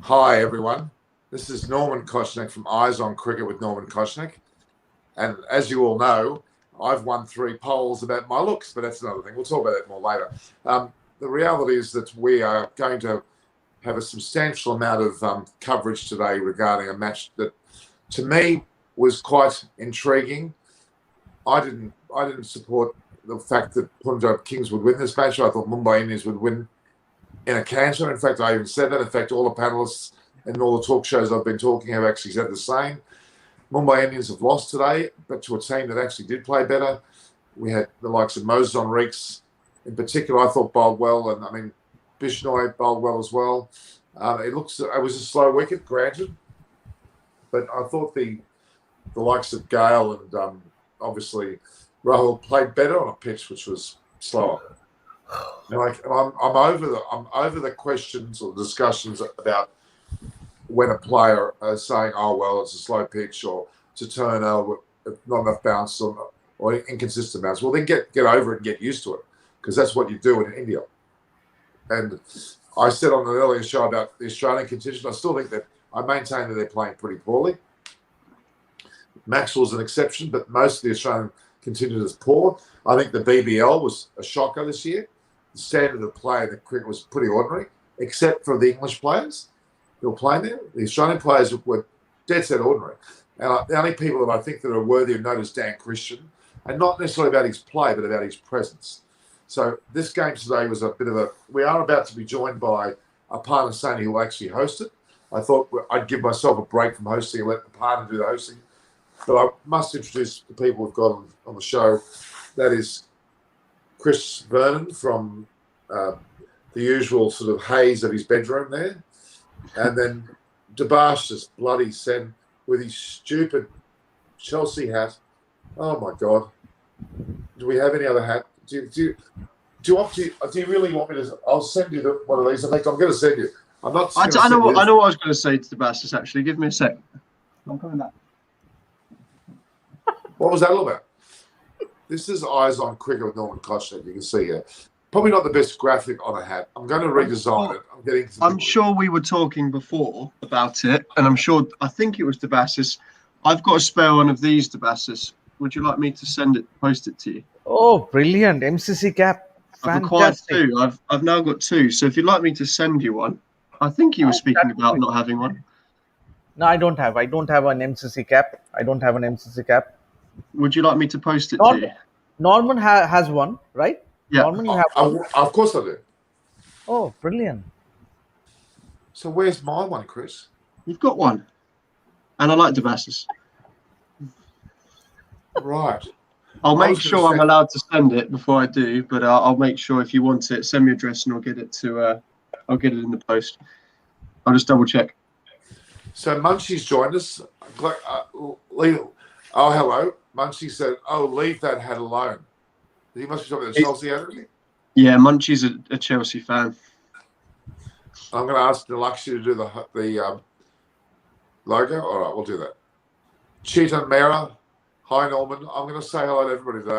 Hi, everyone. This is Norman Koshnick from Eyes on Cricket with Norman Koshnick. And as you all know, I've won 3 polls about my looks, but that's another thing. We'll talk about that more later. The reality is that we are going to have a substantial amount of coverage today regarding a match that, to me, was quite intriguing. I didn't support the fact that Punjab Kings would win this match. I thought Mumbai Indians would win in a canter. In fact, I even said that. In fact, all the panelists and all the talk shows I've been talking have actually said the same. Mumbai Indians have lost today, but to a team that actually did play better. We had the likes of Moses Enriques, in particular, I thought bowled well, and I mean, Bishnoi bowled well as well. It was a slow wicket, granted, but I thought the likes of Gale and obviously Rahul played better on a pitch which was slower. And I'm over the questions or discussions about when a player is saying, "Oh well, it's a slow pitch," or to turn over, not enough bounce or inconsistent bounce. Well, then get over it and get used to it, because that's what you do in India. And I said on an earlier show about the Australian contingent. I still think that I maintain that they're playing pretty poorly. Maxwell's an exception, but most of the Australian contingent is poor. I think the BBL was a shocker this year. The standard of play in the cricket was pretty ordinary, except for the English players who were playing there. The Australian players were dead set ordinary. And the only people that I think that are worthy of note is Dan Christian, and not necessarily about his play, but about his presence. So this game today was a bit of a... We are about to be joined by a partner, Sani, who will actually host it. I thought I'd give myself a break from hosting and let the partner do the hosting. But I must introduce the people we've got on the show. That is Chris Vernon from the usual sort of haze of his bedroom there. And then Debash, just bloody Sen, with his stupid Chelsea hat. Oh, my God. Do we have any other hat? Do you really want me to... I'll send you one of these. In fact, I'm going to send you. I'm not... I know what I was going to say to Debash, actually. Give me a sec. I'm coming back. What was that all about? This is Eyes on Cricket with Norman Koshnick. You can see here. Probably not the best graphic on a hat. I'm going to redesign it. I'm sure we were talking before about it, and I think it was Debasis. I've got a spare one of these, Debasis. Would you like me to post it to you? Oh, brilliant. MCC cap. I've acquired 2. I've now got 2. So if you'd like me to send you one, I think you were speaking about not having one. No, I don't have an MCC cap. Would you like me to post it to you? Norman has one, right? Yeah. Norman, you have one? Of course I do. Oh, brilliant. So where's my one, Chris? You've got one. And I like Debasis. Right. I'll make sure I'm allowed to send it before I do, but I'll make sure if you want it, send me your address and I'll get it in the post. I'll just double check. So Munchie's joined us. Oh, hello. Munchie said, "Oh, leave that hat alone." He must be talking about Chelsea hat, isn't he? Yeah, Munchie's a Chelsea fan. I'm going to ask Deluxe to do the logo. All right, we'll do that. Cheetah Mera. Hi, Norman. I'm going to say hello to everybody today.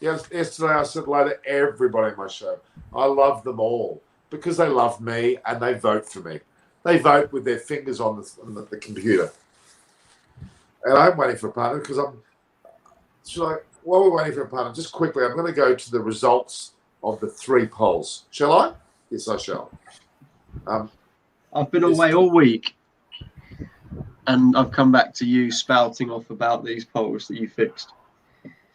Yesterday I said hello to everybody in my show. I love them all because they love me and they vote for me. They vote with their fingers on the computer. And I'm waiting for a partner because while we're waiting for a partner, just quickly, I'm going to go to the results of the 3 polls. Shall I? Yes, I shall. I've been away all week. And I've come back to you spouting off about these polls that you fixed.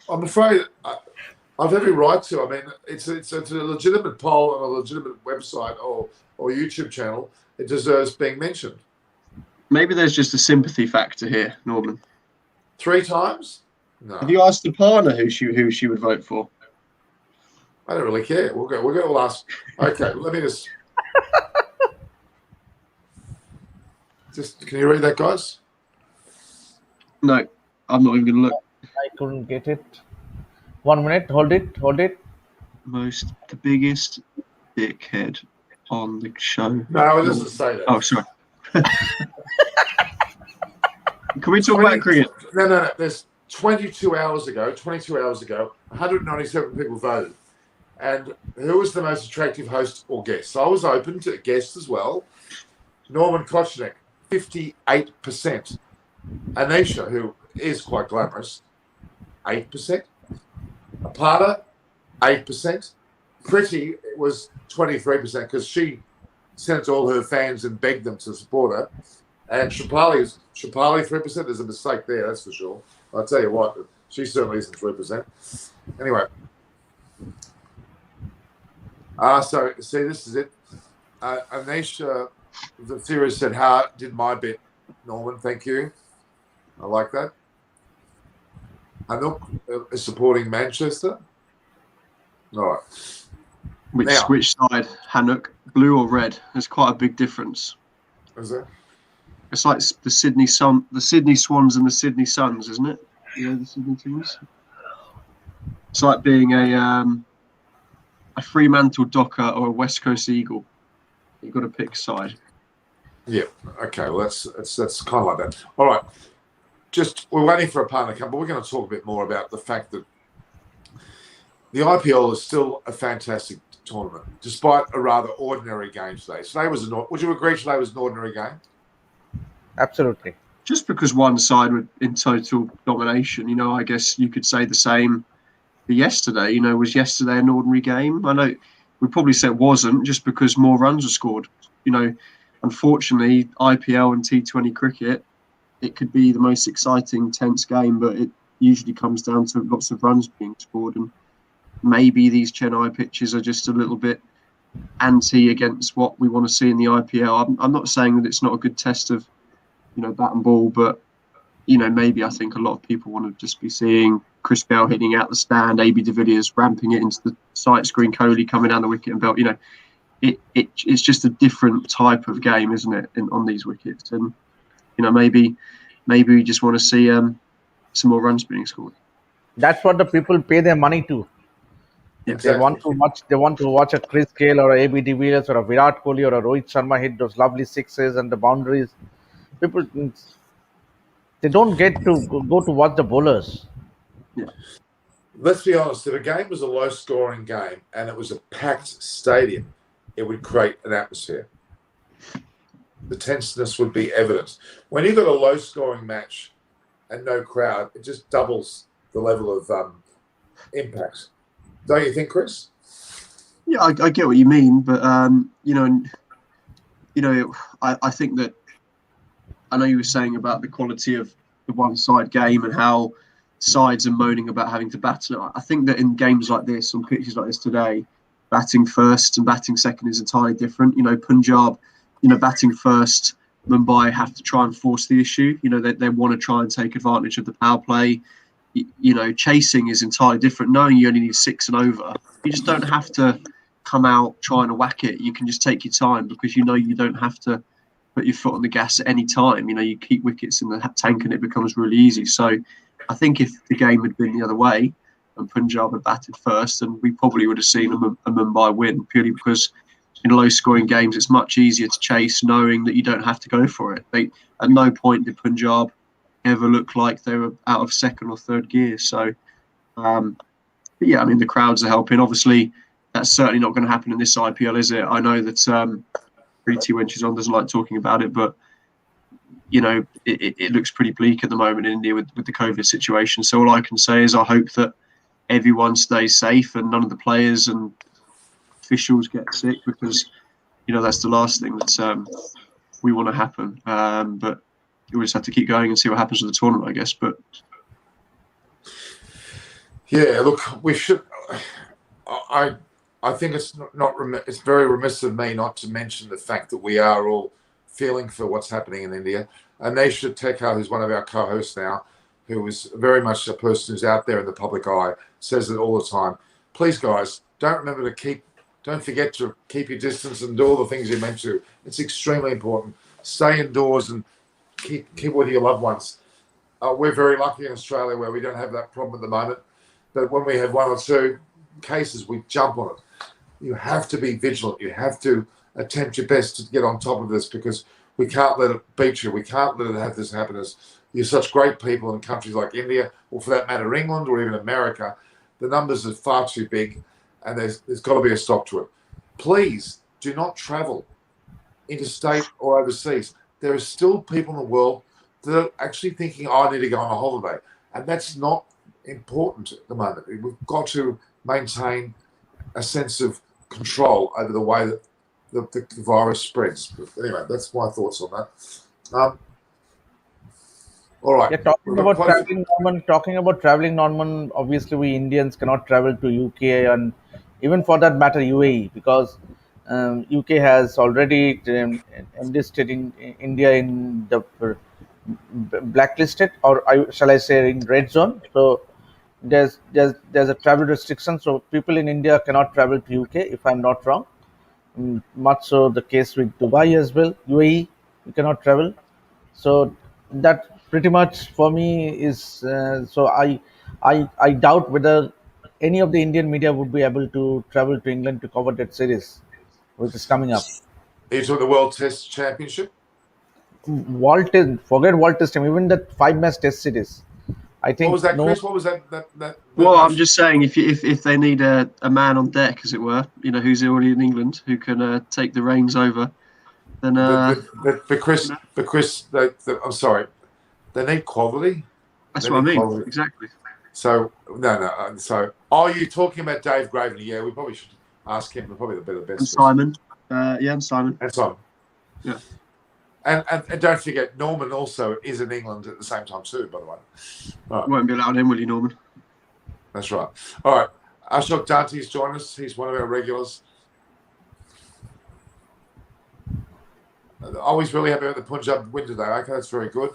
I'm afraid I've every right to. I mean, it's a legitimate poll on a legitimate website or YouTube channel. It deserves being mentioned. Maybe there's just a sympathy factor here, Norman. 3 times? No. Have you asked the partner who she would vote for? I don't really care. We'll go last. Okay, let me just... Can you read that, guys? No, I'm not even going to look. I couldn't get it. 1 minute. Hold it. The biggest dickhead on the show. No, it doesn't say that. Oh, sorry. Can we talk about cricket? No. There's 22 hours ago, 197 people voted. And who was the most attractive host or guest? So I was open to guests as well. Norman Kochnik, 58%. Anisha, who is quite glamorous, 8%. Aparna, 8%. Pretty was 23% because she sent all her fans and begged them to support her. And Shapali 3%. There's a mistake there, that's for sure. I'll tell you what, she certainly isn't 3%. Anyway. So, see, this is it. Anisha, the series said, how did my bit, Norman? Thank you. I like that. Hanuk is supporting Manchester. All right. Which side, Hanuk? Blue or red? There's quite a big difference. Is there? It's like the Sydney Swans and the Sydney Suns, isn't it? Yeah, the Sydney teams. It's like being a Fremantle Docker or a West Coast Eagle. You've got to pick a side. Yeah. Okay. Well, that's kind of like that. All right. We're waiting for a partner to come, but we're going to talk a bit more about the fact that the IPL is still a fantastic tournament, despite a rather ordinary game today. Would you agree today was an ordinary game? Absolutely. Just because one side were in total domination, I guess you could say the same for yesterday. Was yesterday an ordinary game? I know we'd probably say it wasn't, just because more runs were scored. Unfortunately, IPL and T20 cricket, it could be the most exciting, tense game, but it usually comes down to lots of runs being scored. And maybe these Chennai pitches are just a little bit anti against what we want to see in the IPL. I'm not saying that it's not a good test of, bat and ball, but, maybe I think a lot of people want to just be seeing Chris Bell hitting out the stand, AB de Villiers ramping it into the sight screen, Kohli coming down the wicket and Bell. It's just a different type of game, isn't it, on these wickets? And, maybe we just want to see some more runs being scored. That's what the people pay their money to. Exactly. They want to watch a Chris Gale or a AB de Villiers or a Virat Kohli or a Rohit Sharma hit those lovely sixes and the boundaries. People, they don't get to go to watch the bowlers. Yeah. Let's be honest, if a game was a low-scoring game and it was a packed stadium, it would create an atmosphere. The tenseness would be evident. When you've got a low-scoring match and no crowd, it just doubles the level of impact. Don't you think, Chris? Yeah, I get what you mean, but I think that I know you were saying about the quality of the one-side game and how sides are moaning about having to bat. I think that in games like this, on pitches like this today, batting first and batting second is entirely different. Punjab, batting first, Mumbai have to try and force the issue. They want to try and take advantage of the power play. Chasing is entirely different. Knowing you only need 6 and over, you just don't have to come out trying to whack it. You can just take your time because you don't have to put your foot on the gas at any time. You keep wickets in the tank and it becomes really easy. So I think if the game had been the other way and Punjab had batted first, then we probably would have seen a Mumbai win, purely because in low-scoring games it's much easier to chase knowing that you don't have to go for it. At no point did Punjab ever look like they were out of second or third gear. So, but yeah, the crowds are helping. Obviously, that's certainly not going to happen in this IPL, is it? I know that Preeti, when she's on, doesn't like talking about it, but it looks pretty bleak at the moment in India with the COVID situation. So all I can say is I hope that everyone stays safe and none of the players and officials get sick, because that's the last thing that we want to happen. But we just have to keep going and see what happens with the tournament, I guess. But yeah, look, we should. I think it's it's very remiss of me not to mention the fact that we are all feeling for what's happening in India. Anisha Tekar, who's one of our co-hosts now, who is very much a person who's out there in the public eye, says it all the time. Please, guys, don't forget to keep your distance and do all the things you're meant to. It's extremely important. Stay indoors and keep with your loved ones. We're very lucky in Australia where we don't have that problem at the moment. But when we have 1 or 2 cases, we jump on it. You have to be vigilant. You have to attempt your best to get on top of this, because we can't let it beat you. We can't let it have this happen. You're such great people in countries like India, or for that matter, England or even America. The numbers are far too big, and there's got to be a stop to it. Please do not travel. interstate or overseas. There are still people in the world that are actually thinking, I need to go on a holiday. And that's not important at the moment. We've got to maintain a sense of control over the way that the virus spreads. But anyway, that's my thoughts on that. All right. Yeah, talking about traveling, Norman. Obviously, we Indians cannot travel to UK and even for that matter UAE because UK has already enlisted in India in the blacklisted, or shall I say in red zone. So there's a travel restriction. So people in India cannot travel to UK if I'm not wrong. Much so the case with Dubai as well. UAE, you cannot travel. So that pretty much for me is so I doubt whether any of the Indian media would be able to travel to England to cover that series which is coming up. Are you talking the World Test Championship? Forget World Test team, even that 5-match Test series. I think what was that, Chris? What was that? Well, I'm just saying, if they need a man on deck, as it were, who's already in England, who can take the reins over, then Chris, I'm sorry, they need quality. That's what I mean. Quality. Exactly. So no. So are you talking about Dave Graveney? Yeah, we probably should ask him. We're probably the best. And Simon. And Simon. And Simon. Yeah. And don't forget, Norman also is in England at the same time too, by the way. Right. Won't be allowed in, will you, Norman? That's right. All right. Ashok Dante's joined us. He's one of our regulars. I was really happy about the Punjab win today. Okay, that's very good.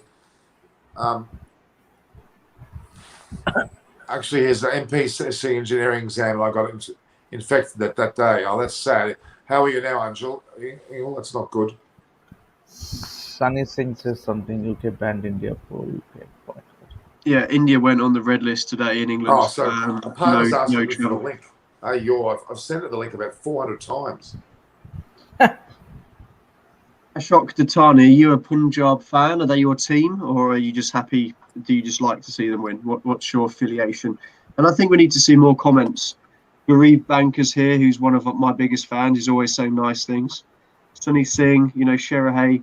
Actually, his MPC engineering exam, I got infected that day. Oh, that's sad. How are you now, Angel? That's not good. Sunny Singh says something. UK banned India for UK. Yeah, India went on the red list today in England. Oh, so a partner's asked me for the link. I've sent it the link about 400 times. Ashok Datani, are you a Punjab fan? Are they your team, or are you just happy? Do you just like to see them win? What's your affiliation? And I think we need to see more comments. Garib Banker's here, who's one of my biggest fans. He's always saying nice things. Sunny Singh, Sherahay,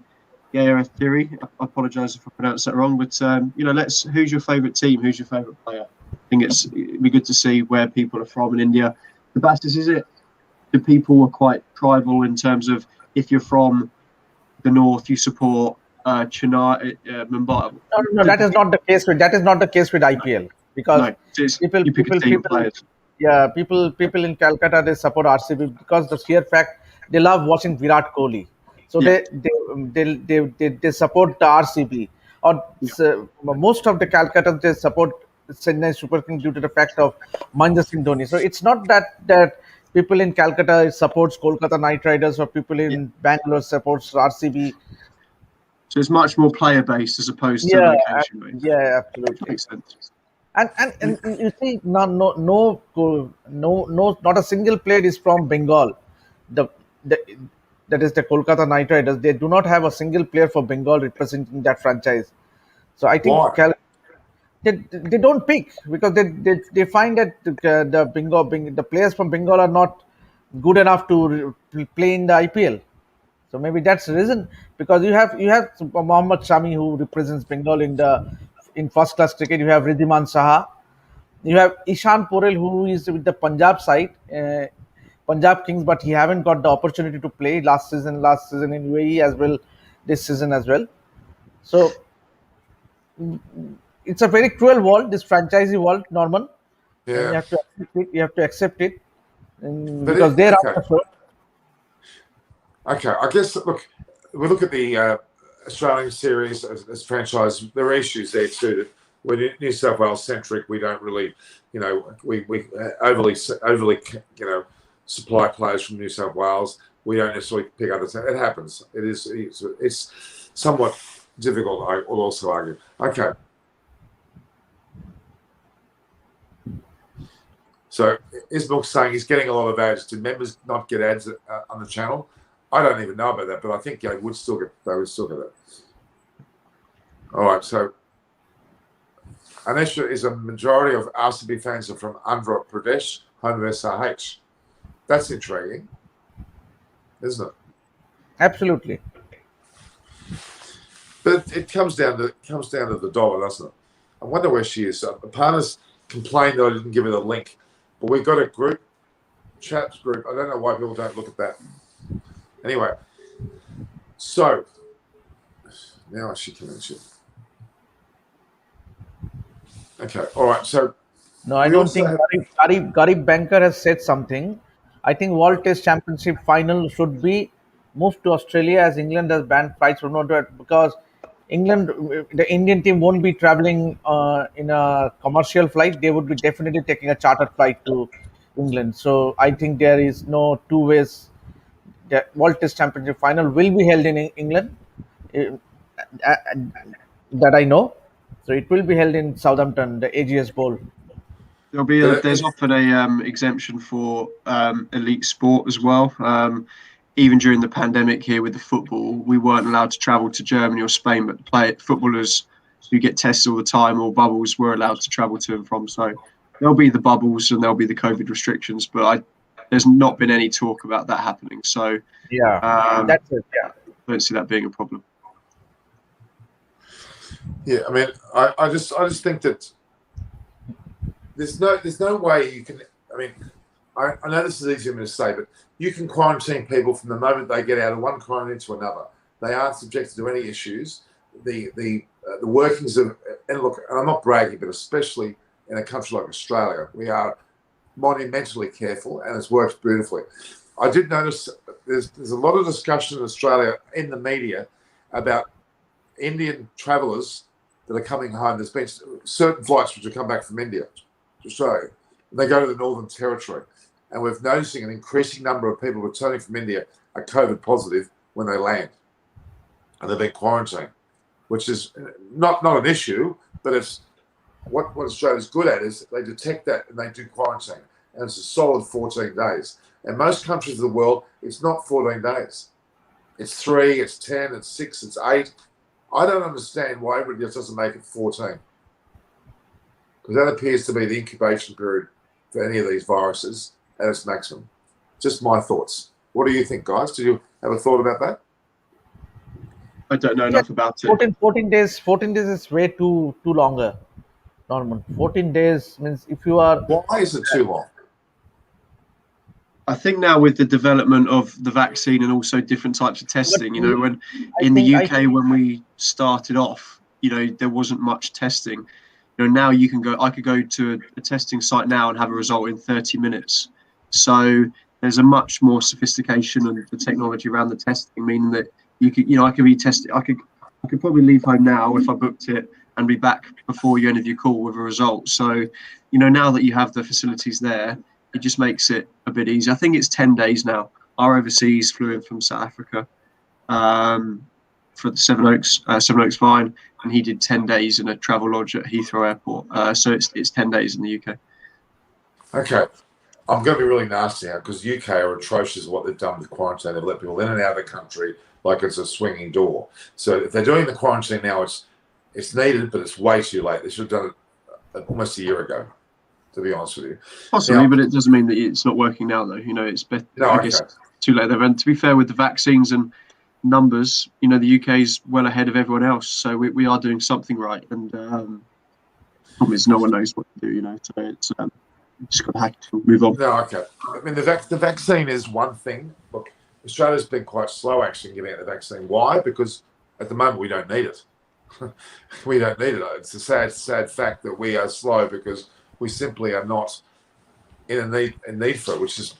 Theory. I apologise if I pronounced that wrong, but who's your favourite team? Who's your favourite player? I think it'd be good to see where people are from in India. The Bastards, is it? The people are quite tribal in terms of if you're from the north, you support Chennai, Mumbai. No, that is not the case with IPL because people in Calcutta, they support RCB because the sheer fact they love watching Virat Kohli, so they support the RCB. Or most of the Calcutta, they support Chennai Super Kings due to the fact of Mahendra Singh Dhoni. So it's not that people in Calcutta supports Kolkata Knight Riders or people in Bangalore supports RCB. So it's much more player based as opposed to location based. Yeah, absolutely. Makes sense. And you see, not a single player is from Bengal. That is the Kolkata Knight Riders. They do not have a single player for Bengal representing that franchise. So I think they don't pick because they find that the players from Bengal are not good enough to play in the IPL. So maybe that's the reason, because you have Mohammad Shami who represents Bengal in first class cricket. You have Ridhiman Saha. You have Ishan Porel who is with the Punjab side, Punjab Kings, but he haven't got the opportunity to play last season in UAE as well, this season as well. So it's a very cruel world, this franchisee world, Norman. Yeah. You have to accept it because they're out of show. Okay, I guess we look at the Australian series as franchise. There are issues there too. That we're New South Wales centric. We don't really, we overly supply players from New South Wales. We don't necessarily pick others. It happens. It's somewhat difficult. I will also argue. Okay. So Ismail's saying he's getting a lot of ads. Do members not get ads on the channel? I don't even know about that, but I think they would still get that. All right, so Anisha is a majority of RCB fans are from Andhra Pradesh, home of SRH. That's intriguing, isn't it? Absolutely. But it comes down to the dollar, doesn't it? I wonder where she is. Aparna's complained that I didn't give her the link, but we've got a group, chats group. I don't know why people don't look at that. Anyway, so now I should mention. Okay, all right. So No, I don't think Garib Banker has said something. I think World Test Championship final should be moved to Australia as England has banned flights from North because England, the Indian team won't be traveling in a commercial flight. They would be definitely taking a chartered flight to England. So I think there is no two ways. The World Test Championship final will be held in England. uh, uh, that I know. So it will be held in Southampton, the AGS Bowl. There's often a exemption for elite sport as well. Even during the pandemic here with the football, we weren't allowed to travel to Germany or Spain, but footballers who get tested all the time or bubbles were allowed to travel to and from. So there'll be the bubbles and there'll be the COVID restrictions, but there's not been any talk about that happening. So That's it. Yeah, I don't see that being a problem. Yeah, I mean, I just think that there's no way you can. I mean, I know this is easy for me to say, but you can quarantine people from the moment they get out of one quarantine to another. They aren't subjected to any issues. The workings of, and look, and I'm not bragging, but especially in a country like Australia, we are monumentally careful, and it's worked beautifully. I did notice there's a lot of discussion in Australia in the media about Indian travellers that are coming home. There's been certain flights which have come back from India to Australia, and they go to the Northern Territory. And we're noticing an increasing number of people returning from India are COVID positive when they land, and they've been quarantined, which is not an issue, but it's what Australia's good at is they detect that and they do quarantine, and it's a solid 14 days. In most countries of the world, it's not 14 days. It's 3, it's 10, it's 6, it's 8. I don't understand why everybody else doesn't make it 14, because that appears to be the incubation period for any of these viruses at its maximum. Just my thoughts. What do you think, guys? Did you have a thought about that? I don't know enough about it. 14 days. 14 days is way too longer. Norman, 14 days means if you are. Why is it too long? I think now with the development of the vaccine and also different types of testing, when in the UK when we started off, there wasn't much testing. Now I could go to a testing site now and have a result in 30 minutes. So there's a much more sophistication and the technology around the testing, meaning that I could be tested. I could probably leave home now if I booked it and be back before you end of your call with a result. So, now that you have the facilities there, it just makes it a bit easier. I think it's 10 days now. Our overseas flew in from South Africa for the Seven Oaks Vine, and he did 10 days in a travel lodge at Heathrow Airport. So it's 10 days in the UK. Okay. I'm going to be really nasty now because UK are atrocious at what they've done with quarantine. They've let people in and out of the country like it's a swinging door. So if they're doing the quarantine now, it's needed, but it's way too late. They should have done it almost a year ago, to be honest with you. Possibly, now, but it doesn't mean that it's not working now, though. It's better. No, I guess too late. And to be fair, with the vaccines and numbers, the UK is well ahead of everyone else. So we are doing something right. And problem is no one knows what to do, So it's just got to hack to move on. No, okay. I mean, the vaccine is one thing. Look, Australia's been quite slow actually in giving out the vaccine. Why? Because at the moment we don't need it. We don't need it. It's a sad fact that we are slow because we simply are not in need for it, which is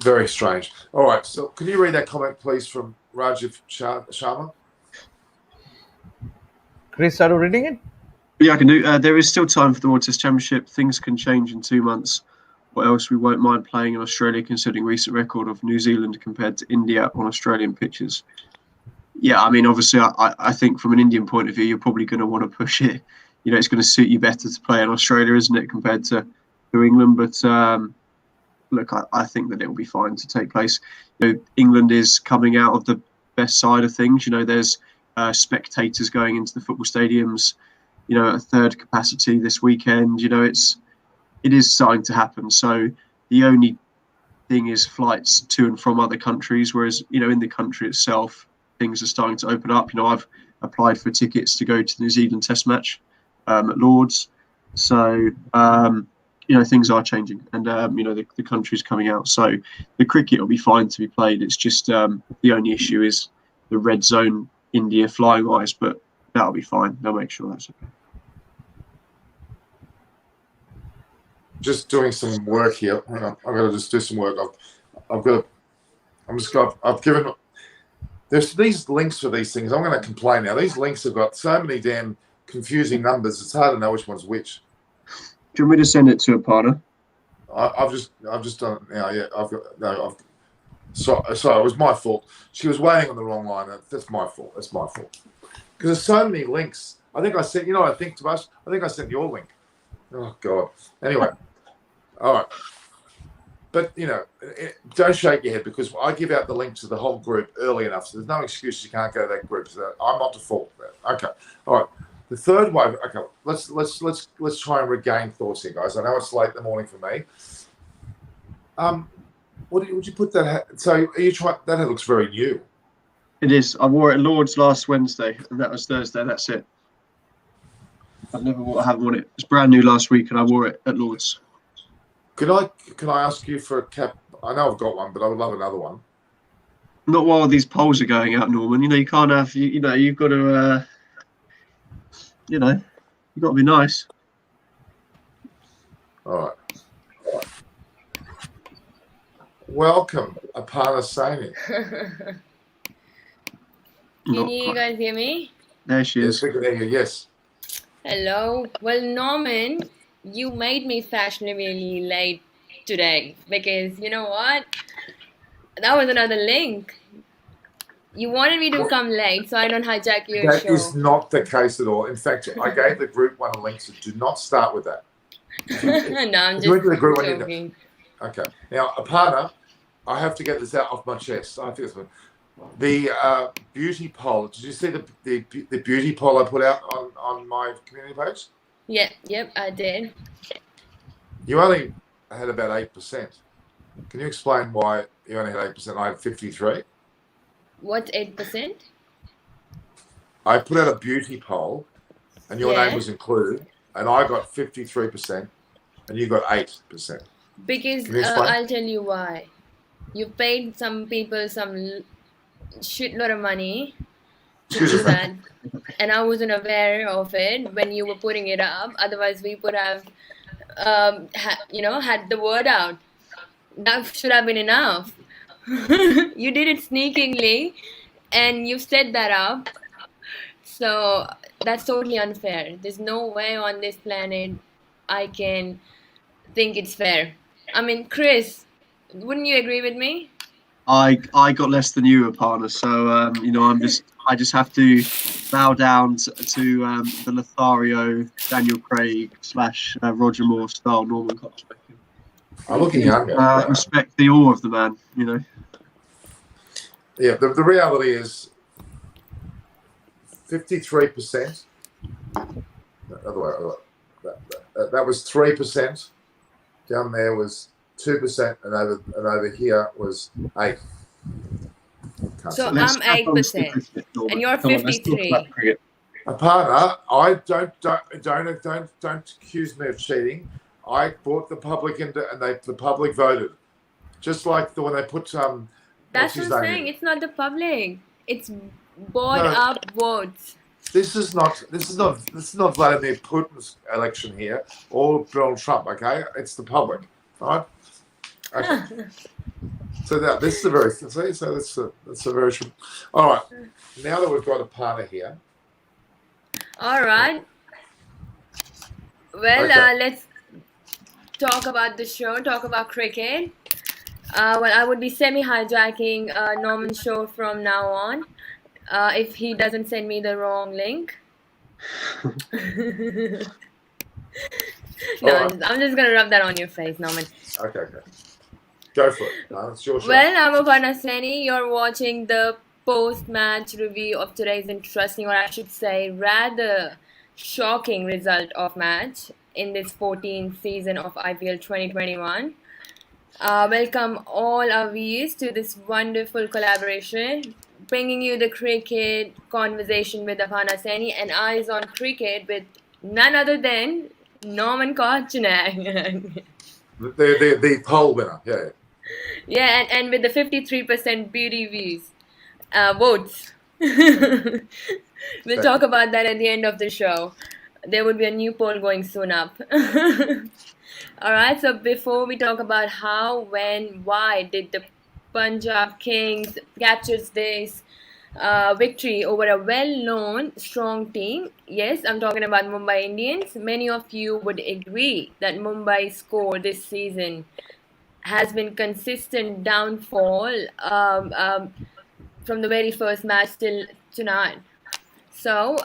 very strange. All right, so can you read that comment, please, from Rajiv Sharma? Chris, are you reading it? Yeah, I can do. There is still time for the World Test Championship. Things can change in 2 months. What else? We won't mind playing in Australia, considering recent record of New Zealand compared to India on Australian pitches. Yeah, I mean, obviously, I think from an Indian point of view, you're probably going to want to push it. It's going to suit you better to play in Australia, isn't it, compared to England? But look, I think that it will be fine to take place. England is coming out of the best side of things. There's spectators going into the football stadiums. At a third capacity this weekend. It is starting to happen. So the only thing is flights to and from other countries, whereas in the country itself, things are starting to open up. I've applied for tickets to go to the New Zealand Test match at Lords, so things are changing, and the country's coming out, so the cricket will be fine to be played. It's just the only issue is the red zone India flying wise, but that'll be fine. They'll make sure that's okay. Just doing some work here. Hang on, I've got to just do some work. I've given. There's these links for these things. I'm going to complain now. These links have got so many damn confusing numbers. It's hard to know which one's which. Do you want me to send it to a partner? I've just done it now. Yeah, sorry, it was my fault. She was waiting on the wrong line. That's my fault. Because there's so many links. I think I sent. I think to us. I think I sent your link. Oh God. Anyway, all right. But don't shake your head, because I give out the link to the whole group early enough, so there's no excuse you can't go to that group. So I'm not to fault for that. Okay. All right. The third way. Okay. Let's try and regain thoughts here, guys. I know it's late in the morning for me. Would you put that hat? So are you trying? That hat looks very new. It is. I wore it at Lords last Wednesday, and that was Thursday. That's it. I haven't worn it. It's brand new last week, and I wore it at Lords. Can I ask you for a cap? I know I've got one, but I would love another one. Not while these polls are going out, Norman. You can't have. You've got to. You've got to be nice. All right. Welcome, Aparna Saini. Can you guys hear me? There she is. Yes, we can hear you. Yes. Hello. Well, Norman, you made me fashionably late today, because you know what? That was another link. You wanted me to come late so I don't hijack your show. That is not the case at all. In fact, I gave the group one a link, so do not start with that. No, I'm just joking. Okay. Now, Aparna, I have to get this out off my chest. I think it's the beauty poll. Did you see the beauty poll I put out on my community page? Yeah, yep, I did. You only had about 8%. Can you explain why you only had 8%? I had 53%. What's 8%? I put out a beauty poll, and your name was included, and I got 53%, and you got 8%. Because I'll tell you why. You paid some people some shitload of money to do that, and I wasn't aware of it when you were putting it up. Otherwise, we would have, had the word out. That should have been enough. You did it sneakingly, and you set that up. So that's totally unfair. There's no way on this planet I can think it's fair. I mean, Chris, wouldn't you agree with me? I got less than you, Aparna. So I just have to bow down to the Lothario, Daniel Craig / Roger Moore style Norman Kochbeck. I'm looking younger. Respect the awe of the man. Yeah, the reality is 53%. Other way. That was 3%. Down there was 2%, and over here was 8%. So I'm 8%, and you're 53%. Aparna, I don't accuse me of cheating. I brought the public into, and the public voted, just like when they put That's what I'm saying. It's not the public. It's board up votes. This is not Vladimir Putin's election here, or Donald Trump. Okay, it's the public, right? Okay. So this is a very that's a very all right. Now that we've got a partner here. All right. Well, let's talk about the show. Talk about cricket. Well, I would be semi-hijacking Norman's show from now on, if he doesn't send me the wrong link. No, I'm just gonna rub that on your face, Norman. Okay. Go for it. No, it's your show. Well, I'm Aparna Saini. You're watching the post-match review of today's interesting, or I should say, rather shocking result of match in this 14th season of IPL 2021. Welcome all our viewers to this wonderful collaboration, bringing you the cricket conversation with Afana Saini and Eyes on Cricket with none other than Norman Korchenak. The poll winner. Yeah. Yeah, and with the 53% beauty views, votes. We'll talk about that at the end of the show. There would be a new poll going soon up. All right, so before we talk about how, when, why did the Punjab Kings capture this victory over a well-known, strong team? Yes, I'm talking about Mumbai Indians. Many of you would agree that Mumbai's score this season has been consistent downfall from the very first match till tonight. So,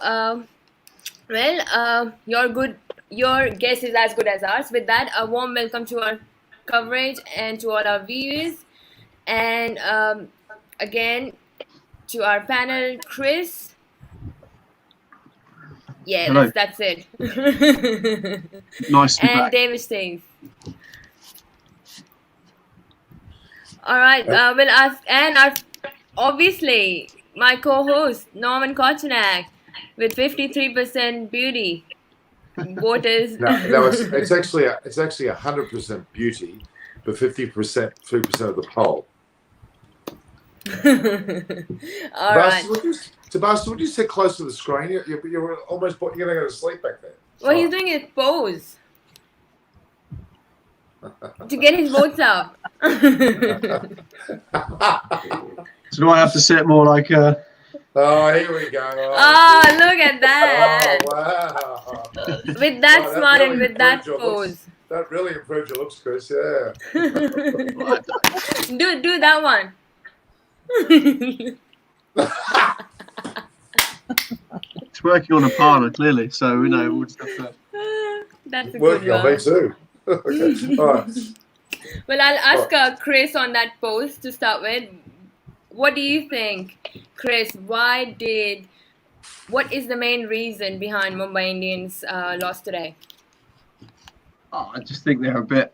your guess is as good as ours. With that, a warm welcome to our coverage and to all our viewers, and again to our panel, Chris. Yeah, Hello. that's it. Nice to be And back. David Stings. All right. We'll ask, and obviously my co-host Norman Korchenak with 53% beauty. Voters. No, it's actually 100% beauty, but 3% of the poll. All right. Sebastian, would you sit close to the screen? You're almost you're going to go to sleep back there. Well, he's doing his pose to get his votes up. So do I have to sit more like Oh, here we go. Oh, look at that. Oh, wow. With that Wow, smart really and with that improved your looks. pose. That really improved your looks, Chris. Yeah. Do that one. it's working on a parlour clearly, so we'll just have to. That's a Working good on me one. too. Okay. All right. Well, I'll ask Chris on that pose to start with. What do you think, Chris? What is the main reason behind Mumbai Indians' loss today? I just think they're a bit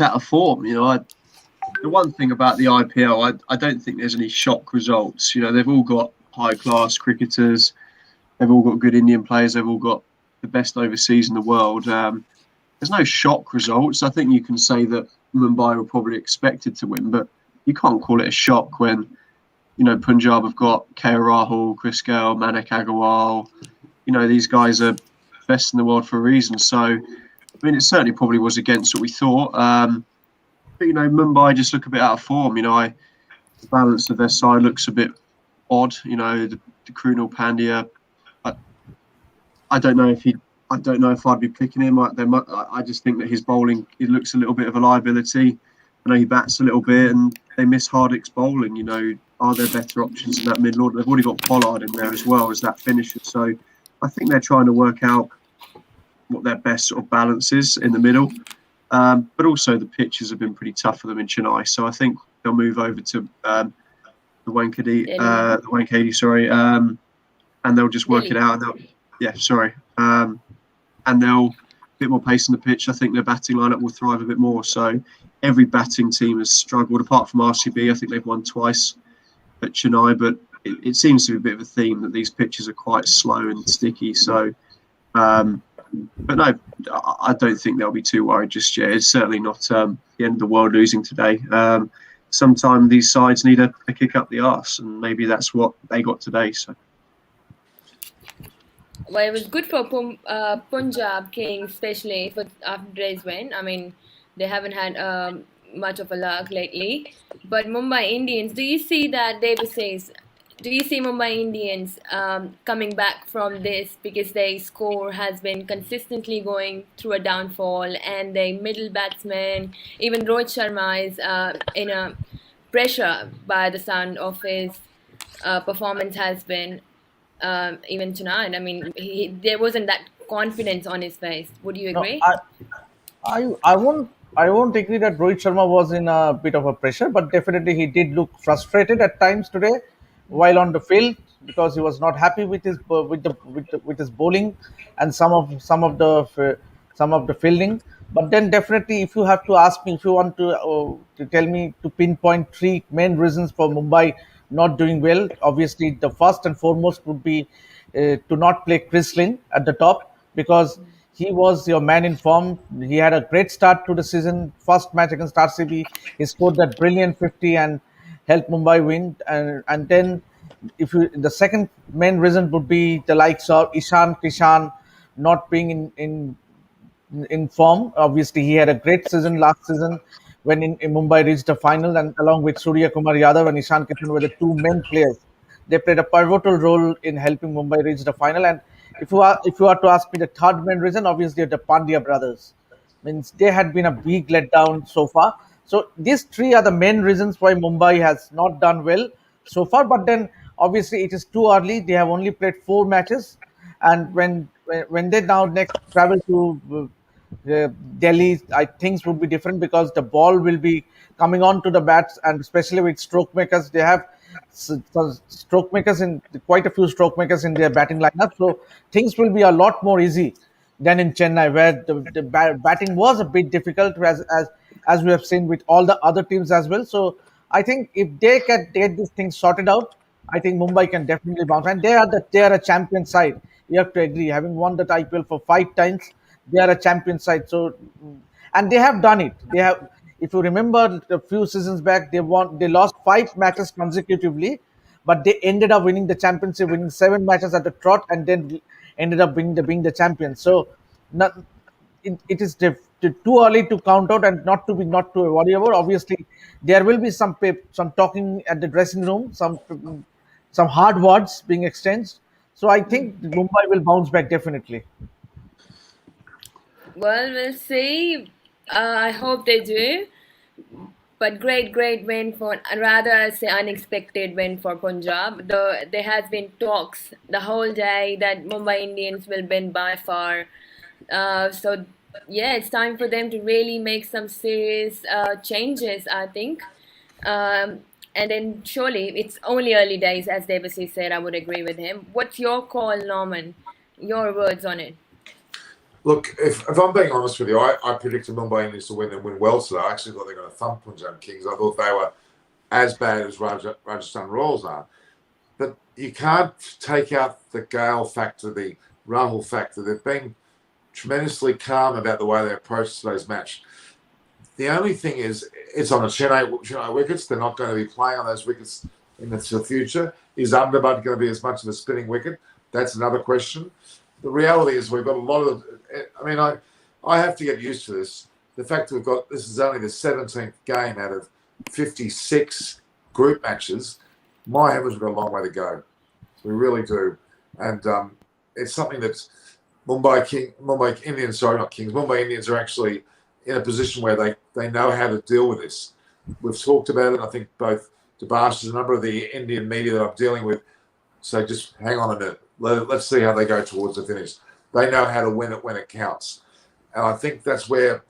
out of form. The one thing about the IPL, I don't think there's any shock results. They've all got high class cricketers, they've all got good Indian players, they've all got the best overseas in the world. There's no shock results. I think you can say that Mumbai were probably expected to win, but you can't call it a shock when Punjab have got KL Rahul, Chris Gale, Manik Agarwal. These guys are best in the world for a reason. So, it certainly probably was against what we thought. But Mumbai just look a bit out of form. The balance of their side looks a bit odd. The Krunal Pandya. I don't know if I'd be picking him. I just think that his bowling, it looks a little bit of a liability. I know he bats a little bit, and they miss Hardick's bowling. Are there better options in that middle order? They've already got Pollard in there as well as that finisher. So I think they're trying to work out what their best sort of balance is in the middle. But also the pitches have been pretty tough for them in Chennai. So I think they'll move over to the Wankhede, sorry, and they'll just work it out. And they'll a bit more pace in the pitch. I think their batting lineup will thrive a bit more. So every batting team has struggled, apart from RCB. I think they've won twice at Chennai, but it seems to be a bit of a theme that these pitches are quite slow and sticky. So, but no, I don't think they'll be too worried just yet. It's certainly not the end of the world losing today. Sometimes these sides need a kick up the arse, and maybe that's what they got today. So. Well, it was good for Punjab Kings, especially after today's win. They haven't had much of a luck lately. But Mumbai Indians, do you see that, David says, do you see Mumbai Indians coming back from this because their score has been consistently going through a downfall, and their middle batsman, even Rohit Sharma, is in a pressure by the sound of his performance has been even tonight. There wasn't that confidence on his face. Would you agree? No, I won't agree that Rohit Sharma was in a bit of a pressure, but definitely he did look frustrated at times today while on the field, because he was not happy with his with his bowling and some of the fielding. But then definitely, if you have to ask me, if you want to tell me to pinpoint three main reasons for Mumbai not doing well, obviously the first and foremost would be to not play Chris Lynn at the top, because he was your man in form. He had a great start to the season. First match against RCB, he scored that brilliant 50 and helped Mumbai win. And then, if you the second main reason would be the likes of Ishan Kishan not being in form. Obviously, he had a great season last season when in Mumbai reached the final, and along with Surya Kumar Yadav and Ishan Kishan were the two main players. They played a pivotal role in helping Mumbai reach the final. And if you are to ask me the third main reason, obviously the Pandya brothers. Means they had been a big letdown so far. So these three are the main reasons why Mumbai has not done well so far. But then obviously it is too early. They have only played 4 matches, and when they now next travel to Delhi, things would be different because the ball will be coming on to the bats, and especially with stroke makers, they have stroke makers in quite a few stroke makers in their batting lineup. So things will be a lot more easy than in Chennai, where the batting was a bit difficult, as we have seen with all the other teams as well. So I think if they can get these things sorted out, I think Mumbai can definitely bounce. And they are a champion side. You have to agree, having won that IPL for 5 times, they are a champion side. So, and they have done it. They have. If you remember a few seasons back, they lost 5 matches consecutively, but they ended up winning the championship, winning 7 matches at the trot, and then ended up being the champions. So, not, it is too early to count out and not to worry about. Obviously, there will be some talking at the dressing room, some hard words being exchanged. So I think Mumbai will bounce back definitely. Well, we'll see. I hope they do. But great win for, rather I say unexpected win for Punjab. There has been talks the whole day that Mumbai Indians will win by far. So yeah, it's time for them to really make some serious changes, I think. Um, and then surely it's only early days, as Debussy said. I would agree with him. What's your call, Norman? Your words on it? Look, if I'm being honest with you, I predicted Mumbai Indians to win and win well today. I actually thought they were going to thump Punjab Kings. I thought they were as bad as Rajasthan Royals are. But you can't take out the Gale factor, the Rahul factor. They've been tremendously calm about the way they approach today's match. The only thing is, it's on a Chennai wickets. They're not going to be playing on those wickets in the future. Is Ahmedabad going to be as much of a spinning wicket? That's another question. The reality is we've got a lot of. I mean, I have to get used to this. The fact that this is only the 17th game out of 56 group matches. My heavens, we've got a long way to go. We really do, and it's something that Mumbai Indians, sorry, not Kings. Mumbai Indians are actually in a position where they know how to deal with this. We've talked about it. I think both Debash and a number of the Indian media that I'm dealing with say, just hang on a minute. Let's see how they go towards the finish. They know how to win it when it counts. And I think that's where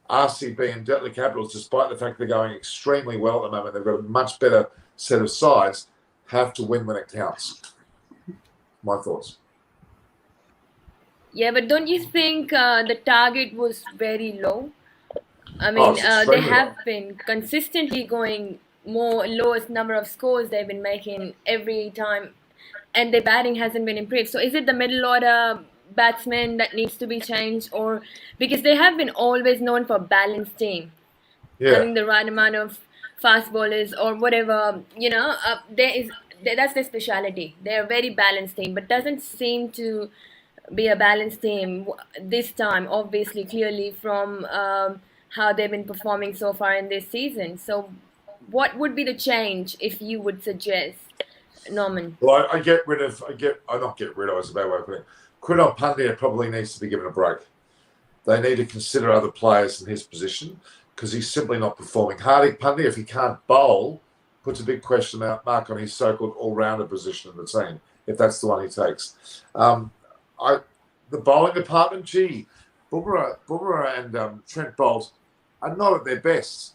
RCB and Delhi Capitals, despite the fact they're going extremely well at the moment, they've got a much better set of sides, have to win when it counts. My thoughts. Yeah, but don't you think the target was very low? I Oh, mean, it's they extremely have low. been consistently going more lowest number of scores they've been making every time, and their batting hasn't been improved. So is it the middle order batsman that needs to be changed, or because they have been always known for balanced team, Yeah. having the right amount of fast bowlers or whatever, that's their speciality. They're a very balanced team, but doesn't seem to be a balanced team this time, obviously, clearly from how they've been performing so far in this season. So what would be the change if you would suggest, Norman? Well, I not get rid of, it's a bad way of putting it. Krunal Pandya probably needs to be given a break. They need to consider other players in his position because he's simply not performing. Hardik Pandya, if he can't bowl, puts a big question mark on his so-called all-rounder position in the team, if that's the one he takes. The bowling department, Bumrah and Trent Bolt are not at their best.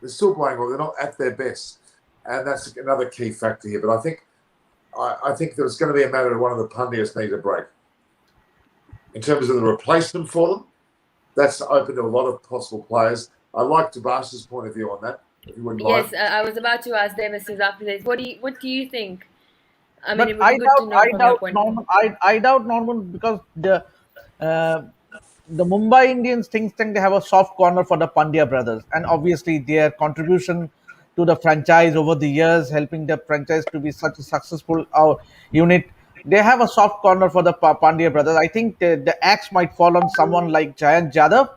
They're still playing well. They're not at their best, and that's another key factor here. But I think there's going to be a matter of one of the Pandyas needs a break. In terms of the replacement for them, that's open to a lot of possible players. I like Tabasha's point of view on that, if you wouldn't mind. Yes, I was about to ask Davis after this. What do you think? I mean, But it would be good to know from your point. I doubt Norman because uh, the Mumbai Indians think they have a soft corner for the Pandya brothers, and obviously their contribution to the franchise over the years, helping the franchise to be such a successful unit. They have a soft corner for the Pandya brothers. I think the axe might fall on someone like Jayant Jadhav.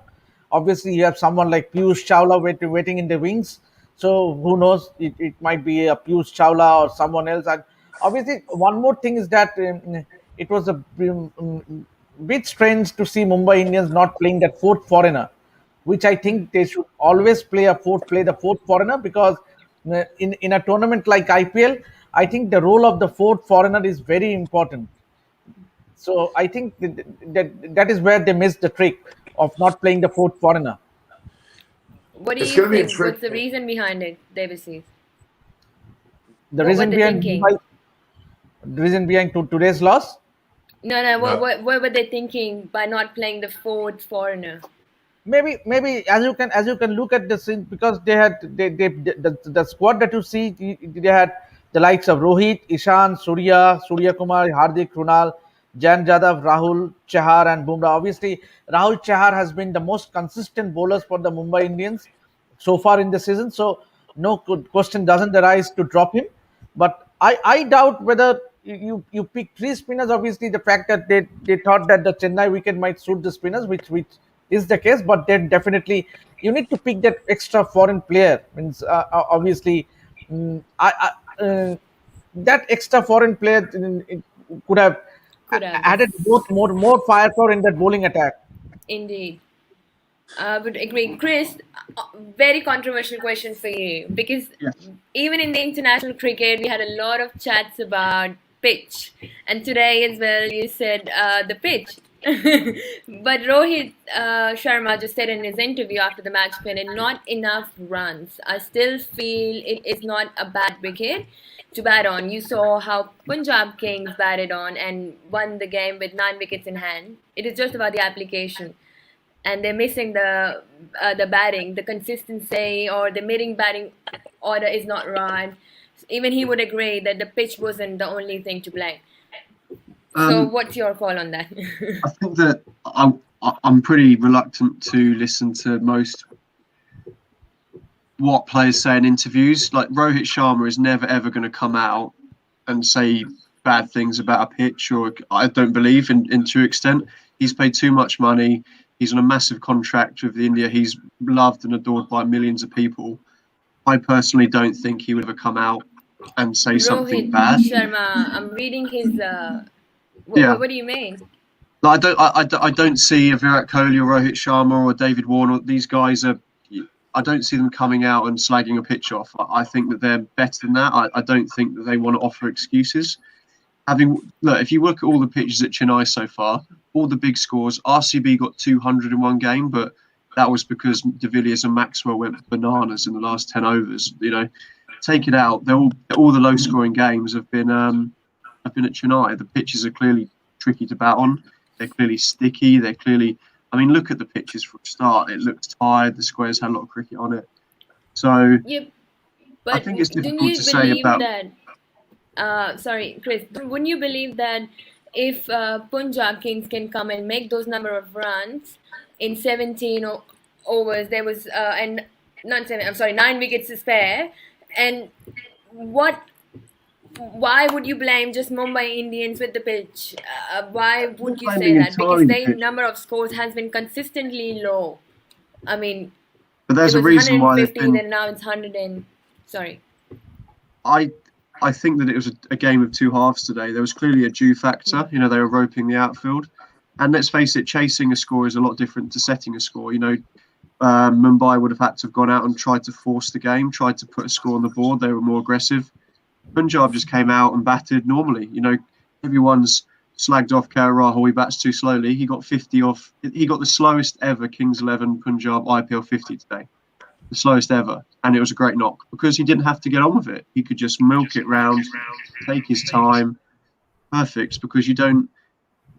Obviously, you have someone like Piyush Chawla waiting in the wings. So who knows? It might be a Piyush Chawla or someone else. And obviously, one more thing is that it was a bit strange to see Mumbai Indians not playing that fourth foreigner, which I think they should always play the fourth foreigner, because in a tournament like IPL, I think the role of the fourth foreigner is very important. So I think that is where they missed the trick of not playing the fourth foreigner. What do It's you gonna be think? What's the intriguing. reason behind it, Davis? The What reason were they behind thinking? today's loss, No, No. what were they thinking by not playing the fourth foreigner? maybe as you can look at the scene, because the squad that you see, they had the likes of Rohit, Ishan, Surya Kumar, Hardik, Krunal, Jan Jadhav, Rahul, Chahar, and Bumrah. Obviously, Rahul Chahar has been the most consistent bowlers for the Mumbai Indians so far in the season. So no question doesn't arise to drop him. But I doubt whether you pick three spinners. Obviously, the fact that they thought that the Chennai wicket might suit the spinners, which is the case. But then definitely you need to pick that extra foreign player. Means obviously, that extra foreign player it could have Could have, added yes. more firepower in that bowling attack. Indeed. I would agree. Chris, very controversial question for you, because Yeah. even in the international cricket, we had a lot of chats about pitch. And today as well, you said the pitch. But Rohit Sharma just said in his interview after the match finished, not enough runs. I still feel it is not a bad wicket to bat on. You saw how Punjab Kings batted on and won the game with 9 wickets in hand. It is just about the application, and they're missing the batting, the consistency, or the middle batting order is not right. Even he would agree that the pitch wasn't the only thing to blame. So what's your call on that? I think that I'm pretty reluctant to listen to most what players say in interviews. Like Rohit Sharma is never ever going to come out and say bad things about a pitch, or I don't believe in true extent. He's paid too much money. He's on a massive contract with India. He's loved and adored by millions of people. I personally don't think he would ever come out and say something Rohit bad. Sharma, I'm reading his. Yeah. What do you mean? I don't see a Virat Kohli or Rohit Sharma or David Warner. These guys are. I don't see them coming out and slagging a pitch off. I think that they're better than that. I don't think that they want to offer excuses. If you look at all the pitches at Chennai so far, all the big scores. RCB got 200 in one game, but that was because De Villiers and Maxwell went bananas in the last 10 overs. Take it out. All the low-scoring games have been at Chennai. The pitches are clearly tricky to bat on. They're clearly sticky. They're clearly. I mean, look at the pitches for a start. It looks tired. The squares had a lot of cricket on it. So Yep. But I think it's didn't difficult you to say believe about. that? Sorry, Chris. Wouldn't you believe that if Punjab Kings can come and make those number of runs in 17 overs, there was and not 7. I'm sorry, 9 wickets to spare. And why would you blame just Mumbai Indians with the pitch? Why would you say blaming that? Because entirely the their pitch. number of scores has been consistently low. I mean, But it there's was a reason why there's 115 been. and now it's 100 and sorry. I think that it was a game of two halves today. There was clearly a due factor. They were roping the outfield. And let's face it, chasing a score is a lot different to setting a score. Mumbai would have had to have gone out and tried to force the game, tried to put a score on the board. They were more aggressive. Punjab just came out and batted normally. Everyone's slagged off KL Rahul. He bats too slowly. He got 50 off. He got the slowest ever Kings 11 Punjab IPL 50 today. The slowest ever. And it was a great knock because he didn't have to get on with it. He could just milk it round, take his time. Perfect, because you don't.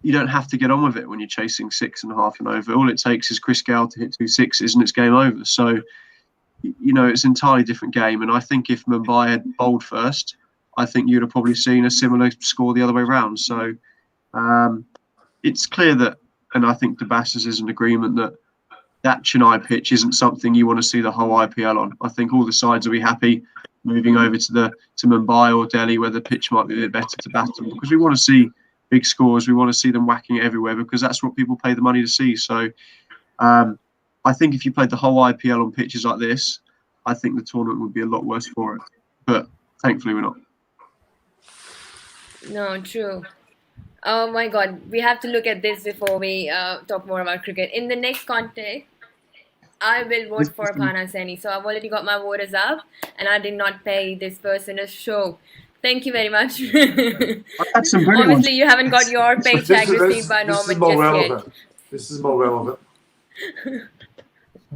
you don't have to get on with it when you're chasing 6.5 and over. All it takes is Chris Gale to hit 2 sixes and it's game over. So, it's an entirely different game. And I think if Mumbai had bowled first, I think you'd have probably seen a similar score the other way around. So it's clear that, and I think DeBassis is in agreement that Chennai pitch isn't something you want to see the whole IPL on. I think all the sides will be happy moving over to Mumbai or Delhi, where the pitch might be a bit better to bat on, because we want to see big scores. We want to see them whacking it everywhere, because that's what people pay the money to see. So I think if you played the whole IPL on pitches like this, I think the tournament would be a lot worse for it. But thankfully we're not. No, true. Oh my God, we have to look at this before we talk more about cricket. In the next context, I will vote for Pana Seni. So I've already got my voters up, and I did not pay this person a show. Thank you very much. Obviously, you haven't got your paycheck received by Norman just yet. This is more relevant.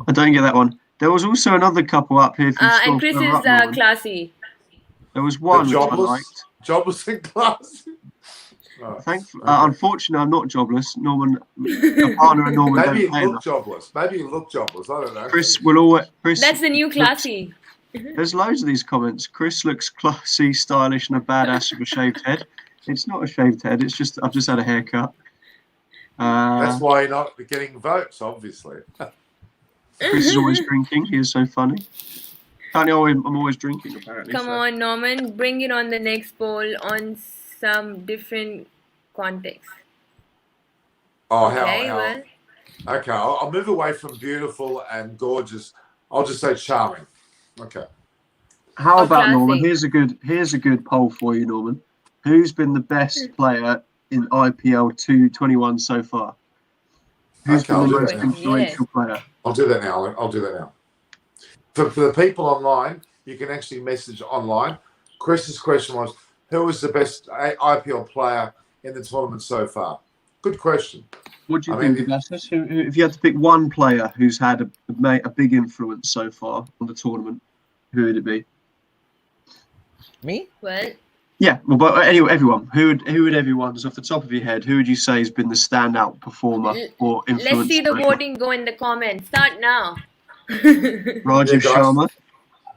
I don't get that one. There was also another couple up here. And Chris is classy. There was one which I liked. Jobless and classy. Unfortunately, I'm not jobless. Norman, a partner and Norman. Maybe you look jobless. Maybe you look jobless. I don't know. Chris will always. That's the new classy. There's loads of these comments. Chris looks classy, stylish, and a badass with a shaved head. It's not a shaved head. It's just I've just had a haircut. That's why you're not getting votes, obviously. Chris is always drinking. He is so funny. I'm always drinking, apparently. Come on, Norman. Bring it on the next poll on some different context. Oh, Okay, Okay, I'll move away from beautiful and gorgeous. I'll just say charming. Okay. How about classy. Norman? Here's a good poll for you, Norman. Who's been the best player in IPL2021 so far? Who's been the most influential player? I'll do that now. For the people online, you can actually message online. Chris's question was, who is the best IPL player in the tournament so far? Good question. What do you think, Augustus? If you had to pick one player who's had a big influence so far on the tournament, who would it be? Me? Well, yeah. Well, but anyway, everyone. Who would everyone, just off the top of your head, who would you say has been the standout performer or influence? Let's see the voting go in the comments. Start now. Rajiv Sharma,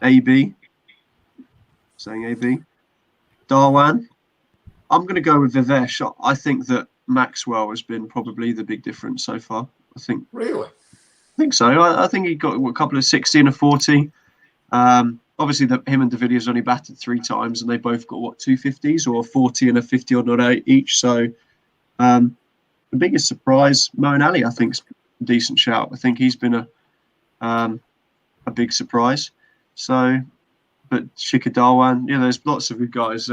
AB. Saying AB. Darwan. I'm going to go with Vivesh. I think that Maxwell has been probably the big difference so far. I think. Really? I think so. I think he got a couple of 60 and a 40. Obviously, him and De Villiers only batted 3 times, and they both got 250s or 40 and a 50 or not each. So, the biggest surprise, Moeen Ali, I think, is a decent shout. I think he's been a big surprise. So, but Shikhar Dhawan, there's lots of good guys.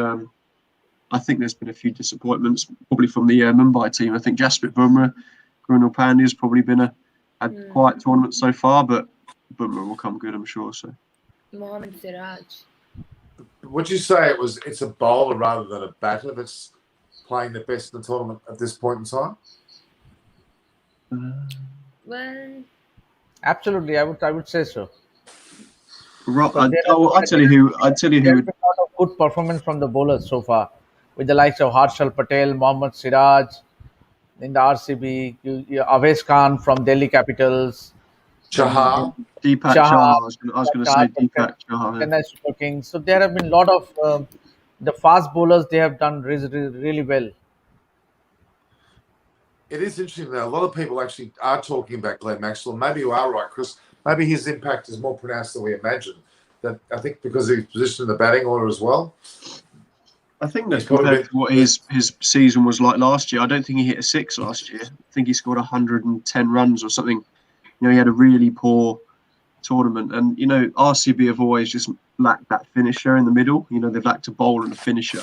I think there's been a few disappointments, probably from the Mumbai team. I think Jasprit Bumrah, Krunal Pandya has probably been a quiet tournament so far, but Bumrah will come good, I'm sure. So, Mohammad Siraj. Would you say it's a bowler rather than a batter that's playing the best in the tournament at this point in time? Well, Absolutely, I would say so. I'll tell you who. There's been a lot of good performance from the bowlers so far, with the likes of Harshal Patel, Mohammad Siraj in the RCB, Avesh Khan from Delhi Capitals, Chahar. Deepak Chahar. I was going to say Deepak Chahar. Chennai Super Kings. So there have been a lot of the fast bowlers. They have done really well. It is interesting that a lot of people actually are talking about Glenn Maxwell. Maybe you are right, Chris. Maybe his impact is more pronounced than we imagine. That I think because of his position in the batting order as well. I think that's compared to what his season was like last year. I don't think he hit a 6 last year. I think he scored 110 runs or something. He had a really poor tournament. And, RCB have always just lacked that finisher in the middle. They've lacked a bowler and a finisher.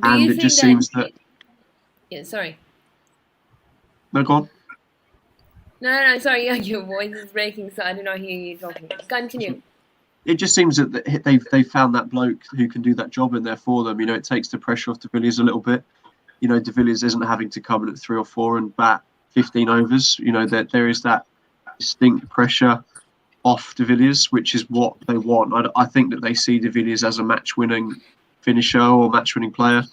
And it just seems that... Yeah, sorry. No, go on. No, sorry. Your voice is breaking, so I did not hear you talking. Continue. It just seems that they've found that bloke who can do that job in there for them. It takes the pressure off De Villiers a little bit. De Villiers isn't having to come in at 3 or 4 and bat 15 overs. There is that distinct pressure off De Villiers, which is what they want. I think that they see De Villiers as a match-winning finisher or match-winning player.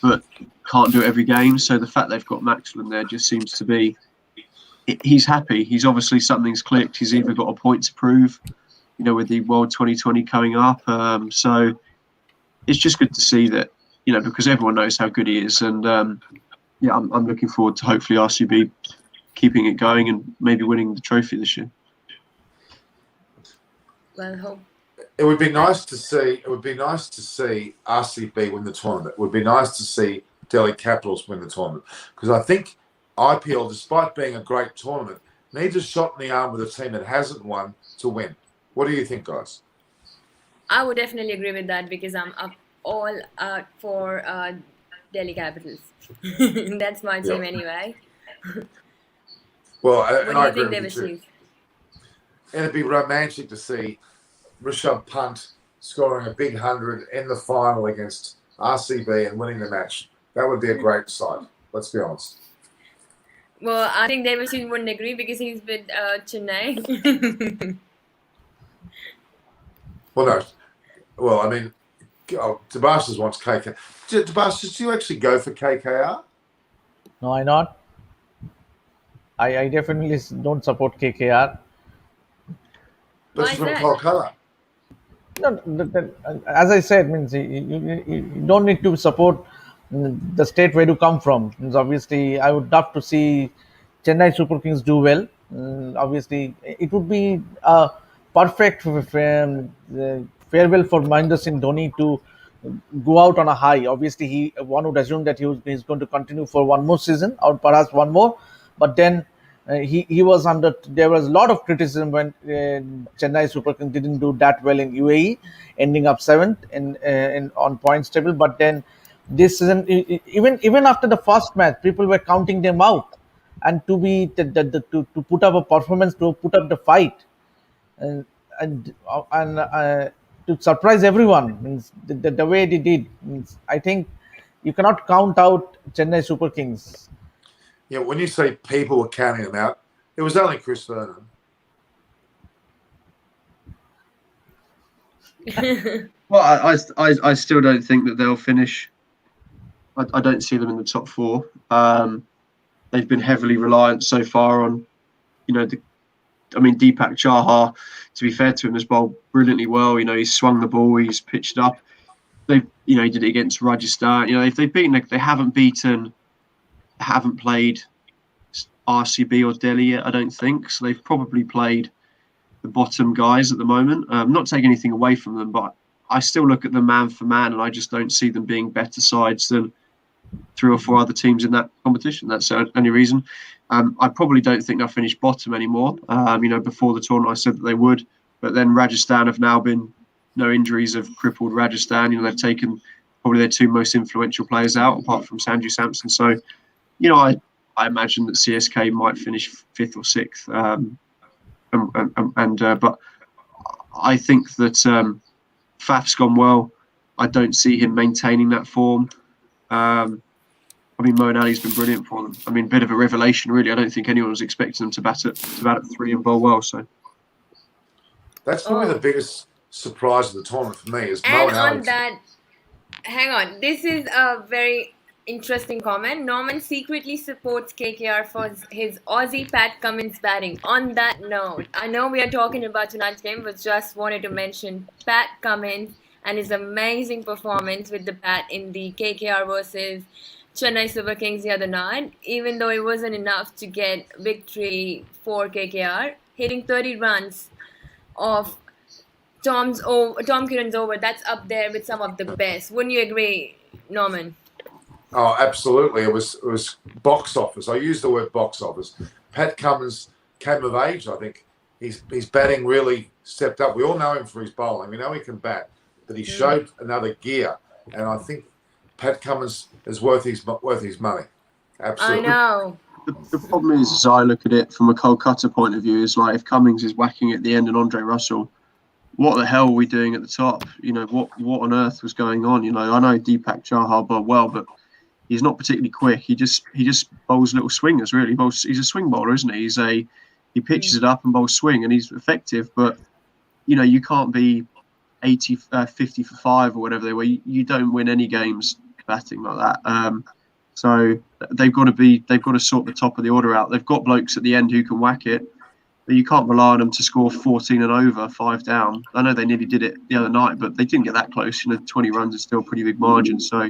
but can't do it every game. So the fact they've got Maxwell in there just seems to be, he's happy. He's obviously, something's clicked. He's either got a point to prove, with the World 2020 coming up. So it's just good to see that, because everyone knows how good he is. And I'm looking forward to hopefully RCB keeping it going and maybe winning the trophy this year. Well, hope. It would be nice to see. It would be nice to see RCB win the tournament. It would be nice to see Delhi Capitals win the tournament, because I think IPL, despite being a great tournament, needs a shot in the arm with a team that hasn't won to win. What do you think, guys? I would definitely agree with that, because I'm all out for Delhi Capitals. That's my team anyway. Well, What and do I you agree think they with will you too. achieve? And it'd be romantic to see Rishabh Pant scoring a big 100 in the final against RCB and winning the match. That would be a great sight. Let's be honest. Well, I think Devashin wouldn't agree because he's with Chennai. Well, no. Well, I mean, Tabashas wants KKR. Tabashas, do you actually go for KKR? No, I not. I definitely don't support KKR. But Why she's is from that? Kolkata. No, as I said, means you don't need to support the state where you come from. Means obviously, I would love to see Chennai Super Kings do well. Obviously, it would be a perfect farewell for Mahendra Singh Dhoni to go out on a high. Obviously, one would assume that he's going to continue for one more season or perhaps one more, but then he was under. There was a lot of criticism when Chennai Super Kings didn't do that well in UAE, ending up seventh in on points table. But then this season, even after the first match, people were counting them out, and to put up a performance, to put up the fight, and to surprise everyone, means the way they did. Means I think you cannot count out Chennai Super Kings. Yeah, when you say people were counting them out, it was only Chris Vernon. Well, I still don't think that they'll finish. I don't see them in the top four. They've been heavily reliant so far on, Deepak Chahar, to be fair to him, has bowled brilliantly well. He's swung the ball, he's pitched up. He did it against Rajasthan. If they've beaten, they haven't played RCB or Delhi yet, I don't think. So they've probably played the bottom guys at the moment. Not taking anything away from them, but I still look at them man for man, and I just don't see them being better sides than 3 or 4 other teams in that competition. That's the only reason. I probably don't think they'll finish bottom anymore. Before the tournament, I said that they would, but then Rajasthan have now been, injuries have crippled Rajasthan. They've taken probably their 2 most influential players out, apart from Sanju Samson. So, I imagine that CSK might finish 5th or 6th. But I think that Faf's gone well. I don't see him maintaining that form. Moeen Ali's been brilliant for them. Bit of a revelation, really. I don't think anyone was expecting them to bat at 3 and bowl well. So that's probably the biggest surprise of the tournament for me. Is And Moeen on Ali. that, hang on. This is a very interesting comment. Norman secretly supports KKR for his Aussie Pat Cummins batting. On that note, I know we are talking about tonight's game, but just wanted to mention Pat Cummins and his amazing performance with the bat in the KKR versus Chennai Super Kings the other night. Even though it wasn't enough to get victory for KKR, hitting 30 runs of Tom Curran's over, that's up there with some of the best. Wouldn't you agree, Norman? Oh, absolutely. It was box office. I use the word box office. Pat Cummins came of age, I think. His batting really stepped up. We all know him for his bowling. We know he can bat, but he showed another gear. And I think Pat Cummins is worth his money. Absolutely. I know. the problem is, as I look at it from a Kolkata point of view, is like if Cummins is whacking at the end and Andre Russell, what the hell are we doing at the top? What on earth was going on? I know Deepak Chahar bowled well, but he's not particularly quick. He just bowls little swingers, really. He's a swing bowler, isn't he? He pitches it up and bowls swing, and he's effective. But you can't be 50 for 5 or whatever they were. You don't win any games batting like that. So they've got to sort the top of the order out. They've got blokes at the end who can whack it, but you can't rely on them to score 14 and over, 5 down. I know they nearly did it the other night, but they didn't get that close. 20 runs is still a pretty big margin. So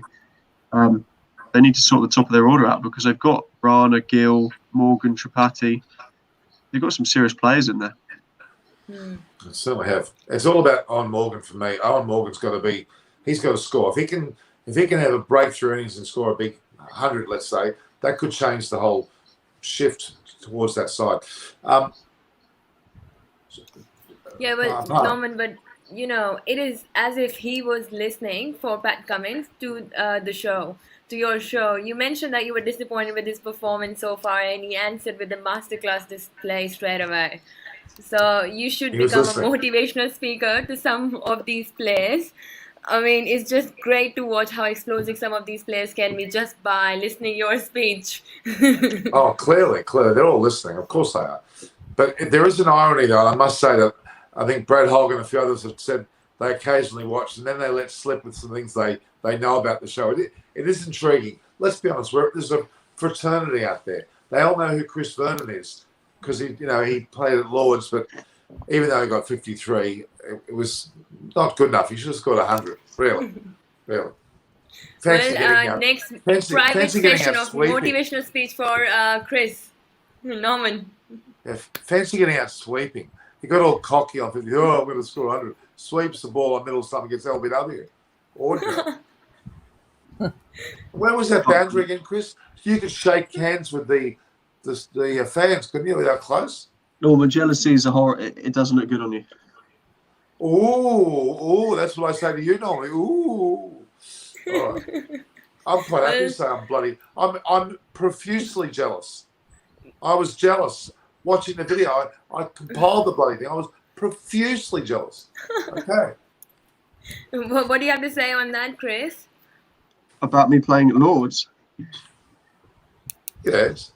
they need to sort the top of their order out because they've got Rana, Gill, Morgan, Tripathi. They've got some serious players in there. They certainly have. It's all about Owen Morgan for me. Owen Morgan's got to score. If he can have a breakthrough innings and score a big 100, let's say, that could change the whole shift towards that side. Norman, but it is as if he was listening for Pat Cummins to to your show. You mentioned that you were disappointed with his performance so far, and he answered with a masterclass display straight away. So you should become a motivational speaker to some of these players. I mean, it's just great to watch how explosive some of these players can be just by listening your speech. Oh, clearly. They're all listening. Of course they are. But there is an irony, though. I must say that I think Brad Hogan and a few others have said they occasionally watch and then they let slip with some things they know about the show. It is intriguing. Let's be honest. There's a fraternity out there. They all know who Chris Vernon is because he played at Lords, but even though he got 53, it was not good enough. He should have scored 100. Really. Next private session of motivational speech for Chris Norman. Yeah, fancy getting out sweeping. He got all cocky on 50. Oh, I'm going to score 100. Sweeps the ball on middle stump against LBW. Ordinary. Where was that boundary again, Chris? You could shake hands with the fans, couldn't you, without close? Norman, jealousy is a horror. It doesn't look good on you. Ooh, that's what I say to you normally. Ooh. All right. I'm quite happy to say I'm profusely jealous. I was jealous. Watching the video, I compiled the bloody thing. I was profusely jealous. Okay. What do you have to say on that, Chris? About me playing at Lords? Yes.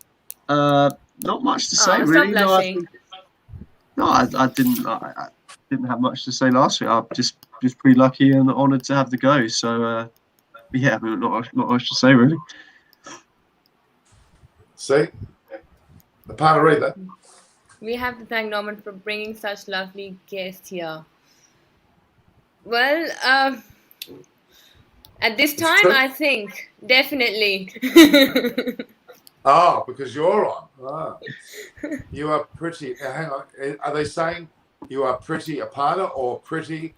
Not much to say, really. I didn't have much to say last week. I'm just pretty lucky and honoured to have the go. So, yeah, I mean, not much to say, really. See? The part of read that. We have to thank Norman for bringing such lovely guests here. Well, at this time, I think definitely. Because you're on. You are pretty. Hang on. Are they saying you are pretty Apana or pretty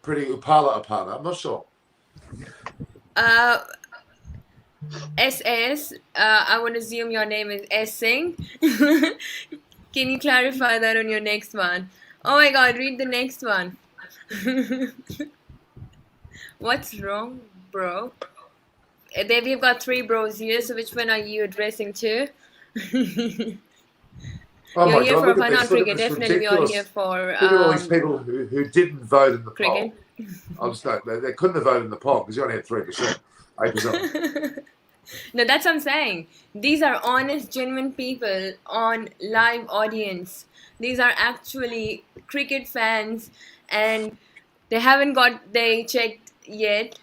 Upala Apana? I'm not sure. SS, I would assume your name is S Singh. Can you clarify that on your next one? Oh my God, read the next one. What's wrong, bro? We've got 3 bros here, so which one are you addressing to? You're here for Apana cricket, definitely we are here for... Look at all these people who didn't vote in the cricket. Poll. They couldn't have voted in the poll because you only had 3%. 8%. No, that's what I'm saying. These are honest, genuine people on live audience. These are actually cricket fans, and they haven't got they checked yet.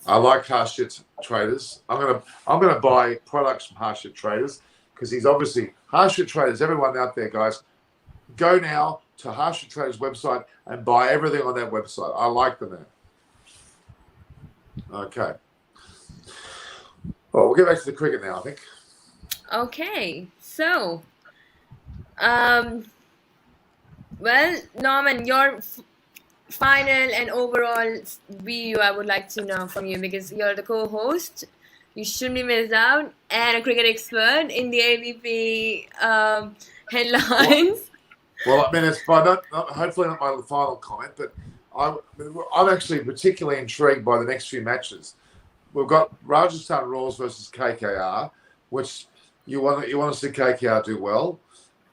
I like Harshit Traders. I'm gonna buy products from Harshit Traders because he's obviously Harshit Traders. Everyone out there, guys, go now to Harshit Traders website and buy everything on that website. I like them there. Okay. Well, we'll get back to the cricket now, I think. Okay. So, well, Norman, your final and overall view I would like to know from you because you're the co-host. You shouldn't be missed out and a cricket expert in the ABP headlines. Well, I mean, it's hopefully not my final comment, but I'm actually particularly intrigued by the next few matches. We've got Rajasthan Royals versus KKR, which you want to see KKR do well.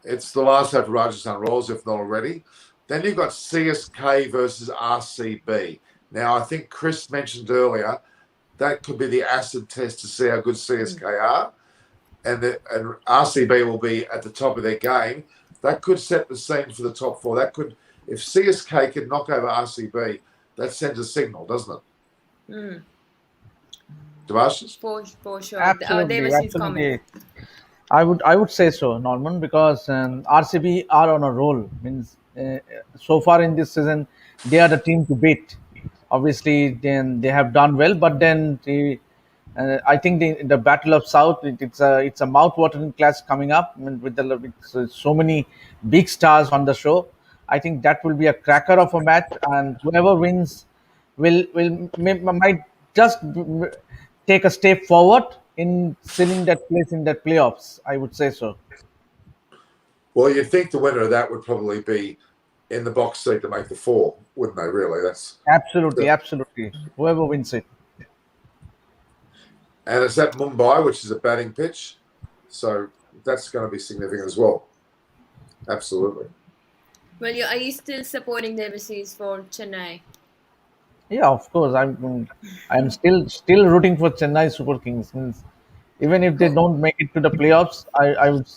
It's the last day for Rajasthan Royals, if not already. Then you've got CSK versus RCB. Now, I think Chris mentioned earlier that could be the acid test to see how good CSK are, and RCB will be at the top of their game. That could set the scene for the top 4. That could, if CSK could knock over RCB, that sends a signal, doesn't it? Mm. Devashis? For sure. Absolutely, Devashi's comment. absolutely. I would say so, Norman, because RCB are on a roll. Means so far in this season, they are the team to beat. Obviously, then they have done well, but then I think the Battle of South, it's a mouth-watering clash coming up. I mean, with so many big stars on the show. I think that will be a cracker of a match, and whoever wins might just take a step forward in sealing that place in that playoffs. I would say so. Well, you'd think the winner of that would probably be in the box seat to make the 4, wouldn't they? Really, that's Absolutely, absolutely. Whoever wins it. and it's at Mumbai, which is a batting pitch, so that's going to be significant as well. Absolutely. Well, are you still supporting the overseas for Chennai? Yeah, of course. I'm still rooting for Chennai Super Kings. Means even if they don't make it to the playoffs, I would,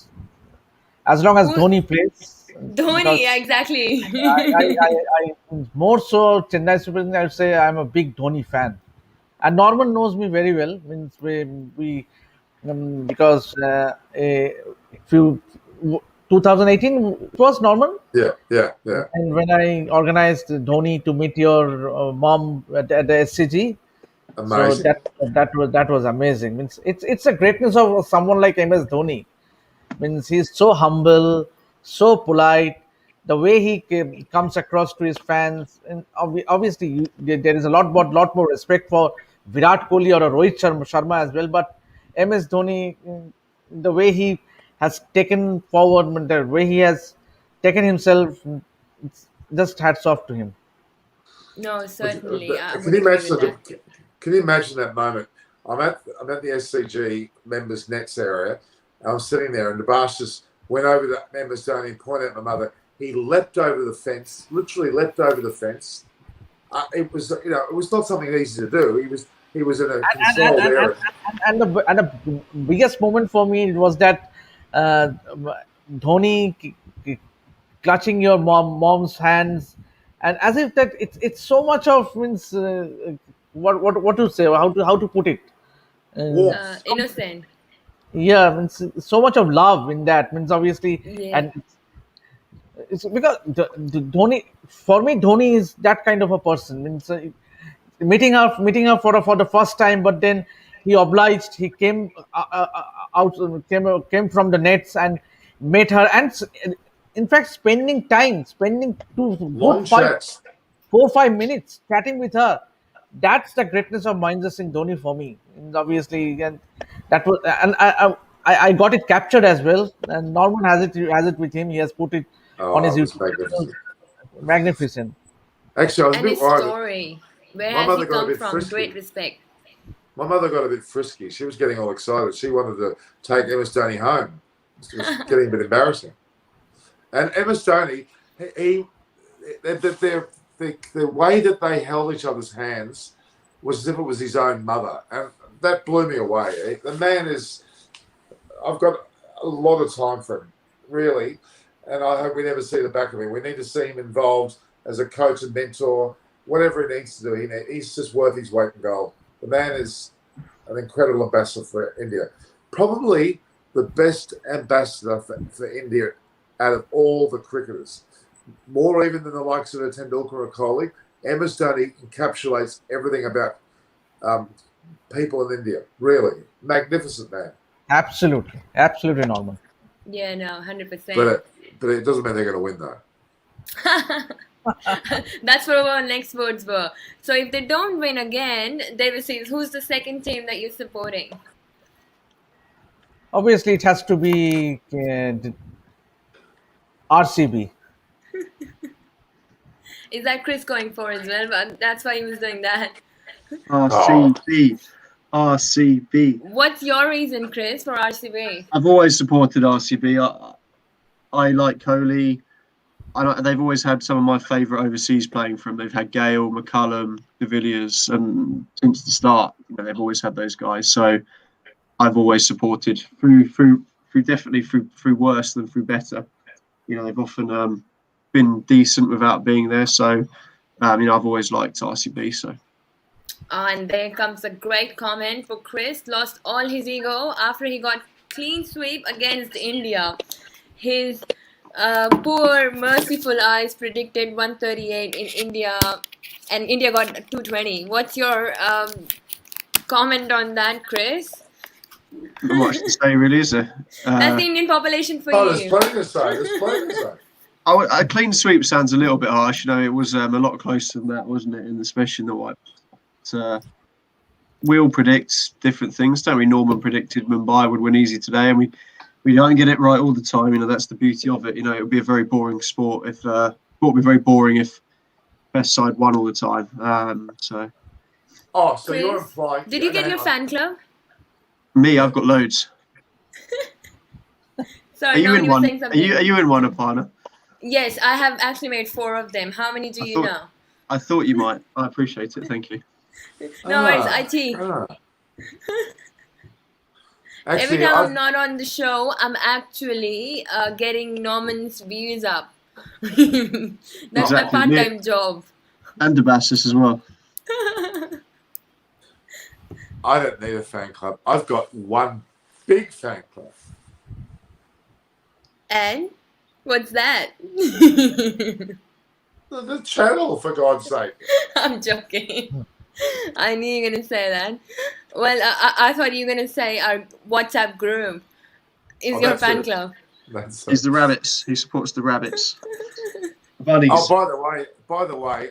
as long as Who- Dhoni plays, Dhoni, because yeah, exactly. more so Chennai Super Kings, I would say I'm a big Dhoni fan. And Norman knows me very well. Means we because a few 2018 it was Norman. Yeah. And when I organized Dhoni to meet your mom at the SCG, so Amazing. that was amazing. Means it's a greatness of someone like MS Dhoni. Means he's so humble, so polite. The way he comes across to his fans, and obviously there is a lot more respect for Virat Kohli or a Rohit Sharma as well. But MS Dhoni, the way he has taken forward, the way he has taken himself, it's just hats off to him. No, certainly. I Can would you agree imagine with that. Can you imagine that moment? I'm at the SCG members nets area. And I'm sitting there, and the Bash just went over the members zone and pointed at my mother. He leapt over the fence, literally leapt over the fence. It was it was not something easy to do. He was in a controlled area. And the biggest moment for me was that uh, Dhoni clutching your mom's hands, and as if that it's so much of means what to say, how to put it. Uh, Warmth. Innocent. yeah, means so much of love in that, means obviously. Yeah. And it's because the Dhoni, for me, Dhoni is that kind of a person. Means meeting her for the first time, but then he obliged. He came out, came from the nets and met her, and in fact, spending two Long good five, chats. 4 5 minutes chatting with her. That's the greatness of Mahendra Singh Dhoni for me. And obviously, and that was, and I got it captured as well. And Norman has it with him. He has put it on his Oh, it was YouTube. magnificent. Magnificent. Actually, I was a And bit his worried. story. Where My has mother he got a come bit from? frisky. Great respect. My mother got a bit frisky. She was getting all excited. She wanted to take MS Dhoni home. It was getting a bit embarrassing. And MS Dhoni, the way that they held each other's hands was as if it was his own mother. And that blew me away. The man I've got a lot of time for him, really. And I hope we never see the back of him. We need to see him involved as a coach and mentor, whatever he needs to do. He's just worth his weight in gold. The man is an incredible ambassador for India. Probably the best ambassador for India out of all the cricketers. More even than the likes of a Tendulkar or Kohli. MS Dhoni encapsulates everything about people in India. Really. Magnificent man. Absolutely, Norman. Yeah, no, 100%. But it doesn't mean they're going to win, though. That's what our next words were. So if they don't win again, they will say, who's the second team that you're supporting? Obviously, it has to be RCB. Is that Chris going for as well? But that's why he was doing that. RCB. What's your reason, Chris, for RCB? I've always supported RCB. I like Kohli. They've always had some of my favourite overseas playing from. They've had Gale, McCullum, De Villiers, and since the start, they've always had those guys. So I've always supported through worse than through better. They've often been decent without being there. So I've always liked RCB. So And there comes a great comment for Chris. Lost all his ego after he got clean sweep against India. His poor, merciful eyes predicted 138 in India, and India got 220. What's your comment on that, Chris? not much to say really, is there? That's the Indian population for Oh, there's you. plenty to say. There's plenty to say. A clean sweep sounds a little bit harsh. It was a lot closer than that, wasn't it? Especially in the white. We all predict different things, don't we? Norman predicted Mumbai would win easy today, and we don't get it right all the time. That's the beauty of it. It would be a very boring sport if it would be very boring if best side won all the time. So So Chris, you're implying. did you get your fan club? me, I've got loads. Sorry, Are you no, in you were one? saying Are something. you in one, Aparna? Yes, I have actually made 4 of them. How many do you know? I thought you might. I appreciate it. Thank you. No worries, IT. Every Actually, time I've- I'm not on the show, I'm actually getting Norman's views up. That's my Exactly, part-time job. And Debassis as well. I don't need a fan club. I've got one big fan club. And what's that? The channel, for God's sake. I'm joking. I knew you were going to say that. Well, I thought you were going to say our WhatsApp group is your that's fan it. club. That's He's the rabbits. He supports the rabbits. Bunnies. Oh, by the way,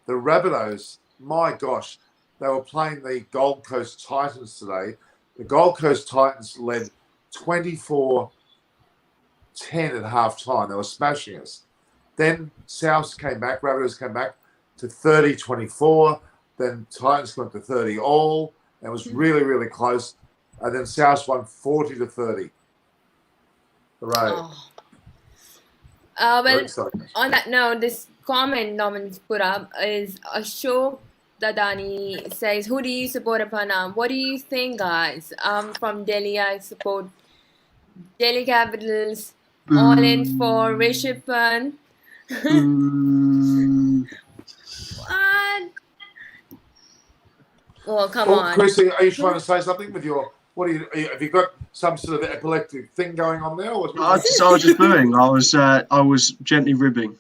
the Rabbitohs. My gosh, they were playing the Gold Coast Titans today. The Gold Coast Titans led 24-10 at half time. They were smashing us. Then Souths came back. Rabbitohs came back to 30-24. Then Titans went to 30 all. And it was really, really close. And then Souths won 40-30. Hooray! Oh. Very Well, exciting. on that note, this comment Norman's put up is Ashok Dadani says, who do you support, Aparna? What do you think, guys? I'm from Delhi. I support Delhi Capitals. All in for Rishabh Pant. What? Oh, come on. Chris, are you trying to say something with your? Have you got some sort of epileptic thing going on there? Or I was just booing. I was gently ribbing.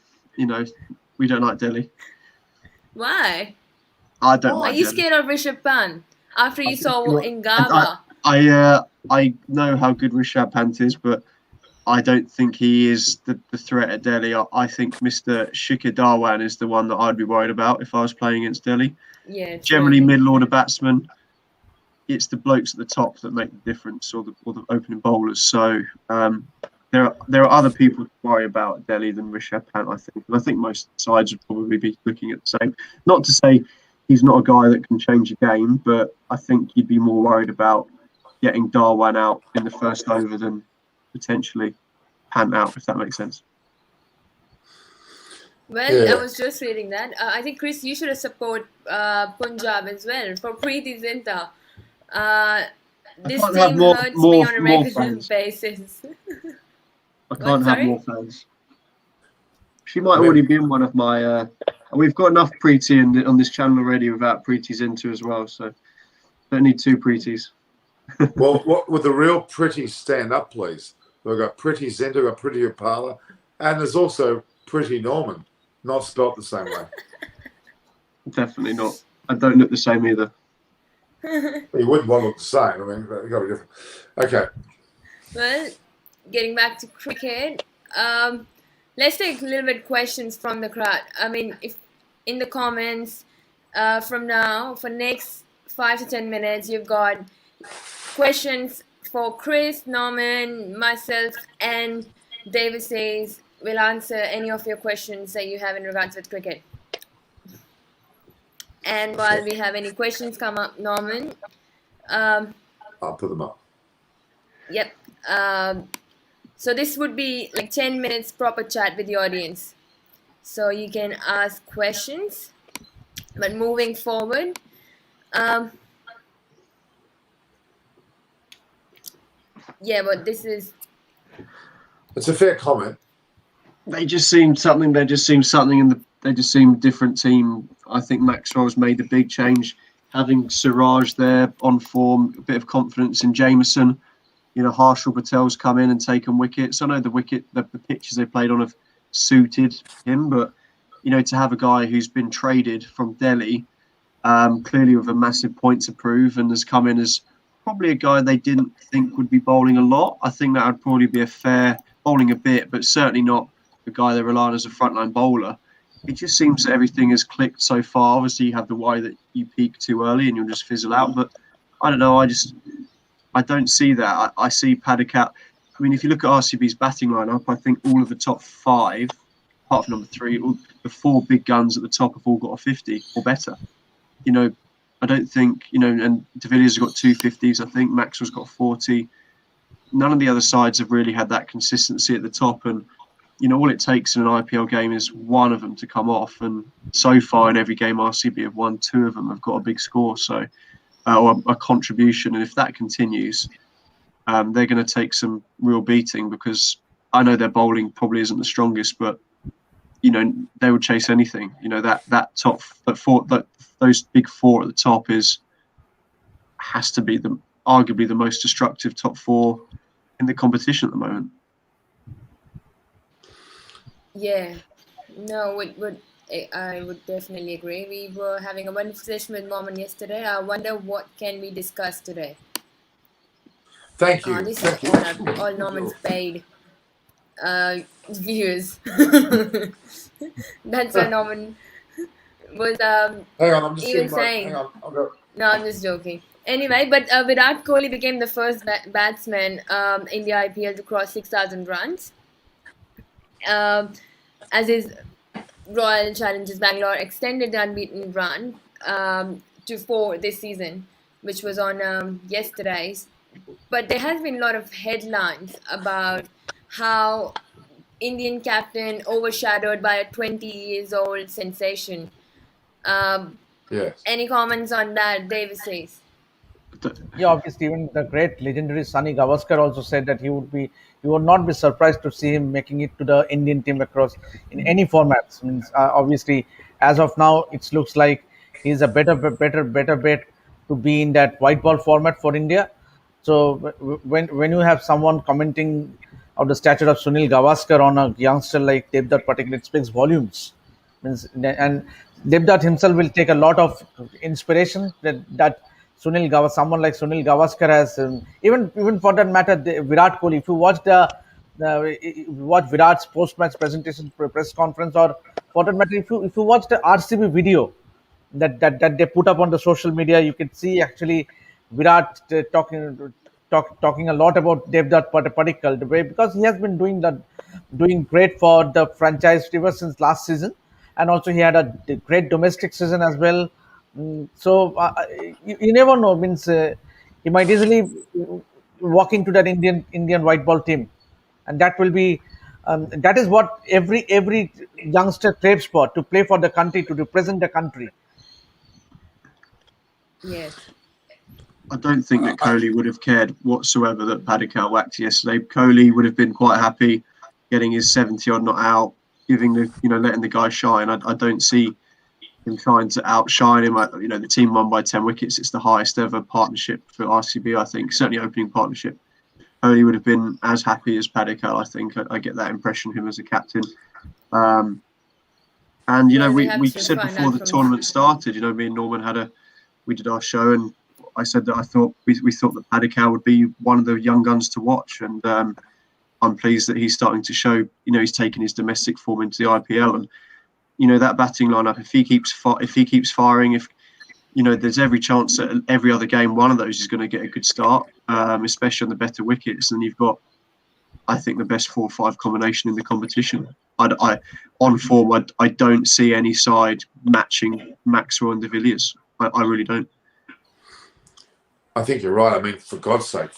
We don't like Delhi. Why? I don't Are like you Delhi. scared of Rishabh Pant after you saw Well, in Gaba? I know how good Rishabh Pant is, but I don't think he is the threat at Delhi. I think Mr. Shikhar Dhawan is the one that I'd be worried about if I was playing against Delhi. Yeah, Generally, middle order batsmen. It's the blokes at the top that make the difference, or the opening bowlers. So there are other people to worry about at Delhi than Rishabh Pant, I think. And I think most sides would probably be looking at the same. Not to say he's not a guy that can change a game, but I think you'd be more worried about getting Dhawan out in the first over than potentially Pant out, if that makes sense. Well, Yeah. I was just reading that. I think, Chris, you should have support Punjab as well for Preeti Zinta. This can't have team more- hurts more- me on a more regular fans. basis. I can't have sorry? more fans. She might Yeah. already be in one of my. We've got enough Preeti on this channel already without Preeti's into as well, so don't need 2 Preetis. Well, what would the real Pretty stand up, please? We've got Pretty Zinta, we've got Pretty Opala, and there's also Pretty Norman, not spelt the same way. Definitely not. I don't look the same either. You wouldn't want to look the same. I mean, you've got to be different. Okay. Well, getting back to cricket, let's take a little bit questions from the crowd. I mean, if in the comments from now for next 5 to 10 minutes, you've got questions for Chris, Norman, myself, and David says we'll answer any of your questions that you have in regards with cricket. And while we have any questions come up, Norman, I'll put them up. yep. So this would be like 10 minutes proper chat with the audience. So you can ask questions. But moving forward, yeah, but this is It's a fair comment. They just seem something in they just seem a different team. I think Maxwell's made a big change, having Siraj there on form, a bit of confidence in Jameson. Harshal Patel's come in and taken wickets. I know the pitches they played on have suited him, but to have a guy who's been traded from Delhi, clearly with a massive point to prove, and has come in as probably a guy they didn't think would be bowling a lot. I think that would probably be a fair bowling a bit, but certainly not the guy they rely on as a frontline bowler. It just seems that everything has clicked so far. Obviously, you have the worry that you peak too early and you'll just fizzle out. But I don't know. I don't see that. I see Padikkal. I mean, if you look at RCB's batting lineup, I think all of the top 5, apart from number 3, all the 4 big guns at the top have all got a 50 or better. I don't think, and De Villiers has got 2 50s. I think Maxwell's got 40. None of the other sides have really had that consistency at the top. And, all it takes in an IPL game is one of them to come off. And so far in every game, RCB have won. 2 of them have got a big score, or a contribution. And if that continues, they're going to take some real beating, because I know their bowling probably isn't the strongest, but, they would chase anything. That top, those big 4 at the top has to be arguably the most destructive top 4 in the competition at the moment. Yeah, no, I would definitely agree. We were having a wonderful session with Norman yesterday. I wonder what can we discuss today. Thank you. This Thank is you. all Norman's paid views. That's what Norman was Hang on, I'm just even getting saying. Hang on, I'll go. No, I'm just joking. Anyway, but Virat Kohli became the first batsman in the IPL to cross 6,000 runs. As his Royal Challengers Bangalore extended the unbeaten run to 4 this season, which was on yesterday's. But there has been a lot of headlines about how Indian captain overshadowed by a 20-year-old sensation. Yes. Any comments on that, Davis says? Yeah, obviously, even the great legendary Sunny Gavaskar also said that he would not be surprised to see him making it to the Indian team across in any formats. Means obviously, as of now, it looks like he's a better bet to be in that white ball format for India. So when you have someone commenting of the stature of Sunil Gavaskar on a youngster like Devdutt Patel, it speaks volumes. And Devdutt himself will take a lot of inspiration that someone like Sunil Gavaskar has, even for that matter, Virat Kohli. If you watch Virat's post-match presentation, press conference, or for that matter, if you watch the RCB video that they put up on the social media, you can see actually Virat talking a lot about Devdutt Patel, because he has been doing great for the franchise ever since last season, and also he had a great domestic season as well. So you never know. Means he might easily walk into that Indian white ball team, and that will be that is what every youngster craves for, to play for the country, to represent the country. Yes. I don't think that Kohli would have cared whatsoever that Padikkal whacked yesterday. Kohli would have been quite happy getting his 70 odd not out, letting the guy shine. I don't see him trying to outshine him. The team won by 10 wickets. It's the highest ever partnership for RCB, I think. Certainly opening partnership. Kohli would have been as happy as Padikkal, I think. I get that impression, him as a captain. We said before the tournament started, me and Norman we did our show, and I said that I thought we thought that Padikkal would be one of the young guns to watch, and I'm pleased that he's starting to show. He's taken his domestic form into the IPL, and that batting lineup. If he keeps firing, there's every chance that every other game one of those is going to get a good start, especially on the better wickets. And you've got, I think, the best 4-5 combination in the competition. On form, I don't see any side matching Maxwell and De Villiers. I really don't. I think you're right. I mean, for God's sake,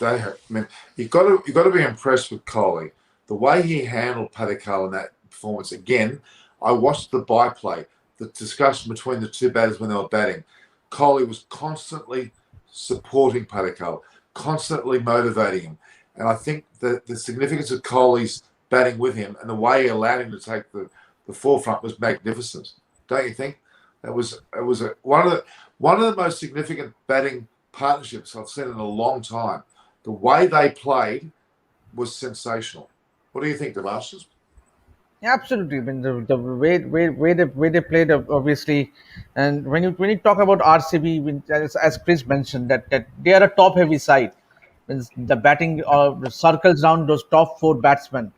you've got to be impressed with Kohli. The way he handled Padikkal in that performance. Again, I watched the byplay, the discussion between the two batters when they were batting. Kohli was constantly supporting Padikkal, constantly motivating him. And I think that the significance of Kohli's batting with him and the way he allowed him to take the the forefront was magnificent. Don't you think? It was one of the most significant batting partnerships I've seen in a long time. The way they played was sensational. What do you think, Demarcus? Absolutely. I mean, the way they played, obviously, and when you talk about RCB, as Chris mentioned, that they are a top heavy side. Means the batting circles around those top four batsmen.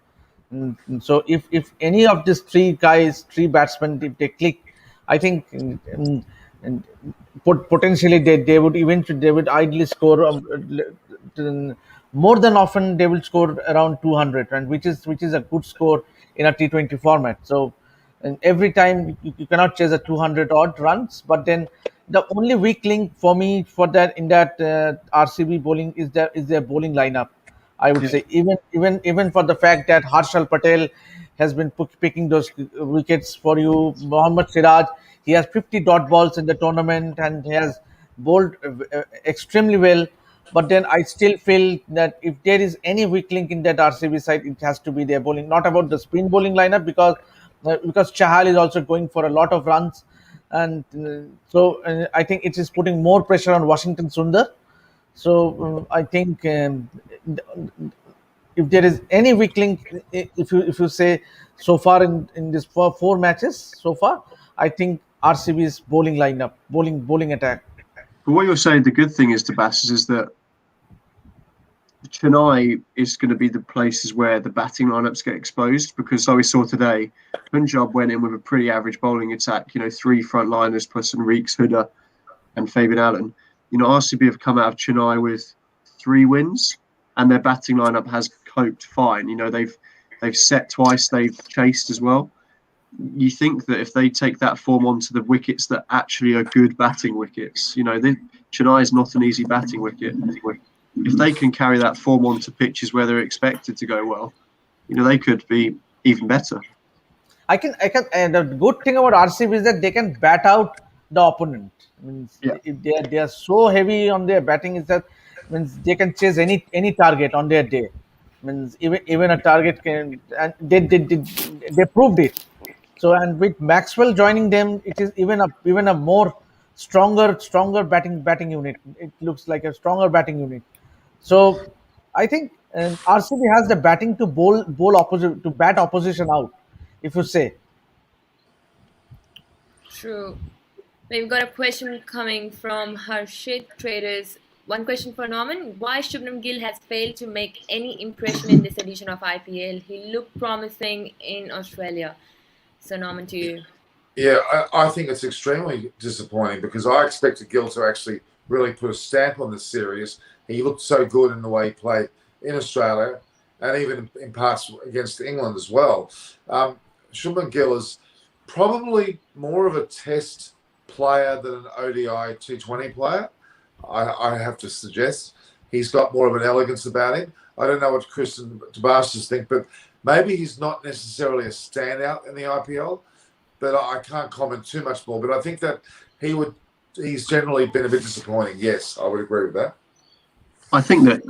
And so if any of these three batsmen, if they click, I think and potentially they would ideally score more than often they will score around 200, and which is a good score in a T20 format. So and every time you cannot chase a 200 odd runs, but then the only weak link for me for that in that RCB bowling is their bowling lineup. I would Yeah. say even for the fact that Harshal Patel has been picking those wickets for you. Mohammad Siraj, he has 50 dot balls in the tournament and he has bowled extremely well. But then I still feel that if there is any weak link in that RCB side, it has to be their bowling. Not about the spin bowling lineup because Chahal is also going for a lot of runs, and I think it is putting more pressure on Washington Sundar. So I think if there is any weak link, if you say so far in this four matches so far, I think RCB's bowling lineup, bowling attack. But what you're saying, the good thing is to Bass's is that Chennai is going to be the places where the batting lineups get exposed because, like we saw today, Punjab went in with a pretty average bowling attack. You know, 3 frontliners plus Enrique's Huda and Fabian Allen. You know, RCB have come out of Chennai with 3 wins, and their batting lineup has coped fine. You know, they've set twice, they've chased as well. You think that if they take that form onto the wickets that actually are good batting wickets, you know, Chennai is not an easy batting wicket. If they can carry that form onto pitches where they're expected to go well, you know, they could be even better. And the good thing about RCB is that they can bat out the opponent. Means Yeah. if they are so heavy on their batting, is that means they can chase any target on their day. Means even a target can, and they proved it. So and with Maxwell joining them, it is even a more stronger batting unit. It looks like a stronger batting unit. So I think RCB has the batting to bowl opposite to bat opposition out. If you say True. We've got a question coming from Harshit Traders. One question for Norman. Why Shubman Gill has failed to make any impression in this edition of IPL? He looked promising in Australia. So Norman, to you. Yeah, I think it's extremely disappointing because I expected Gill to actually really put a stamp on this series. He looked so good in the way he played in Australia and even in parts against England as well. Shubman Gill is probably more of a test player than an ODI T20 player, I have to suggest. He's got more of an elegance about him. I don't know what Chris and Tobias think, but maybe he's not necessarily a standout in the IPL, but I can't comment too much more. But I think that he's generally been a bit disappointing. Yes, I would agree with that. I think that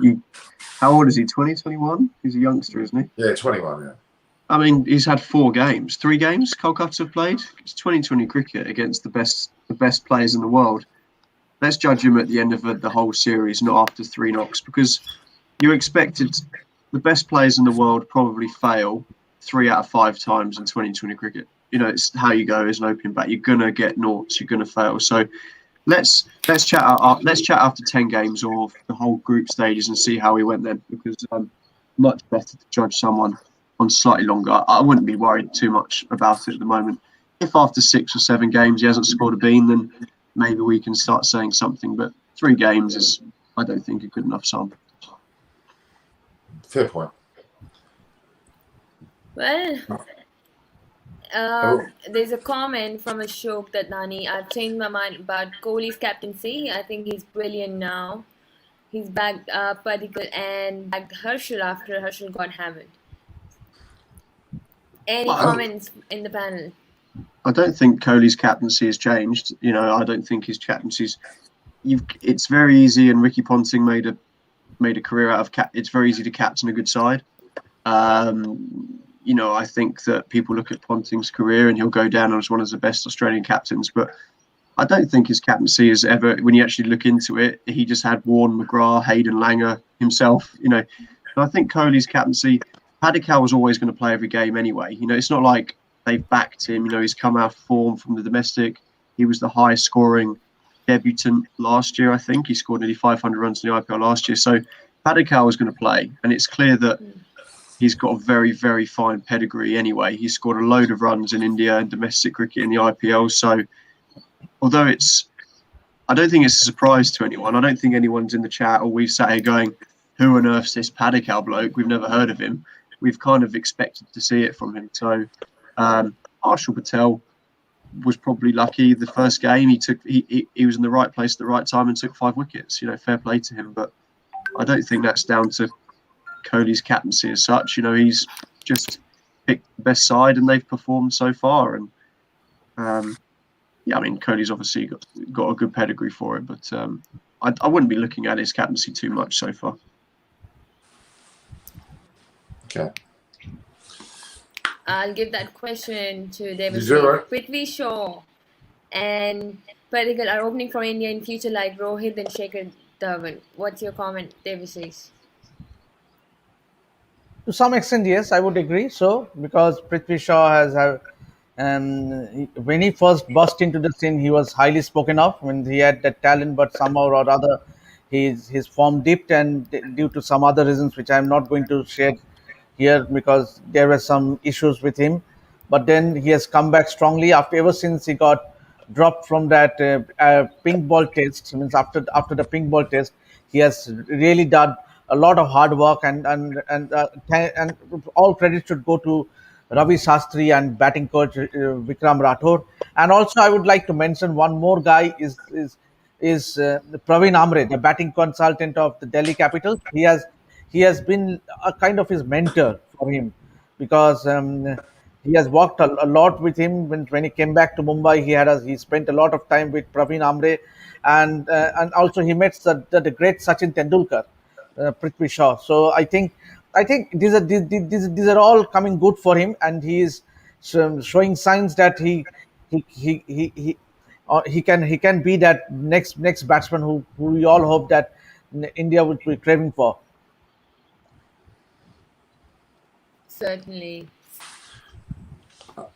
how old is he? 2021? He's a youngster, isn't he? Yeah, 21, yeah. I mean, he's had 3 games Kolkata have played. It's 2020 cricket against the best players in the world. Let's judge him at the end of the whole series, not after 3 knocks, because you expected the best players in the world probably fail 3 out of 5 times in 2020 cricket. You know, it's how you go as an opening bat. You're gonna get noughts. You're gonna fail. So let's chat after 10 games or the whole group stages and see how he went then, because much better to judge someone on slightly longer. I wouldn't be worried too much about it at the moment. If after 6 or 7 games he hasn't scored a bean, then maybe we can start saying something. But 3 games is, I don't think, a good enough sample. Fair point. Well, there's a comment from Ashok Dadnani. I've changed my mind about Kohli's captaincy. I think he's brilliant now. He's backed Padikkal and backed Harshal after Harshal got hammered. Any comments in the panel? I don't think Kohli's captaincy has changed. You know, I don't think his captaincy's. It's very easy, and Ricky Ponting made a career out of it's very easy to captain a good side. I think that people look at Ponting's career and he'll go down as one of the best Australian captains, but I don't think his captaincy has ever, when you actually look into it, he just had Warren, McGrath, Hayden Langer himself, And I think Kohli's captaincy, Paddy was always going to play every game anyway. It's not like they've backed him. He's come out of form from the domestic. He was the highest scoring debutant last year, I think. He scored nearly 500 runs in the IPL last year. So Paddy was going to play, and it's clear that he's got a very, very fine pedigree anyway. He scored a load of runs in India and domestic cricket in the IPL. So although I don't think it's a surprise to anyone. I don't think anyone's in the chat or we've sat here going, who on earth's this Paddy bloke? We've never heard of him. We've kind of expected to see it from him. So Harshal Patel was probably lucky. The first game he was in the right place at the right time and took 5 wickets. Fair play to him. But I don't think that's down to Kohli's captaincy as such. He's just picked the best side and they've performed so far. And Kohli's obviously got a good pedigree for it, but I wouldn't be looking at his captaincy too much so far. Okay. I'll give that question to David. Right. Prithvi Shaw and Padikkal are opening for India in future like Rohit and Shekhar Dhawan. What's your comment, David says? To some extent, yes, I would agree. So, because Prithvi Shaw has when he first burst into the scene, he was highly spoken of. When he had that talent, but somehow or other, his form dipped, and due to some other reasons, which I'm not going to share here because there were some issues with him. But then he has come back strongly ever since he got dropped from that pink ball test. Means after the pink ball test, he has really done a lot of hard work, and all credit should go to Ravi Shastri and batting coach Vikram Rathore. And also, I would like to mention one more guy is Praveen Amre, the batting consultant of the Delhi Capitals. He has been a kind of his mentor for him because he has worked a lot with him. When he came back to Mumbai, he spent a lot of time with Praveen Amre, and also he met the great Sachin Tendulkar, Prithvi Shaw. So I think these are all coming good for him, and he is showing signs that he can be that next batsman who we all hope that India would be craving for. Certainly.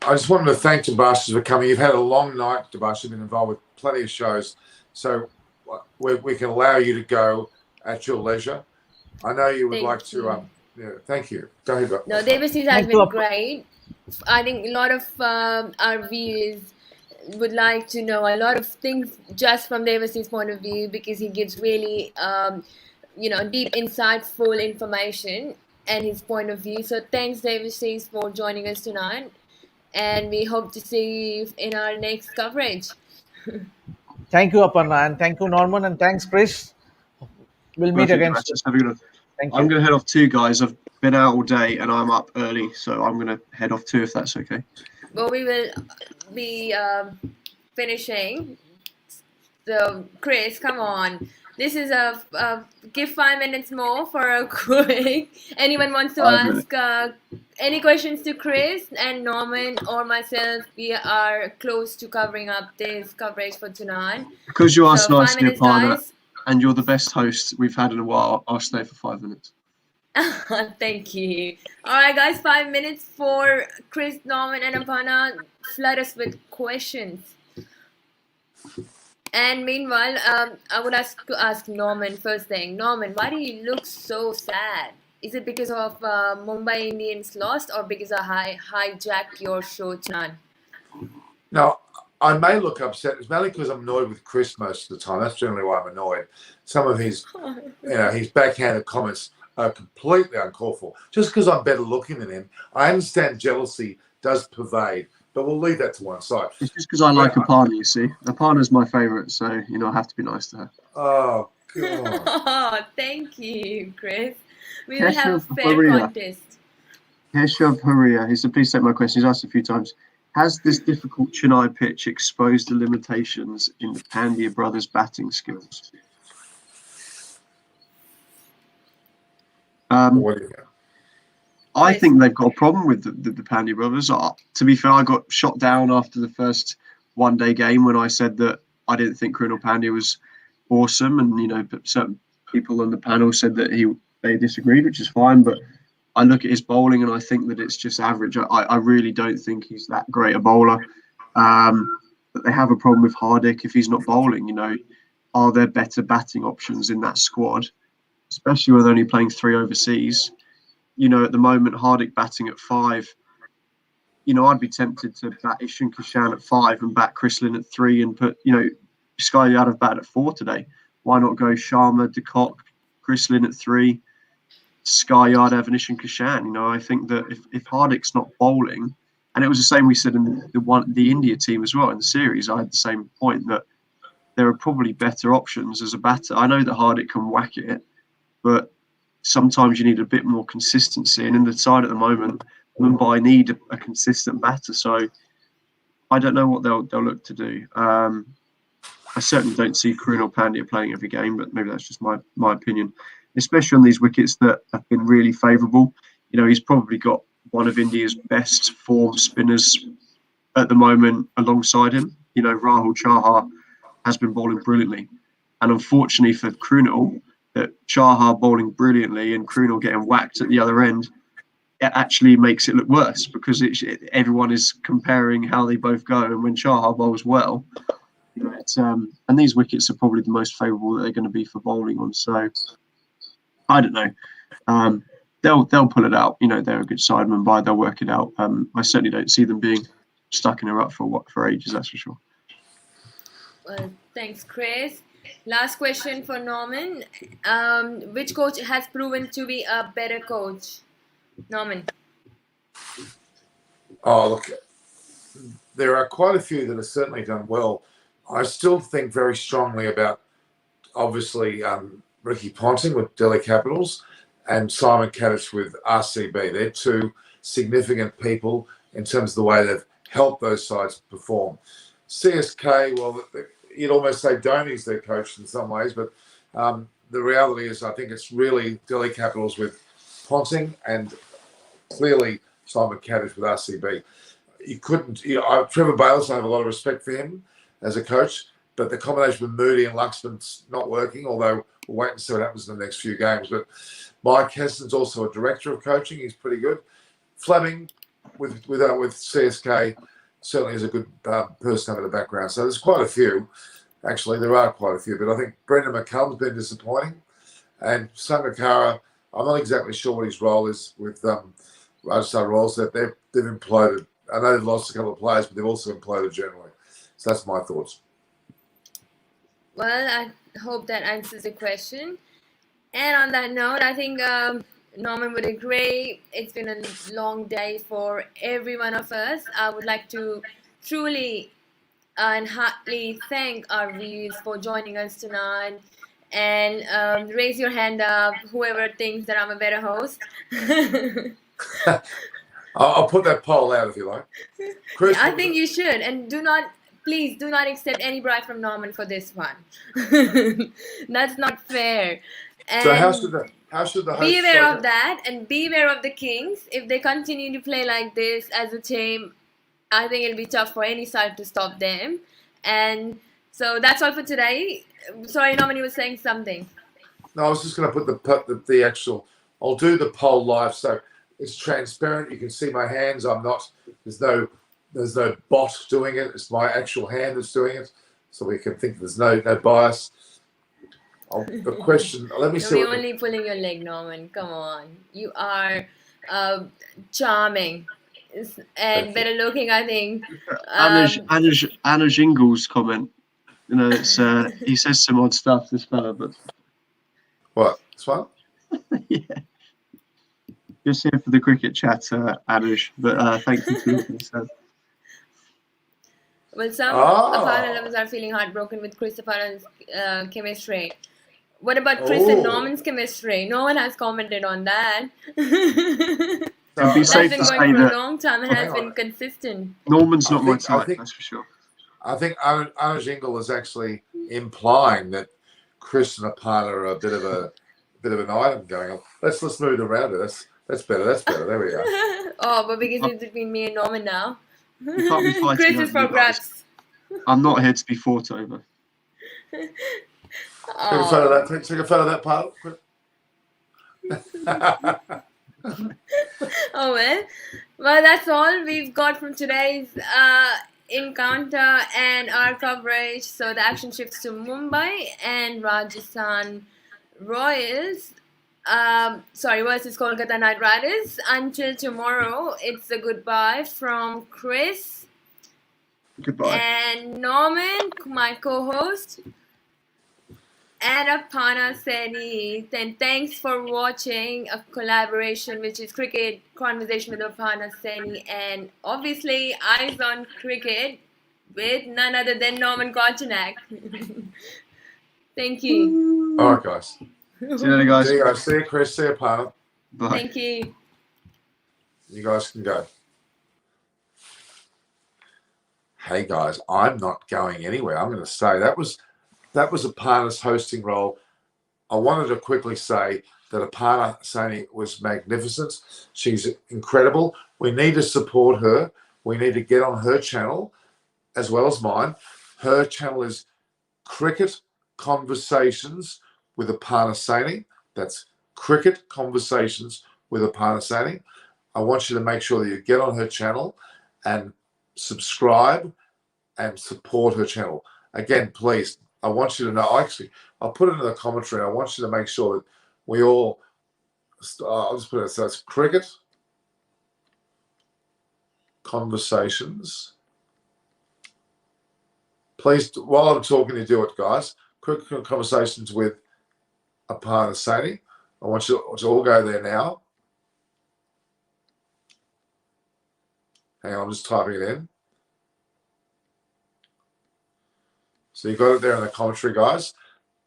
I just wanted to thank Tabashas for coming. You've had a long night, Tabashas. You've been involved with plenty of shows. So we can allow you to go at your leisure. I know you would like to... thank you. Go ahead. No, David has been great. I think a lot of our viewers would like to know a lot of things just from David's point of view, because he gives really, deep, insightful information and his point of view. So thanks, David, for joining us tonight. And we hope to see you in our next coverage. Thank you, Aparna, and thank you, Norman, and thanks, Chris. We'll meet again. Thank you. I'm going to head off too, guys. I've been out all day and I'm up early, so I'm going to head off too, if that's okay. Well, we will be finishing. So, Chris, come on. This is give 5 minutes more for a quick. Anyone wants to ask any questions to Chris and Norman or myself? We are close to covering up this coverage for tonight. Because you asked nicely, Aparna, and you're the best host we've had in a while, I'll stay for 5 minutes. Thank you. All right, guys, 5 minutes for Chris, Norman, and Aparna. Flood us with questions. And meanwhile, I would ask Norman first thing. Norman, why do you look so sad? Is it because of Mumbai Indians lost, or because I hijacked your show tonight? No, I may look upset. It's mainly because I'm annoyed with Chris most of the time. That's generally why I'm annoyed. Some of his, his backhanded comments are completely uncalled for. Just because I'm better looking than him, I understand jealousy does pervade. But we'll leave that to one side. It's just because I like Aparna, you see. Aparna's my favourite, so, I have to be nice to her. Oh, God. Oh, thank you, Chris. We will have a fair contest. Keshav Haria, he said, please take my question. He's asked a few times. Has this difficult Chennai pitch exposed the limitations in the Pandya brothers' batting skills? What do you know? I think they've got a problem with the Pandya brothers. To be fair, I got shot down after the first one-day game when I said that I didn't think Krunal Pandya was awesome, and certain people on the panel said that they disagreed, which is fine. But I look at his bowling and I think that it's just average. I really don't think he's that great a bowler. But they have a problem with Hardik if he's not bowling. Are there better batting options in that squad, especially with only playing 3 overseas? At the moment, Hardik batting at 5. I'd be tempted to bat Ishan Kishan at 5 and bat Chris Lynn at 3 and put, Sky Yadav bat at 4 today. Why not go Sharma, De Kock, Chris Lynn at 3, Sky Yadav and Ishan Kishan? I think that if Hardik's not bowling, and it was the same we said in the India team as well in the series, I had the same point that there are probably better options as a batter. I know that Hardik can whack it, but sometimes you need a bit more consistency. And in the side at the moment, Mumbai need a consistent batter. So I don't know what they'll look to do. I certainly don't see Krunal Pandya playing every game, but maybe that's just my opinion, especially on these wickets that have been really favourable. He's probably got one of India's best form spinners at the moment alongside him. Rahul Chahar has been bowling brilliantly. And unfortunately for Krunal, that Chahar bowling brilliantly and Krunal getting whacked at the other end, it actually makes it look worse because everyone is comparing how they both go. And when Chahar bowls well, and these wickets are probably the most favourable that they're going to be for bowling on. So I don't know. They'll pull it out. They're a good side, Mumbai. They'll work it out. I certainly don't see them being stuck in a rut for ages. That's for sure. Well, thanks, Chris. Last question for Norman. Which coach has proven to be a better coach? Norman. Oh, look, there are quite a few that have certainly done well. I still think very strongly about, obviously, Ricky Ponting with Delhi Capitals and Simon Kadich with RCB. They're 2 significant people in terms of the way they've helped those sides perform. CSK, well, you'd almost say Dhoni's their coach in some ways, but the reality is I think it's really Delhi Capitals with Ponting and clearly Simon Kadich with RCB. Trevor Bayliss, I have a lot of respect for him as a coach, but the combination with Moody and Luxman's not working, although we'll wait and see what happens in the next few games. But Mike Heston's also a director of coaching. He's pretty good. Fleming with CSK certainly is a good person over the background. So there's quite a few. Actually, there are quite a few. But I think Brendan McCullum's been disappointing. And Sangakkara, I'm not exactly sure what his role is with Rajasthan Royals. That they've imploded. I know they've lost a couple of players, but they've also imploded generally. So that's my thoughts. Well, I hope that answers the question. And on that note, I think Norman would agree. It's been a long day for every one of us. I would like to truly and heartily thank our viewers for joining us tonight. And raise your hand up, whoever thinks that I'm a better host. I'll put that poll out if you like. Chris, I think you should. And please do not accept any bribe from Norman for this one. That's not fair. And so how should the host be aware of that, and be aware of the Kings. If they continue to play like this as a team, I think it'll be tough for any side to stop them. And so that's all for today. Sorry, Norman, you were saying something. No, I was just going to put the actual. I'll do the poll live, so it's transparent. You can see my hands. I'm not. There's no bot doing it. It's my actual hand that's doing it, so we can think there's no bias. The question. Let me see. You're only pulling your leg, Norman. Come on, you are charming and better looking, I think. Anuj Ingles comment. It's he says some odd stuff. This fella, but what? This one? Yeah. Just here for the cricket chat, Anuj. But thank you for what you said. Well, some Afana lovers are feeling heartbroken with Chris Afana's chemistry. What about Chris and Norman's chemistry? No one has commented on that. That's been going for a long time and has been consistent. Norman's not my type, that's for sure. I think Anuj Ingle is actually implying that Chris and Apana are a bit of an item going on. Let's move around it. That's better. That's better. There we go. Oh, but because it's between me and Norman now. You can't be fighting Chris over is for me, guys. grabs. I'm not here to be fought over. Take a photo of that. Take a photo of that part. Oh well, that's all we've got from today's encounter and our coverage. So the action shifts to Mumbai and Rajasthan Royals. Versus Kolkata Knight Riders. Until tomorrow, it's a goodbye from Chris Goodbye. and Norman, my co-host, and Apana Seni. Then thanks for watching a collaboration which is Cricket Conversation with Apana Seni and obviously Eyes on Cricket with none other than Norman Kochanak. Thank you. All right, guys. See you later, guys. See you guys. See you, Chris. See you, Apana. Bye. Thank you. You guys can go. Hey guys, I'm not going anywhere. I'm going to say that was Apana's hosting role. I wanted to quickly say that Apana Sani was magnificent. She's incredible. We need to support her. We need to get on her channel as well as mine. Her channel is Cricket Conversations with Apana Sani. That's Cricket Conversations with Apana Sani. I want you to make sure that you get on her channel and subscribe and support her channel. Again, please, I want you to know, I'll put it in the commentary. I want you to make sure that we all, I'll just put it, so it's Cricket Conversations. Please, while I'm talking, you do it, guys. Cricket Conversations with Apana Sani. I want you to all go there now. Hang on, I'm just typing it in. So you got it there in the commentary, guys.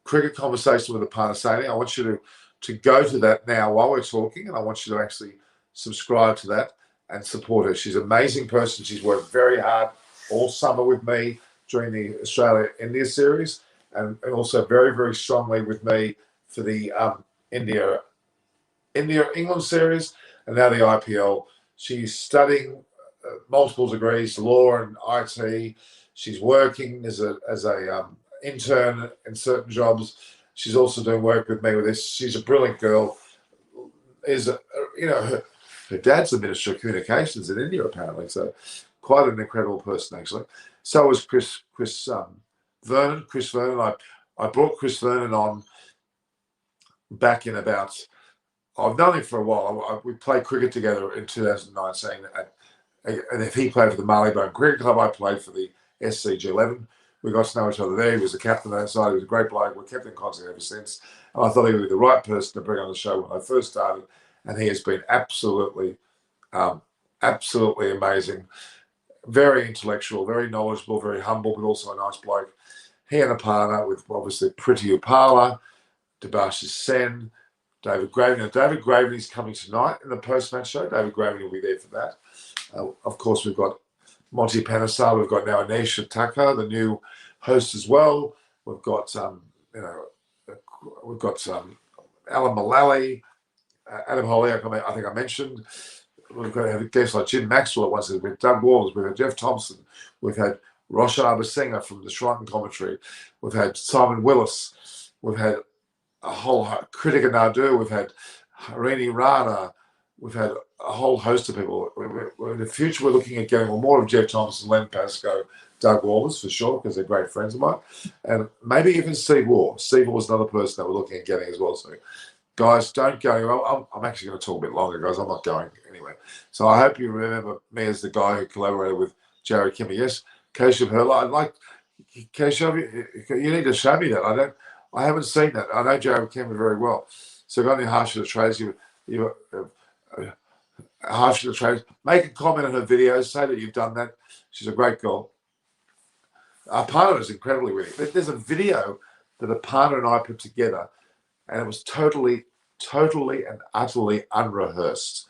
Cricket Conversation with Apana Sani. I want you to go to that now while we're talking, and I want you to actually subscribe to that and support her. She's an amazing person. She's worked very hard all summer with me during the Australia-India series, and also very, very strongly with me for the India-England series, and now the IPL. She's studying multiple degrees, law and IT. She's working as a intern in certain jobs. She's also doing work with me with this. She's a brilliant girl. Her dad's the Minister of Communications in India, apparently. So quite an incredible person, actually. So was Chris Vernon. Chris Vernon. I brought Chris Vernon on back in about, I've known him for a while. We played cricket together in 2019. And if he played for the Marylebone Cricket Club, I played for the SCG11. We got to know each other there. He was the captain of that side. He was a great bloke. We've kept in contact ever since. And I thought he would be the right person to bring on the show when I first started. And he has been absolutely amazing. Very intellectual, very knowledgeable, very humble, but also a nice bloke. He and Apana with obviously Priti Upala, Debashis Sen, David Graven. Now, David Graven is coming tonight in the post-match show. David Graven will be there for that. Of course, we've got Monty Panesar. We've got now Anisha Tucker, the new host as well. We've got Alan Mullally, Adam Holyoke. I think I mentioned. We've got to have guests like Jim Maxwell once. We've had Doug Waters. We've had Jeff Thompson. We've had Roshan Abasinga from the Shrine Commentary. We've had Simon Willis. We've had a whole Kritika Naidu. We've had Harini Rana. We've had a whole host of people. In the future, we're looking at getting more of Jeff Thompson, Len Pascoe, Doug Waters for sure, because they're great friends of mine. And maybe even Steve Waugh. Steve Waugh is another person that we're looking at getting as well. So, guys, don't go anywhere. I'm actually going to talk a bit longer, guys. I'm not going anywhere. So I hope you remember me as the guy who collaborated with Jared Kimmy. Yes, Keshav Hurla. I'd like Keshav. You need to show me that. I haven't seen that. I know Jared Kimmy very well. So if only Harsha the Trades, Harsha the Trades, make a comment on her videos. Say that you've done that. She's a great girl. Apana is incredibly witty. There's a video that Apana and I put together, and it was totally and utterly unrehearsed.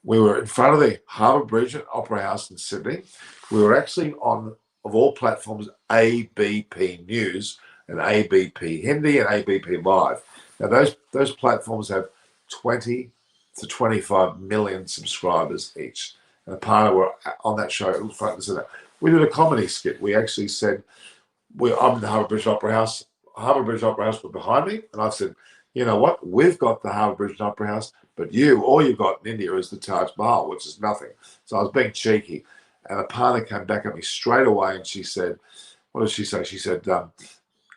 We were in front of the Harbour Bridge at Opera House in Sydney. We were actually on, of all platforms, ABP News and ABP Hindi and ABP Live. Now, those platforms have 20, to 25 million subscribers each. And a partner were on that show front and center. We did a comedy skit. We actually said, I'm in the Harbour Bridge Opera House. Harbour Bridge Opera House were behind me. And I said, you know what? We've got the Harbour Bridge Opera House, but all you've got in India is the Taj Mahal, which is nothing. So I was being cheeky. And a partner came back at me straight away and she said, what did she say? She said,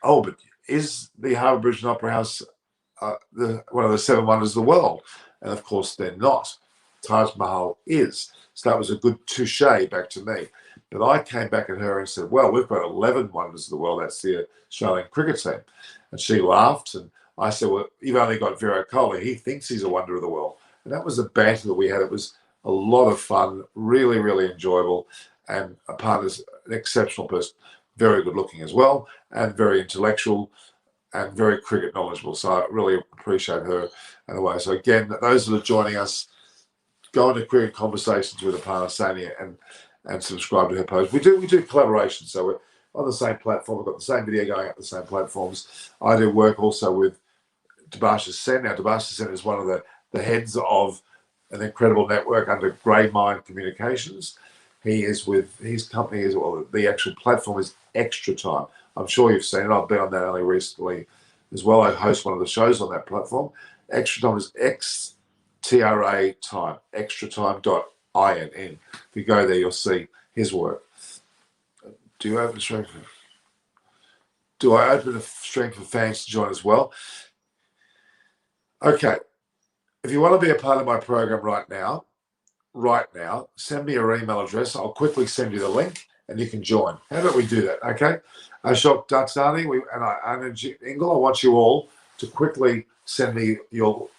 oh, but is the Harbour Bridge and Opera House one of the 7 wonders of the world? And of course they're not. Taj Mahal is. So that was a good touche back to me. But I came back at her and said, well, we've got 11 wonders of the world. That's the Australian cricket team. And she laughed. And I said, well, you've only got Virat Kohli. He thinks he's a wonder of the world. And that was the banter that we had. It was a lot of fun, really, really enjoyable. And a partner's an exceptional person, very good looking as well, and very intellectual and very cricket knowledgeable. So I really appreciate her in a way. So again, those that are joining us, go into Cricket Conversations with Aparna Sania and subscribe to her post. We do collaboration, so we're on the same platform. We've got the same video going up the same platforms. I do work also with Debashish Sen. Now, Debashish Sen is one of the heads of an incredible network under Grey Mind Communications. He is with his company as well. The actual platform is Extra Time. I'm sure you've seen it. I've been on that only recently as well. I host one of the shows on that platform. Extra Time is XTRA Time, extratime.in. If you go there, you'll see his work. Do I open a stream for fans to join as well? Okay. If you want to be a part of my program right now, send me your email address. I'll quickly send you the link and you can join. How about we do that, okay? Ashok Datsani and Ingle, I want you all to quickly send me your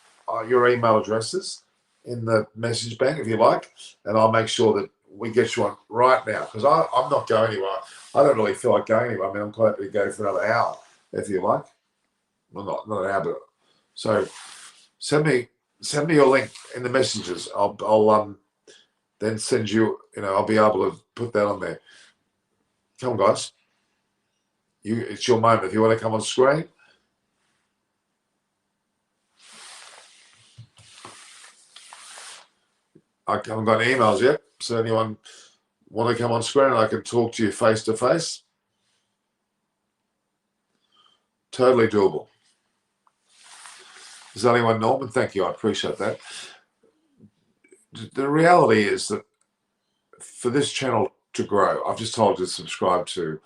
email addresses in the message bank if you like, and I'll make sure that we get you on right now because I'm not going anywhere. I don't really feel like going anywhere. I mean, I'm quite happy to go for another hour if you like. Well, not an hour, but so send me your link in the messages. I'll then send you. I'll be able to put that on there. Come on, guys. It's your moment. If you want to come on screen. I haven't got any emails yet. So anyone want to come on screen and I can talk to you face to face? Totally doable. Is that anyone, Norman? Thank you. I appreciate that. The reality is that for this channel to grow, I've just told you to subscribe to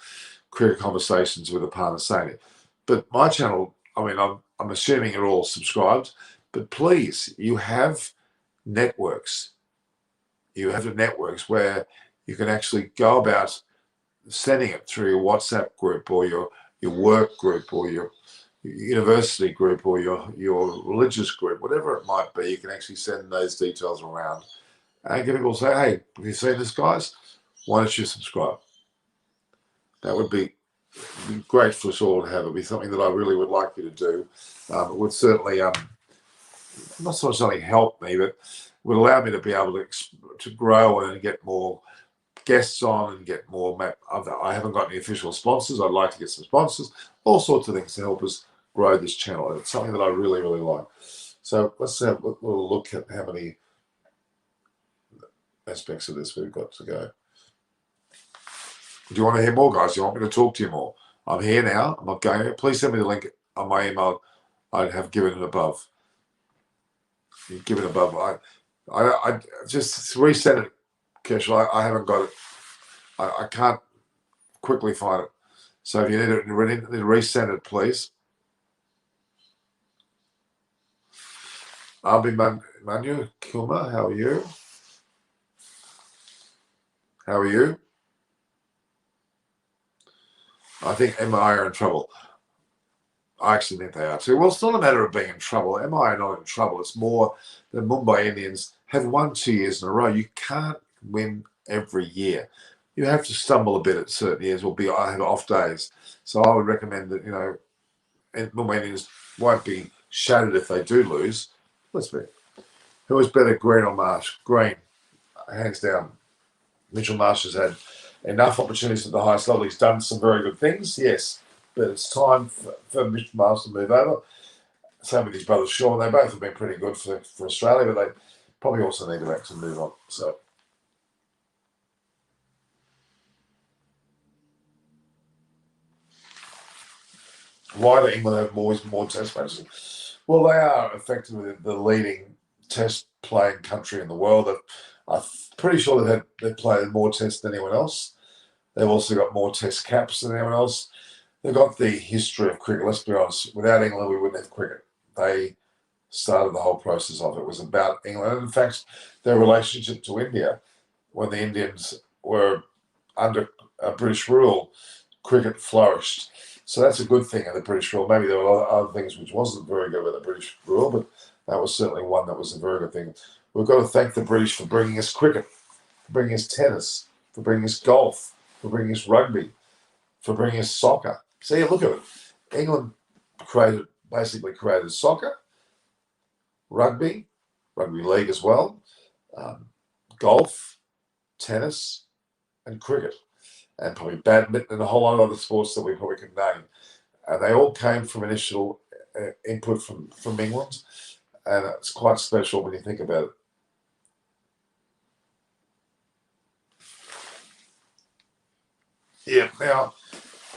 Cricket Conversations with Aparna Sania. But my channel, I mean, I'm assuming you're all subscribed, but please, you have networks. You have the networks where you can actually go about sending it through your WhatsApp group or your work group or your university group or your religious group, whatever it might be. You can actually send those details around and get people to say, hey, have you seen this, guys? Why don't you subscribe? That would be great for us all to have. It would be something that I really would like you to do. It would certainly, not so much something help me, but would allow me to be able to grow and get more guests on and get more. I haven't got any official sponsors. I'd like to get some sponsors, all sorts of things to help us grow this channel. It's something that I really, really like. So let's have a little look at how many aspects of this we've got to go. Do you want to hear more, guys? Do you want me to talk to you more? I'm here now. I'm not going anywhere. Please send me the link on my email. I have given it above. You've given above. I just resend it, Kesh. I haven't got it. I can't quickly find it. So if you need to resend it, please. I'll be Manu Kilmer. How are you? How are you? I think MI are in trouble. I actually think they are too. Well, it's not a matter of being in trouble. MI are not in trouble. It's more the Mumbai Indians have won 2 years in a row. You can't win every year. You have to stumble a bit at certain years. I have off days. So I would recommend that, Mumbai Indians won't be shattered if they do lose. Let's be. Who is better, Green or Marsh? Green, hands down. Mitchell Marsh has had enough opportunities at the highest level. He's done some very good things, yes, but it's time for Mitchell Marsh to move over. same with his brother Sean. They both have been pretty good for Australia, but they probably also need to actually move on. So. Why do England have more test matches? Well, they are effectively the leading test playing country in the world. I'm pretty sure they've played more tests than anyone else. They've also got more test caps than anyone else. They've got the history of cricket. Let's be honest, without England, we wouldn't have cricket. They started the whole process of it. It was about England. And in fact, their relationship to India, when the Indians were under British rule, cricket flourished. So that's a good thing in the British rule. Maybe there were other things which wasn't very good with the British rule, but that was certainly one that was a very good thing. We've got to thank the British for bringing us cricket, for bringing us tennis, for bringing us golf, for bringing us rugby, for bringing us soccer. See, look at it. England basically created soccer, rugby league as well, golf, tennis, and cricket, and probably badminton and a whole lot of other sports that we probably could name. And they all came from initial input from England, and it's quite special when you think about it. Yeah, now,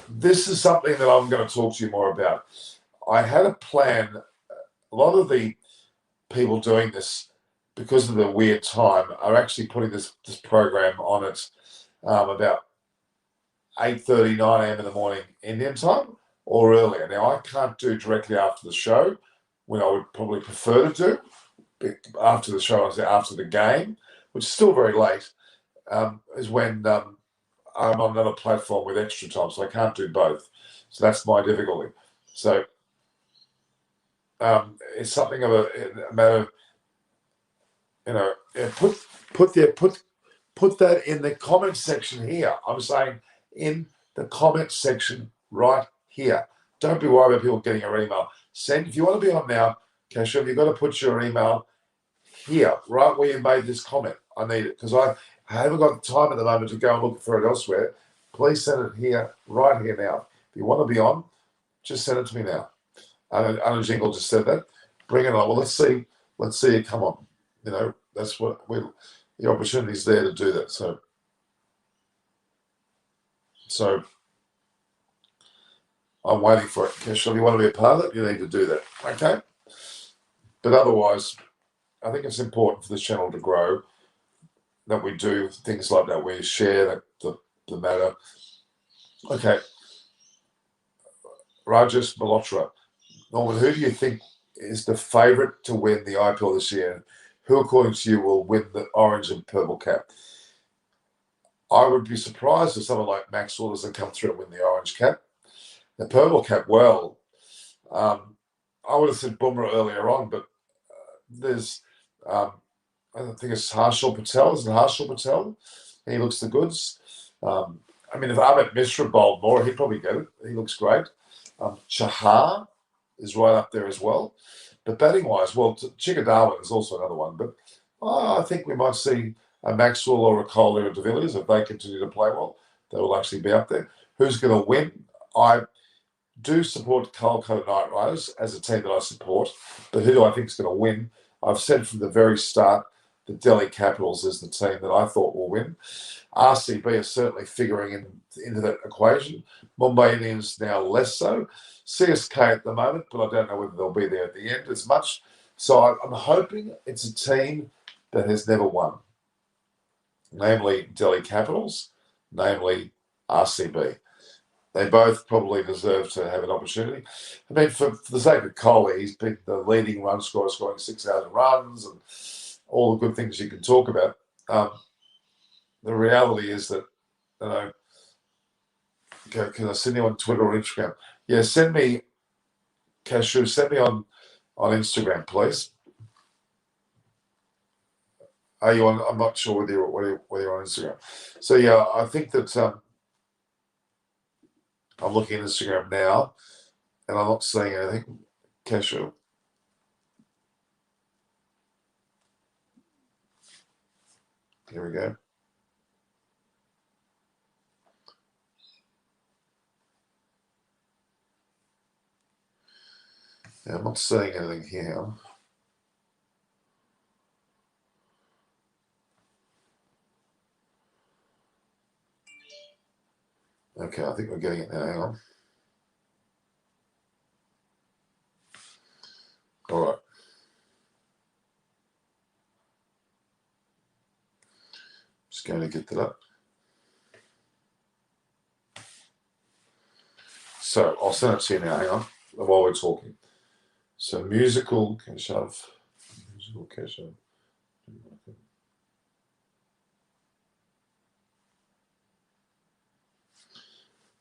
this is something that I'm going to talk to you more about. I had a plan. A lot of the people doing this, because of the weird time, are actually putting this program on at about 8:30, 9 a.m. in the morning Indian time or earlier. Now, I can't do directly after the show, when I would probably prefer to do. After the show, after the game, which is still very late, is when I'm on another platform with extra time, so I can't do both. So that's my difficulty. So it's something of a matter of, put that in the comment section here. I'm saying in the comment section right here. Don't be worried about people getting your email. If you want to be on now, Keshav, you've got to put your email here, right where you made this comment. I need it because I haven't got time at the moment to go and look for it elsewhere. Please send it here, right here now. If you want to be on, just send it to me now. Anna Jingle just said that. Bring it on. Well, let's see it come on. That's what the opportunity is there to do that. So I'm waiting for it. Keshav, if you want to be a part of it, you need to do that. Okay? But otherwise, I think it's important for this channel to grow that we do things like that. We share the matter. Okay. Rajesh Malhotra. Norman, who do you think is the favourite to win the IPL this year? Who, according to you, will win the orange and purple cap? I would be surprised if someone like Maxwell doesn't come through and win the orange cap. The purple cap, well, I would have said Bumrah earlier on, but there's, I don't think it's Harshal Patel. Isn't Harshal Patel? He looks the goods. If Amit Mishra bowled more, he'd probably get it. He looks great. Chahar is right up there as well. But batting-wise, well, Chickadawin is also another one. But I think we might see a Maxwell or a Kohli or a De Villiers. If they continue to play well, they will actually be up there. Who's going to win? I do support Kolkata Knight Riders as a team that I support. But who do I think is going to win? I've said from the very start the Delhi Capitals is the team that I thought will win. RCB are certainly figuring into that equation. Mumbai Indians now less so. CSK at the moment, but I don't know whether they'll be there at the end as much. So I'm hoping it's a team that has never won, namely Delhi Capitals, namely RCB. They both probably deserve to have an opportunity. For the sake of Kohli, he's been the leading run scorer, scoring 6,000 runs and all the good things you can talk about. The reality is that, can I send you on Twitter or Instagram? Yeah, send me, Cashew, send me on Instagram, please. Are you on? I'm not sure whether you're on Instagram. So, yeah, I think that I'm looking at Instagram now, and I'm not seeing anything. Cashew. Here we go. Yeah, I'm not seeing anything here. Okay, I think we're getting it now. Hang on. All right. Just going to get that up. So I'll send it to you now. Hang on, while we're talking. So musical Keshav.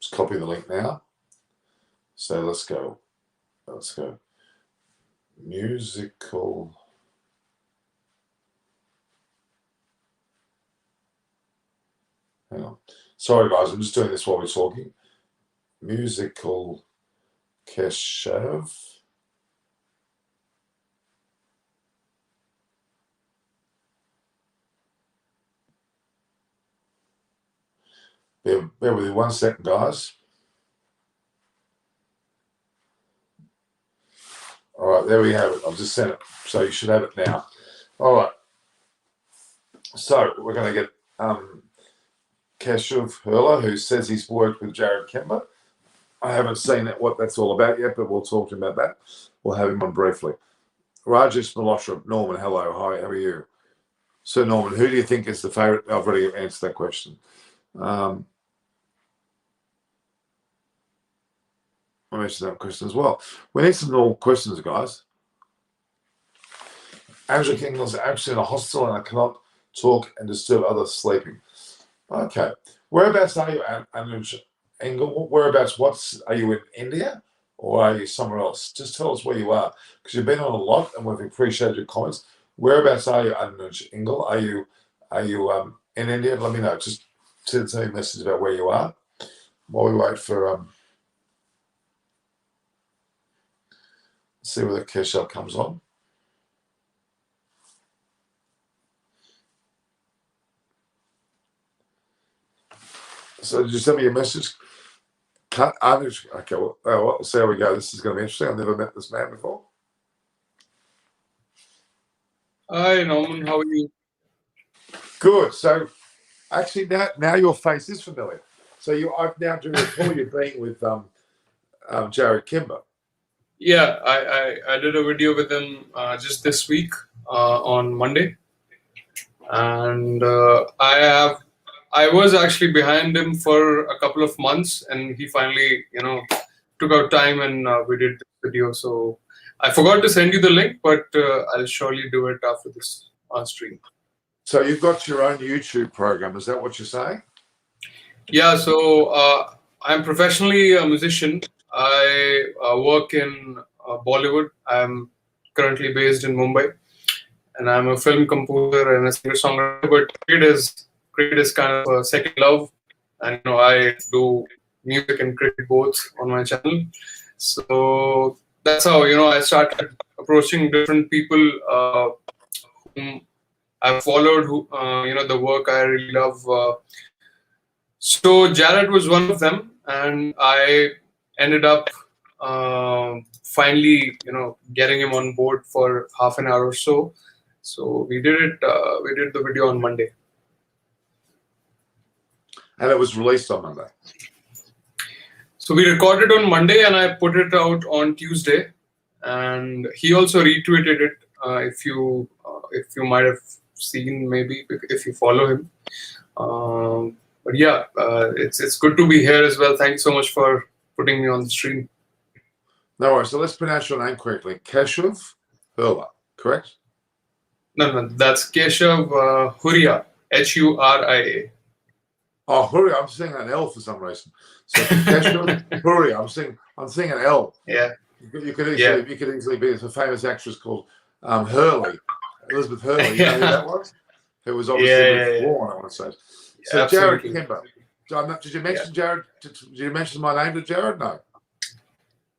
Just copy the link now. So let's go. Let's go. Musical. Hang on. Sorry, guys. I'm just doing this while we're talking. Musical Keshav. Bear with me 1 second, guys. All right, there we have it. I've just sent it, so you should have it now. All right. So we're going to get Keshav Hurler, who says he's worked with Jared Kemba. I haven't seen what that's all about yet, but we'll talk to him about that. We'll have him on briefly. Rajesh Malhotra, Norman, hello, hi, how are you? So Norman, who do you think is the favourite? I've already answered that question. I mentioned that question as well. We need some more questions, guys. Angela King is actually in a hospital and I cannot talk and disturb others sleeping. Okay. Whereabouts are you, Anuj Engel? Whereabouts? Are you in India or are you somewhere else? Just tell us where you are because you've been on a lot and we've appreciated your comments. Whereabouts are you, Anuj Engel? Are you in India? Let me know. Just send me a message about where you are while we wait for see whether Keshav comes on. So did you send me a message? Okay, well, see how we go. This is going to be interesting. I've never met this man before. Hi, Norman. How are you? Good. So actually now your face is familiar. So I've now do recall you being with Jared Kimber. Yeah, I did a video with him just this week on Monday, and I was actually behind him for a couple of months, and he finally took out time and we did this video. So I forgot to send you the link, but I'll surely do it after this stream. So you've got your own YouTube program. Is that what you're saying? Yeah. So I'm professionally a musician. I work in Bollywood. I'm currently based in Mumbai, and I'm a film composer and a singer-songwriter. But cricket is kind of a second love, and I do music and cricket both on my channel. So that's how I started approaching different people whom I've followed, who the work I really love. So Jared was one of them, and I ended up finally, getting him on board for half an hour or so. So we did it. We did the video on Monday, and it was released on Monday. So we recorded on Monday, and I put it out on Tuesday. And he also retweeted it. If you might have seen, maybe if you follow him. But yeah, it's good to be here as well. Thank you so much for putting me on the stream. No worries. So let's pronounce your name correctly. Keshav Hurler, correct? No, that's Keshav Huria, Huria. Oh, Huria. I'm seeing an L for some reason. So Keshav Huria. I'm seeing an L. Yeah. You could easily be. There's a famous actress called Hurley, Elizabeth Hurley. You know who that was? Who was obviously with Warren, I want to say. So yeah, Jared Kimber. Did you mention Jared? Did you mention my name to Jared? No.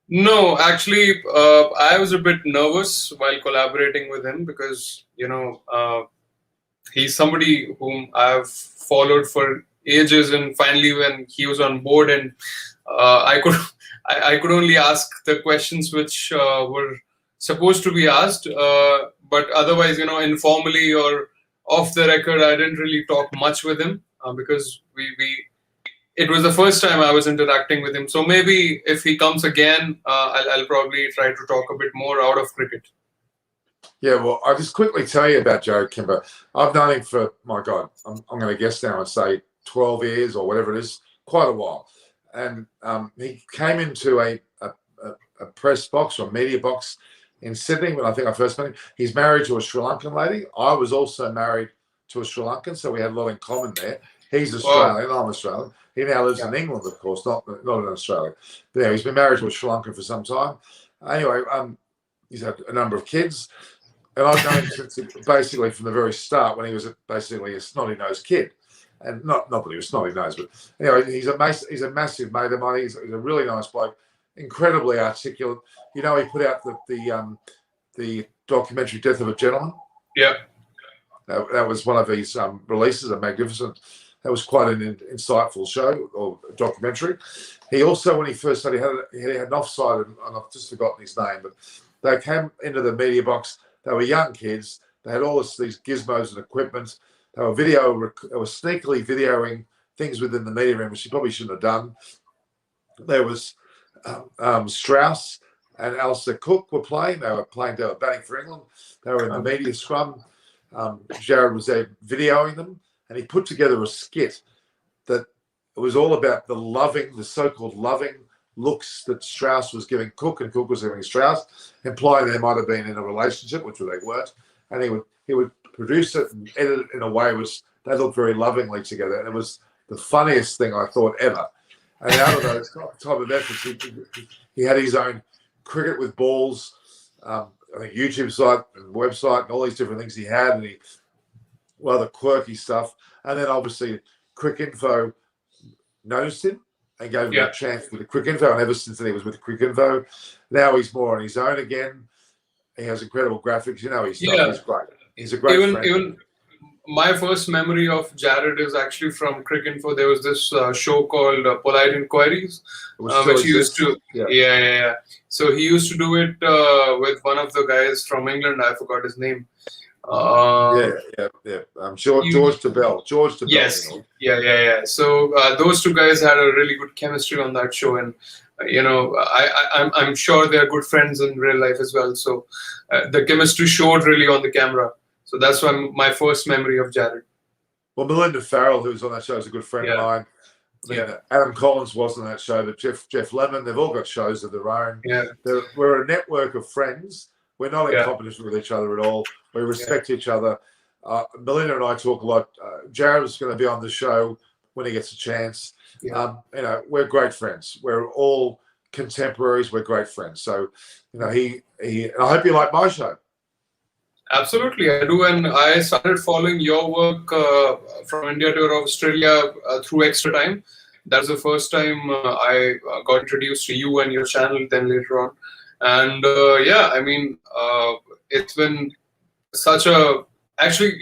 No, actually, I was a bit nervous while collaborating with him because he's somebody whom I've followed for ages, and finally when he was on board and I could I could only ask the questions which were supposed to be asked, but otherwise, informally or off the record, I didn't really talk much with him because it was the first time I was interacting with him. So maybe if he comes again, I'll probably try to talk a bit more out of cricket. Yeah, well, I'll just quickly tell you about Joe Kimber. I've known him for, my God, I'm going to guess now and say 12 years or whatever it is, quite a while. And he came into a press box or media box in Sydney when I think I first met him. He's married to a Sri Lankan lady. I was also married to a Sri Lankan, so we had a lot in common there. He's Australian, I'm Australian. He now lives in England, of course, not in Australia. But yeah, he's been married to a Sri Lankan for some time. Anyway, he's had a number of kids. And I've known him since basically from the very start when he was basically a snotty-nosed kid. And not that he was snotty-nosed, but anyway, he's a massive mate of mine. He's a really nice bloke, incredibly articulate. He put out the documentary Death of a Gentleman. Yeah. That was one of his releases, a magnificent. That was quite an insightful show or documentary. He also, when he first started, he had an offside, and I've just forgotten his name, but they came into the media box. They were young kids. They had all these gizmos and equipment. They were sneakily videoing things within the media room, which he probably shouldn't have done. There was Strauss and Alistair Cook were playing. They were batting for England. They were in the media scrum. Jared was there videoing them, and he put together a skit that it was all about the so-called loving looks that Strauss was giving Cook and Cook was giving Strauss, implying they might have been in a relationship, which they weren't. And he would produce it and edit it in a way which they looked very lovingly together. And it was the funniest thing I thought ever. And out of those type of efforts, he had his own cricket with balls, I think YouTube site and website and all these different things he had, and the quirky stuff. And then obviously Cricinfo noticed him and gave him a chance with the Cricinfo, and ever since then he was with the Cricinfo. Now he's more on his own again. He has incredible graphics. He's great. He's a great friend. Even my first memory of Jared is actually from Cricinfo. There was this show called Polite Inquiries, which he used to. Yeah. So he used to do it with one of the guys from England. I forgot his name. George Tabell. Yes. Yeah. So those two guys had a really good chemistry on that show, and I'm sure they're good friends in real life as well. So the chemistry showed really on the camera. So that's my first memory of Jared. Well, Melinda Farrell, who was on that show, is a good friend of mine. Adam Collins was on that show, but Jeff Lemon, they've all got shows of their own. Yeah. We're a network of friends. We're not in competition with each other at all. We respect each other. Melinda and I talk a lot. Jared is going to be on the show when he gets a chance. Yeah. We're great friends. We're all contemporaries. We're great friends. So, I hope you like my show. Absolutely, I do. And I started following your work from India to Australia through Extra Time. That's the first time I got introduced to you and your channel, then later on. And it's been such a, actually,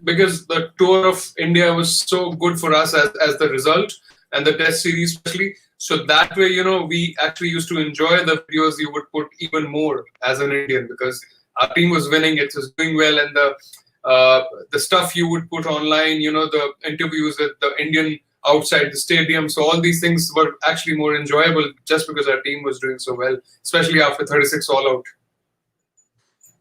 because the tour of India was so good for us as the result, and the test series especially. So that way, we actually used to enjoy the videos you would put even more as an Indian, because our team was winning, it was doing well, and the stuff you would put online, the interviews with the Indian outside the stadium. So all these things were actually more enjoyable just because our team was doing so well, especially after 36 all out.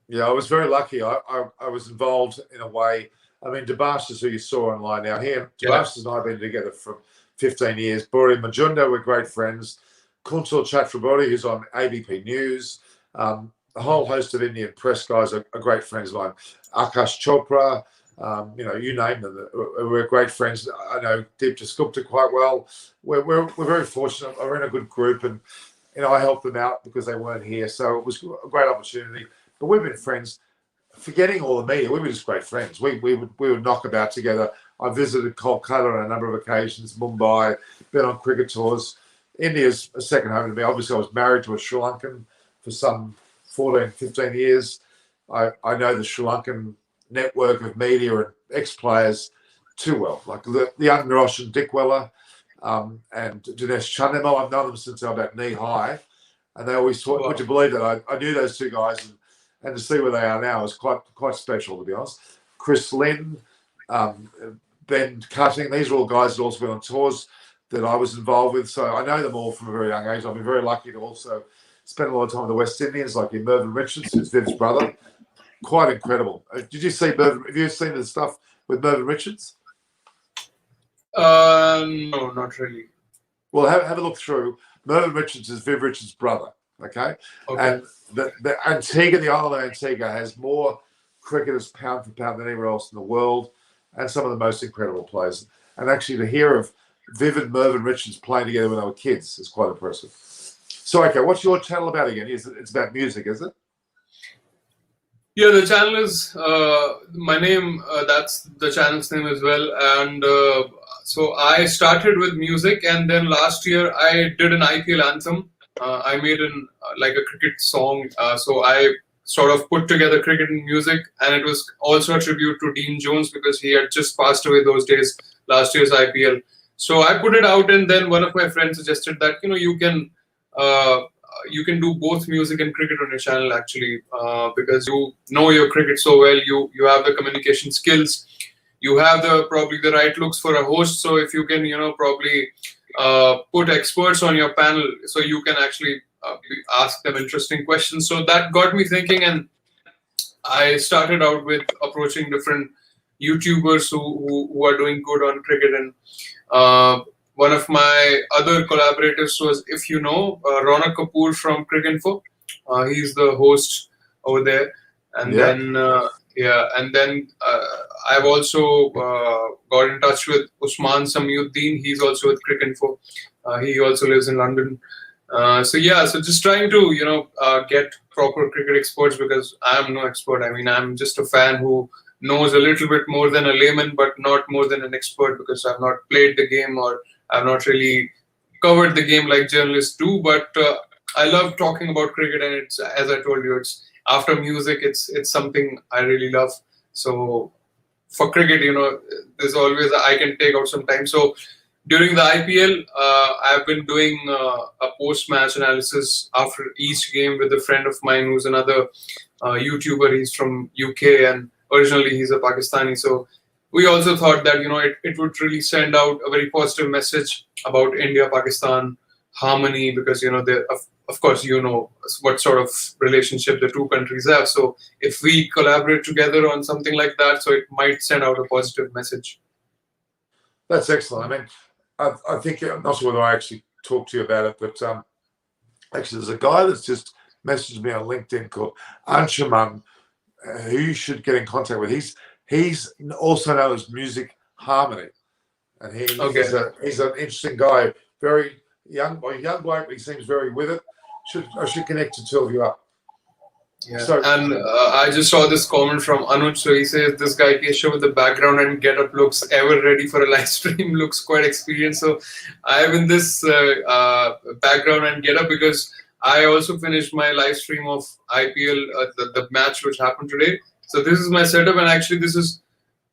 Yeah, I was very lucky. I was involved in a way. I mean, Debashis, who you saw online now, Debashis and I have been together for 15 years. Bori Majunda, we're great friends. Kuntal Chakraborty, who's on ABP News. A whole host of Indian press guys are great friends of mine. Akash Chopra, you name them. We're great friends. I know Deepta Gupta quite well. We're very fortunate. We're in a good group, and I helped them out because they weren't here. So it was a great opportunity. But we've been friends. Forgetting all the media, we were just great friends. We would knock about together. I visited Kolkata on a number of occasions, Mumbai, been on cricket tours. India's a second home to me. Obviously, I was married to a Sri Lankan for some 14, 15 years. I know the Sri Lankan network of media and ex-players too well. Like the young Roshan Dickweller, and Dinesh Chandemo. I've known them since I was about knee high, and they always talk. Wow. Would you believe that I knew those two guys, and to see where they are now is quite special, to be honest. Chris Lynn, Ben Cutting, these are all guys that also been on tours that I was involved with, so I know them all from a very young age. I've been very lucky to also spend a lot of time with the West Indians, like in Mervyn Richards, who's Viv's brother. Quite incredible. Did you see Mervyn? Have you seen the stuff with Mervyn Richards? No, not really. Well, have a look through. Mervyn Richards is Viv Richards' brother, okay? And the Antigua, the island of Antigua, has more cricketers pound for pound than anywhere else in the world, and some of the most incredible players. And actually, to hear of Viv and Mervyn Richards playing together when they were kids is quite impressive. So, okay, what's your channel about again? It's about music, is it? Yeah, the channel is my name. That's the channel's name as well. And so I started with music, and then last year I did an IPL anthem. I made like a cricket song. So I sort of put together cricket and music, and it was also a tribute to Dean Jones because he had just passed away those days, last year's IPL. So I put it out, and then one of my friends suggested that you can do both music and cricket on your channel actually, because you know your cricket so well. You have the communication skills. You have probably the right looks for a host. So if you can probably put experts on your panel, so you can actually ask them interesting questions. So that got me thinking, and I started out with approaching different YouTubers who are doing good on cricket. And one of my other collaborators was, if you know, Ronak Kapoor from Cricinfo. He's the host over there. And then I've also got in touch with Usman Samiuddin. He's also with Cricinfo. He also lives in London. So just trying to get proper cricket experts, because I'm no expert. I mean, I'm just a fan who knows a little bit more than a layman, but not more than an expert, because I've not played the game or I've not really covered the game like journalists do. But I love talking about cricket, and it's, as I told you, it's after music, it's something I really love. So for cricket, there's always I can take out some time. So during the IPL, I've been doing a post-match analysis after each game with a friend of mine who's another YouTuber. He's from UK, and originally he's a Pakistani. So we also thought that it would really send out a very positive message about India-Pakistan harmony, because of course what sort of relationship the two countries have. So if we collaborate together on something like that, so it might send out a positive message. That's excellent. I mean, I think, I'm not sure whether I actually talked to you about it, but actually there's a guy that's just messaged me on LinkedIn called Anshuman, who you should get in contact with. He's also known as Music Harmony, and he's an interesting guy, very young bloke, but he seems very with it. I should connect the two of you up. Yeah. So, and I just saw this comment from Anuj. So he says, this guy Keshav with the background and getup looks ever ready for a live stream, looks quite experienced. So I have in this background and getup because I also finished my live stream of IPL, the match which happened today. So this is my setup, and actually this is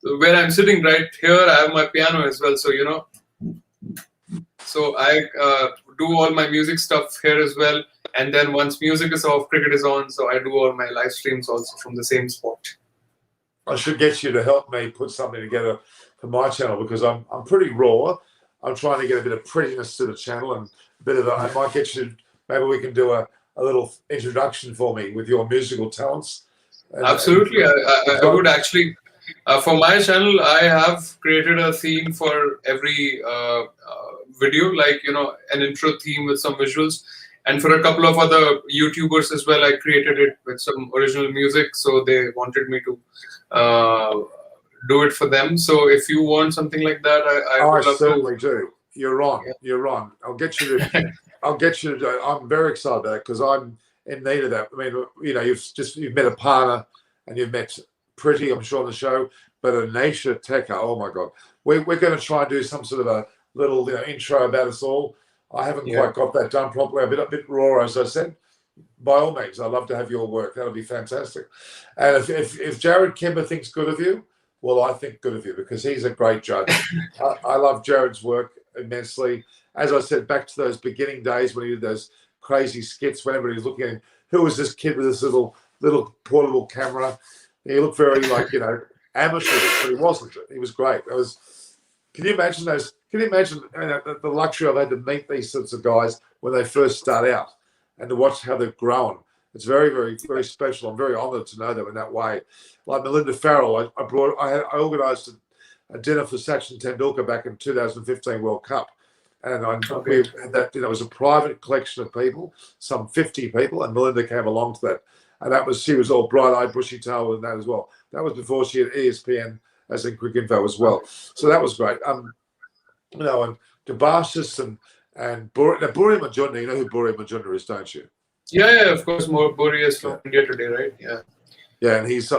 where I'm sitting right here. I have my piano as well. So, so I do all my music stuff here as well. And then once music is off, cricket is on. So I do all my live streams also from the same spot. I should get you to help me put something together for my channel, because I'm pretty raw. I'm trying to get a bit of prettiness to the channel, and a bit of I might get you. Maybe we can do a little introduction for me with your musical talents. Absolutely, I would actually. For my channel, I have created a theme for every video, like an intro theme with some visuals. And for a couple of other YouTubers as well, I created it with some original music. So they wanted me to do it for them. So if you want something like that, I would love certainly do. You're on. Yeah. You're on. I'll get you to. I'm very excited about it, because I'm in need of that. I mean, you've met Aparna and you've met Pretty, I'm sure, on the show, but Anisha Tekka, oh my God, we're going to try and do some sort of a little intro about us all. I haven't quite got that done properly. A bit raw, as I said. By all means, I'd love to have your work. That'll be fantastic. And if Jared Kimber thinks good of you, well, I think good of you, because he's a great judge. I love Jared's work. immensely. As I said, back to those beginning days when he did those crazy skits. Whenever he was looking at him, who was this kid with this little portable camera? He looked very amateurish, but he wasn't. He was great. Can you imagine those? Can you imagine the luxury I've had to meet these sorts of guys when they first start out and to watch how they've grown? It's very, very, very special. I'm very honoured to know them in that way. Like Melinda Farrell, I organised a dinner for Sachin Tendulkar back in 2015 World Cup, and we had that. It was a private collection of people, some 50 people, and Melinda came along to that. And she was all bright-eyed, bushy-tailed and that as well. That was before she had ESPN as in Quick Info as well. So that was great. And Debashis and Buri Majunda. You know who Buri Majunda is, don't you? Yeah, of course. Buri is from India today, right? Yeah, and he's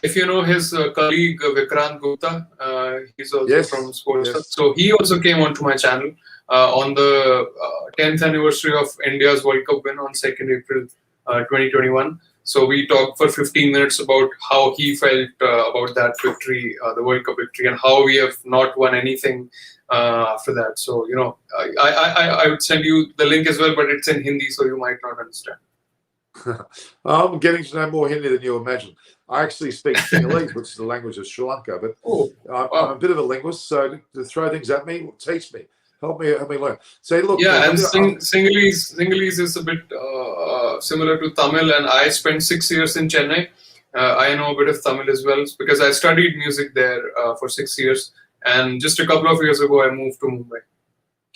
if you know his colleague Vikrant Gupta, he's also from Sports. Yes. So he also came onto my channel on the 10th anniversary of India's World Cup win on 2nd April 2021. So we talked for 15 minutes about how he felt about that victory, the World Cup victory, and how we have not won anything after that. So, I would send you the link as well, but it's in Hindi, so you might not understand. I'm getting to know more Hindi than you imagine. I actually speak Sinhalese, which is the language of Sri Lanka, but I'm a bit of a linguist, so to throw things at me, teach me. Help me learn. Say, look. Yeah, and Sinhalese is a bit similar to Tamil, and I spent 6 years in Chennai. I know a bit of Tamil as well because I studied music there for 6 years, and just a couple of years ago I moved to Mumbai,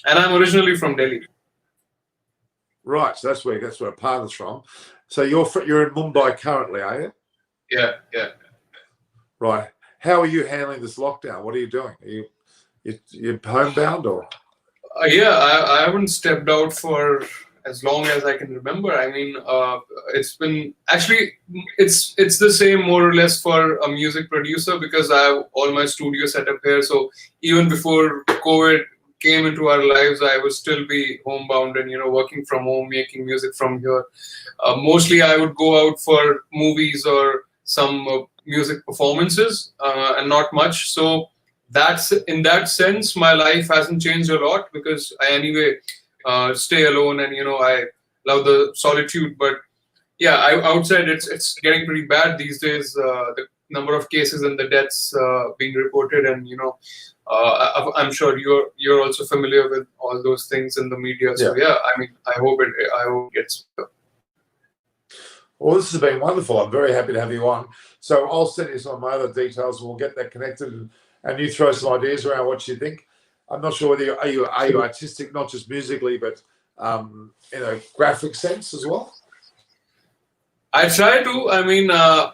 and I'm originally from Delhi. Right, so that's where partner's from. So you're in Mumbai currently, are you? Yeah. Right. How are you handling this lockdown? What are you doing? Are you homebound or? I haven't stepped out for as long as I can remember. I mean, it's been actually it's the same more or less for a music producer because I have all my studio set up here. So even before COVID came into our lives, I would still be homebound and working from home, making music from here. Mostly, I would go out for movies or some music performances, and not much. So that's in that sense, my life hasn't changed a lot because I anyway stay alone and I love the solitude. But yeah, outside it's getting pretty bad these days. The number of cases and the deaths being reported, and I'm sure you're also familiar with all those things in the media. So yeah, I mean, I hope it gets better. Well, this has been wonderful. I'm very happy to have you on. So I'll send you some of my other details and we'll get that connected and you throw some ideas around what you think. I'm not sure whether are you artistic, not just musically, but in a graphic sense as well? I try to. I mean, I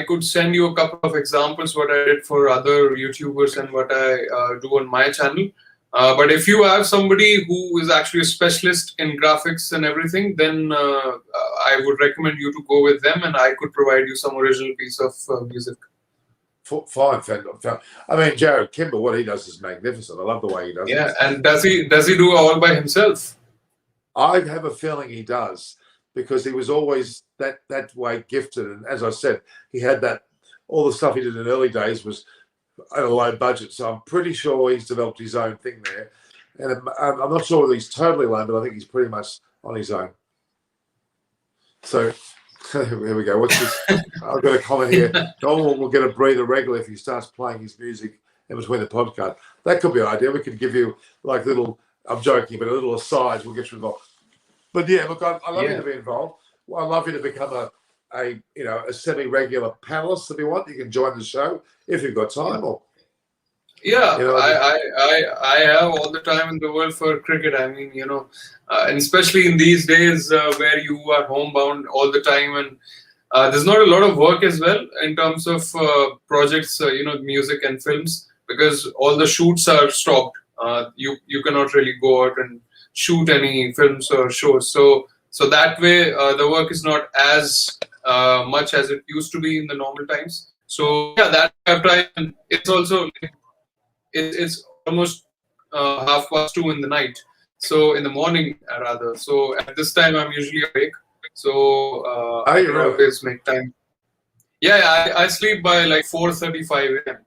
could send you a couple of examples what I did for other YouTubers and what I do on my channel. But if you have somebody who is actually a specialist in graphics and everything, then I would recommend you to go with them and I could provide you some original piece of music. Fine. I mean, Jared Kimber, what he does is magnificent. I love the way he does it. Yeah, and does he do it all by himself? I have a feeling he does because he was always that way gifted. And as I said, he had that, all the stuff he did in early days was at a low budget. So I'm pretty sure he's developed his own thing there. And I'm not sure whether he's totally alone, but I think he's pretty much on his own. So here we go. What's this? I've got a comment here. Noel will get a breather regularly if he starts playing his music in between the podcast. That could be an idea. We could give you like little, I'm joking, but a little asides. We'll get you involved. But yeah, look, I love you to be involved. Well, I'd love you to become a semi-regular panelist if you want. You can join the show if you've got time. Or yeah, I have all the time in the world for cricket. I mean, and especially in these days where you are homebound all the time, and there's not a lot of work as well in terms of projects, music and films, because all the shoots are stopped. You cannot really go out and shoot any films or shows. So that way, the work is not as much as it used to be in the normal times. So yeah, that I've tried. And it's also it's almost 2:30 in the night. So in the morning, rather. So at this time, I'm usually awake. So I always make time. Yeah, I sleep by like 4:35 a.m.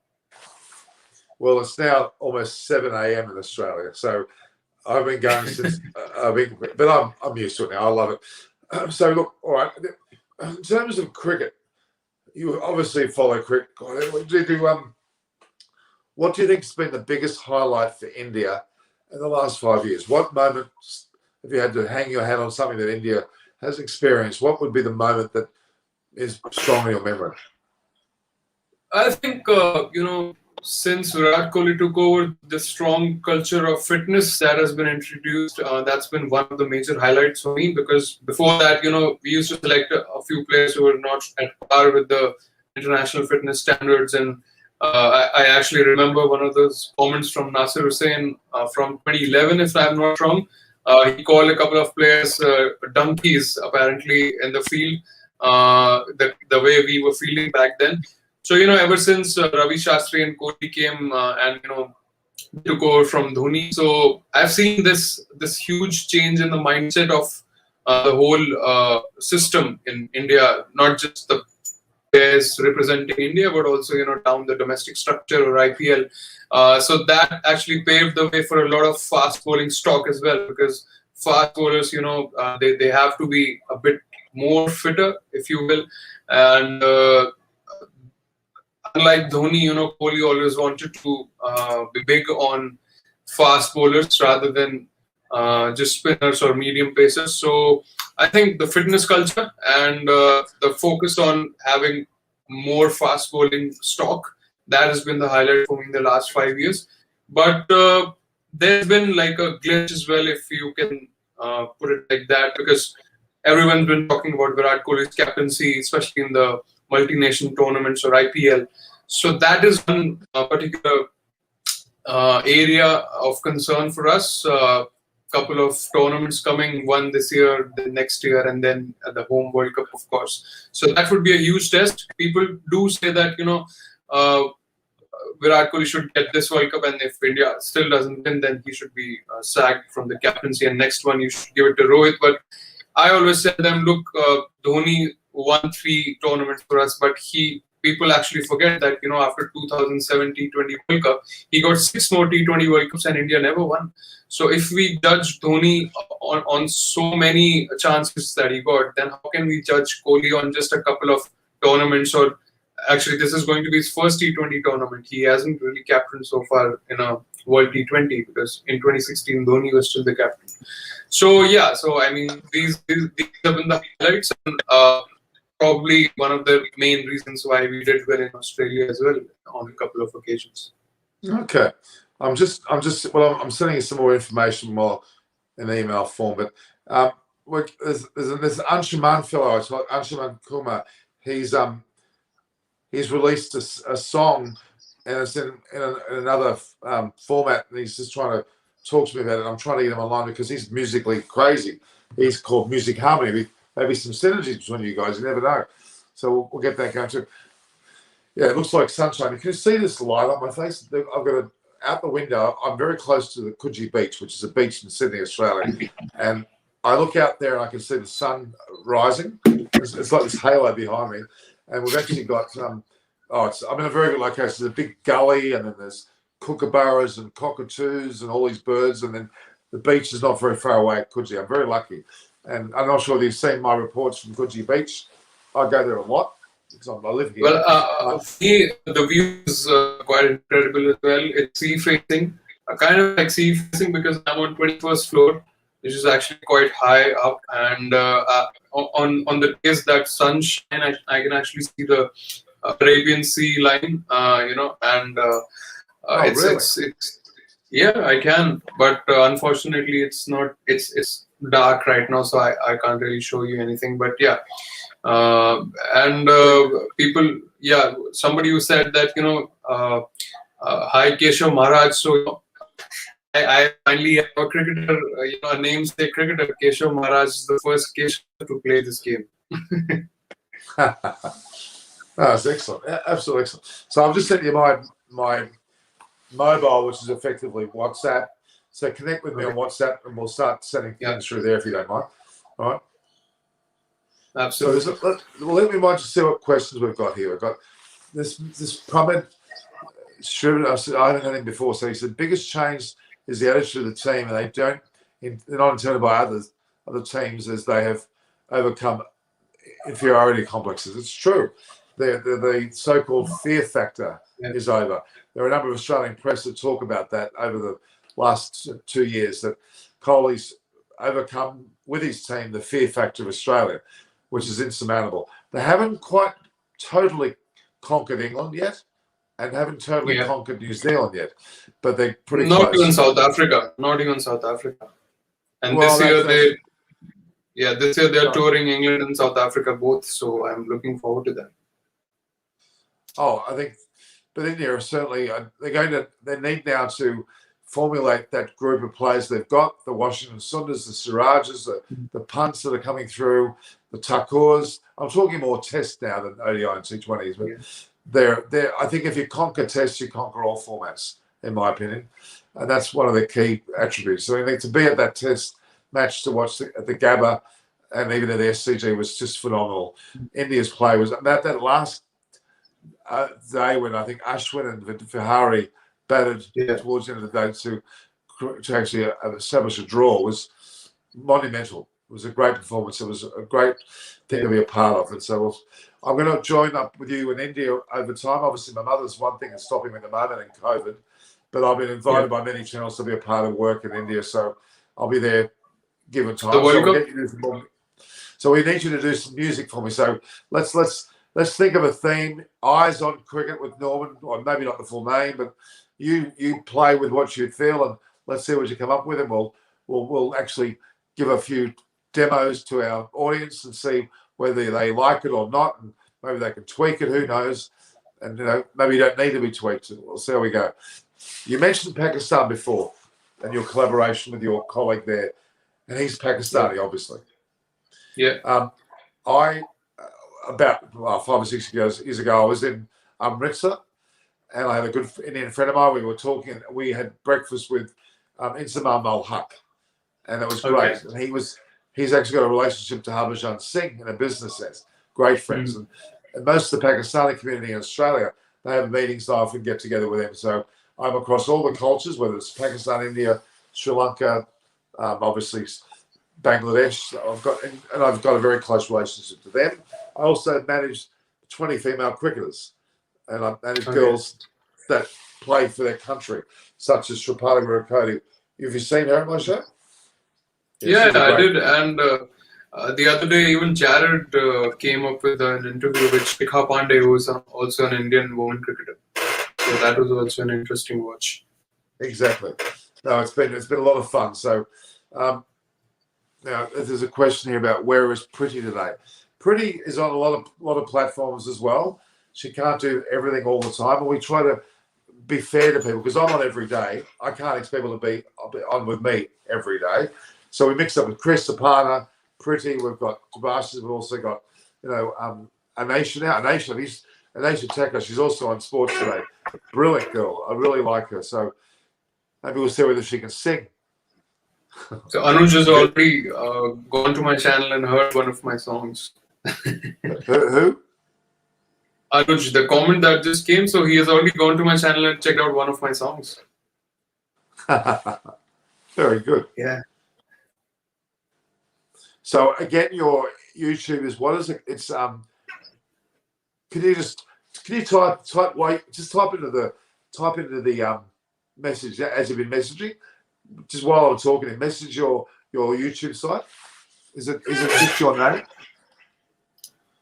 Well, it's now almost 7 a.m. in Australia, so I've been going since. But I'm used to it now. I love it. So look, all right. In terms of cricket, you obviously follow cricket. What do you think has been the biggest highlight for India in the last 5 years? What moment, if you had to hang your hat on something that India has experienced, what would be the moment that is strong in your memory? I think, since Virat Kohli took over, the strong culture of fitness that has been introduced, that's been one of the major highlights for me, because before that, we used to select a few players who were not at par with the international fitness standards. And I actually remember one of those comments from Nasir Hussain from 2011, if I'm not wrong. He called a couple of players donkeys, apparently, in the field, the way we were feeling back then. So, ever since Ravi Shastri and Kohli came and, took over from Dhoni, so I've seen this huge change in the mindset of the whole system in India, not just the players representing India, but also, down the domestic structure or IPL. So that actually paved the way for a lot of fast bowling stock as well, because fast bowlers, they have to be a bit more fitter, if you will. And unlike Dhoni, Kohli always wanted to be big on fast bowlers rather than just spinners or medium pacers. So I think the fitness culture and the focus on having more fast bowling stock, that has been the highlight for me in the last 5 years. But there's been like a glitch as well, if you can put it like that, because everyone's been talking about Virat Kohli's captaincy, especially in the multi-nation tournaments or IPL. So that is one particular area of concern for us. Couple of tournaments coming, one this year, the next year, and then the home World Cup, of course. So that would be a huge test. People do say that, Virat Kohli should get this World Cup, and if India still doesn't win, then he should be sacked from the captaincy, and next one you should give it to Rohit. But I always tell them, look, Dhoni won 3 tournaments for us, but people actually forget that, after 2007 T20 World Cup, he got 6 more T20 World Cups and India never won. So if we judge Dhoni on so many chances that he got, then how can we judge Kohli on just a couple of tournaments? Or actually, this is going to be his first T20 tournament. He hasn't really captained so far in a World T20, because in 2016, Dhoni was still the captain. So yeah, I mean, these have been the highlights, and probably one of the main reasons why we did well in Australia as well on a couple of occasions. Okay, I'm sending you some more information more in email form, but there's Anshuman fellow, it's like Anshuman Kumar. He's released a song, and it's in another format, and he's just trying to talk to me about it. I'm trying to get him online because he's musically crazy. He's called Music Harmony. Maybe some synergies between you guys. You never know. So we'll get that going too. Yeah, it looks like sunshine. Can you see this light on my face? I've got out the window. I'm very close to the Coogee Beach, which is a beach in Sydney, Australia. And I look out there and I can see the sun rising. It's like this halo behind me. And we've actually got I'm in a very good location. There's a big gully, and then there's kookaburras and cockatoos and all these birds. And then the beach is not very far away at Coogee. I'm very lucky. And I'm not sure if you've seen my reports from Coogee Beach. I go there a lot because I live here. Well, the view is quite incredible as well. It's sea-facing, kind of like sea-facing, because I'm on 21st floor, which is actually quite high up. And on the days that sunshine, I can actually see the Arabian Sea line, and yeah, I can. But unfortunately, it's not. It's dark right now, so I can't really show you anything. But yeah, people, somebody who said that, hi Keshav Maharaj. So I finally have a cricketer, a namesake cricketer. Keshav Maharaj is the first Keshav to play this game. That's excellent, absolutely excellent. So I've just sent you my mobile, which is effectively WhatsApp. So connect with me on WhatsApp, and we'll start sending things through there if you don't mind. All right. Absolutely. So let me mind to see what questions we've got here. We've got this comment. Shriven, I haven't heard him before, so he said biggest change is the attitude of the team, and they're not intended by other teams as they have overcome inferiority complexes. It's true. The so-called fear factor is over. There are a number of Australian press that talk about that over the last 2 years, that Kohli's overcome with his team the fear factor of Australia, which is insurmountable. They haven't quite totally conquered England yet, and haven't totally conquered New Zealand yet, but they're pretty close. Not even South Africa. Not even South Africa. And this year they're touring England and South Africa both. So I'm looking forward to that. Oh, I think, but India are certainly they need now to formulate that group of players they've got: the Washington Sundars, the Sirajas, the punts that are coming through, the Thakurs. I'm talking more Test now than ODI and T20s, but I think if you conquer Tests, you conquer all formats, in my opinion, and that's one of the key attributes. So I think to be at that Test match to watch at the Gabba and even at the SCG was just phenomenal. India's play was that last day when I think Ashwin and Vihari batted towards the end of the day to actually establish a draw was monumental. It was a great performance. It was a great thing to be a part of. And so I'm going to join up with you in India over time. Obviously, my mother's one thing that's stopping me at the moment in COVID, but I've been invited by many channels to be a part of work in India. So I'll be there given time. So we need you to do some music for me. So let's think of a theme. Eyes on Cricket with Norman, or maybe not the full name, but you play with what you feel, and let's see what you come up with, and we'll actually give a few demos to our audience and see whether they like it or not, and maybe they can tweak it. Who knows? And maybe you don't need to be tweaked. We'll see how we go. You mentioned Pakistan before, and your collaboration with your colleague there, and he's Pakistani, obviously. Yeah. About 5 or 6 years ago, I was in Amritsar, and I had a good Indian friend of mine. We were talking. We had breakfast with Insamam Ul Haq, and it was great. And he's actually got a relationship to Harbhajan Singh in a business sense. Great friends, and most of the Pakistani community in Australia, they have meetings. I often get together with them. So I'm across all the cultures, whether it's Pakistan, India, Sri Lanka, obviously Bangladesh. I've got a very close relationship to them. I also manage 20 female cricketers, and I manage girls that play for their country, such as Shripali Murukoti. Have you seen her on my show? Yeah, I did. And the other day, even Jared came up with an interview with Shikha Pandey, who is also an Indian woman cricketer. So that was also an interesting watch. Exactly. No, it's been a lot of fun. So now there's a question here about where is Pretty today. Pretty is on a lot of platforms as well. She can't do everything all the time, and we try to be fair to people because I'm on every day. I can't expect people to be on with me every day. So we mixed up with Chris Sapana, Pretty. We've got Tabashis. We've also got Anisha now. Anisha Thakur. She's also on Sports Today. Brilliant girl. I really like her. So maybe we'll see whether she can sing. So Anuj has already gone to my channel and heard one of my songs. Who? Anuj, the comment that just came, so he has already gone to my channel and checked out one of my songs. Very good. Yeah. So again, your YouTube is what is it? It's can you type into the message as you've been messaging, just while I'm talking, message your YouTube site. Is it just your name?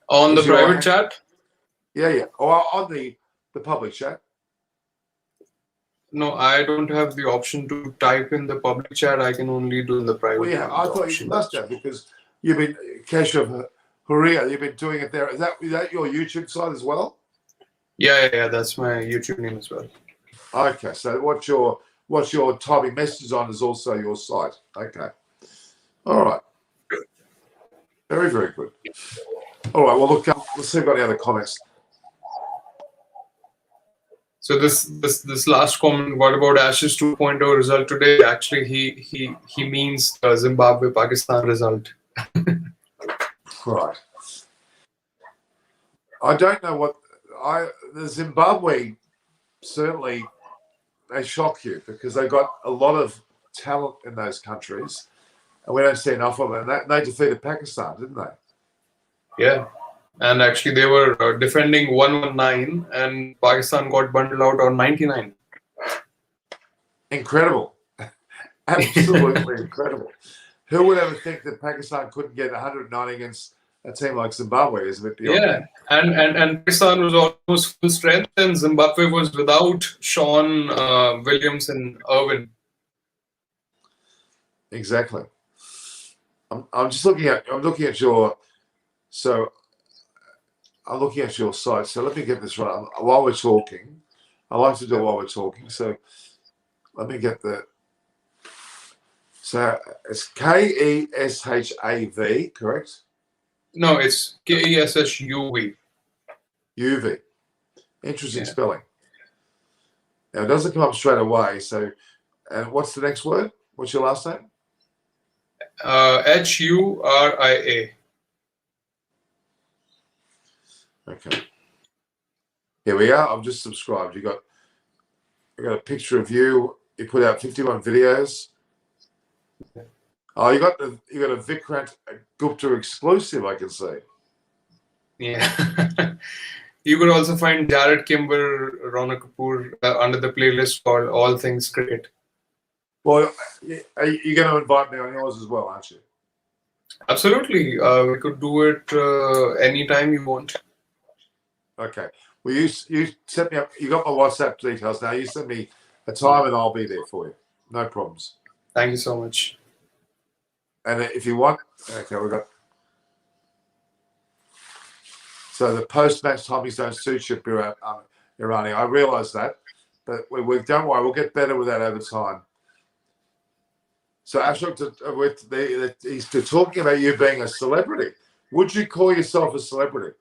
On the private chat? Yeah. Or on the public chat? No, I don't have the option to type in the public chat. I can only do in the private. Well, yeah, I thought you must have because you've been Keshav Huria. You've been doing it there. Is that your YouTube site as well? Yeah. That's my YouTube name as well. Okay, so what you're typing messages on is also your site. Okay. All right. Very, very good. All right. Well, look, let's see if we've got any other comments. So this last comment, what about Ashes 2.0 result today? Actually, he means the Zimbabwe-Pakistan result. Right. I don't know what the Zimbabwe certainly they shock you because they got a lot of talent in those countries, and we don't see enough of it. And they defeated Pakistan, didn't they? Yeah. And actually, they were defending 119, and Pakistan got bundled out on 99. Incredible. Absolutely incredible. Who would ever think that Pakistan couldn't get 190 against a team like Zimbabwe? Is a bit beyond Yeah, and Pakistan was almost full strength, and Zimbabwe was without Sean Williams and Irwin. Exactly. I'm just looking at. I'm looking at your. So I'm looking at your site. So let me get this right. While we're talking, I like to do it while we're talking. So let me get the. So it's KESHAV, correct? No, it's KESSUV. UV. Interesting spelling. Now it doesn't come up straight away. So, and what's the next word? What's your last name? HURIA. Okay. Here we are. I've just subscribed. I got a picture of you. You put out 51 videos. Oh, you got a Vikrant Gupta exclusive, I can see. Yeah. You could also find Jared Kimber, Rona Kapoor under the playlist called All Things Cricket. Well, you're going to invite me on yours as well, aren't you? Absolutely. We could do it anytime you want. Okay. Well, you set me up. You got my WhatsApp details now. You send me a time and I'll be there for you. No problems. Thank you so much. And if you want, okay, we got. So the post-match timings don't suit you, Irani. I realise that, but we've don't worry. We'll get better with that over time. So Ashok, he's talking about you being a celebrity. Would you call yourself a celebrity?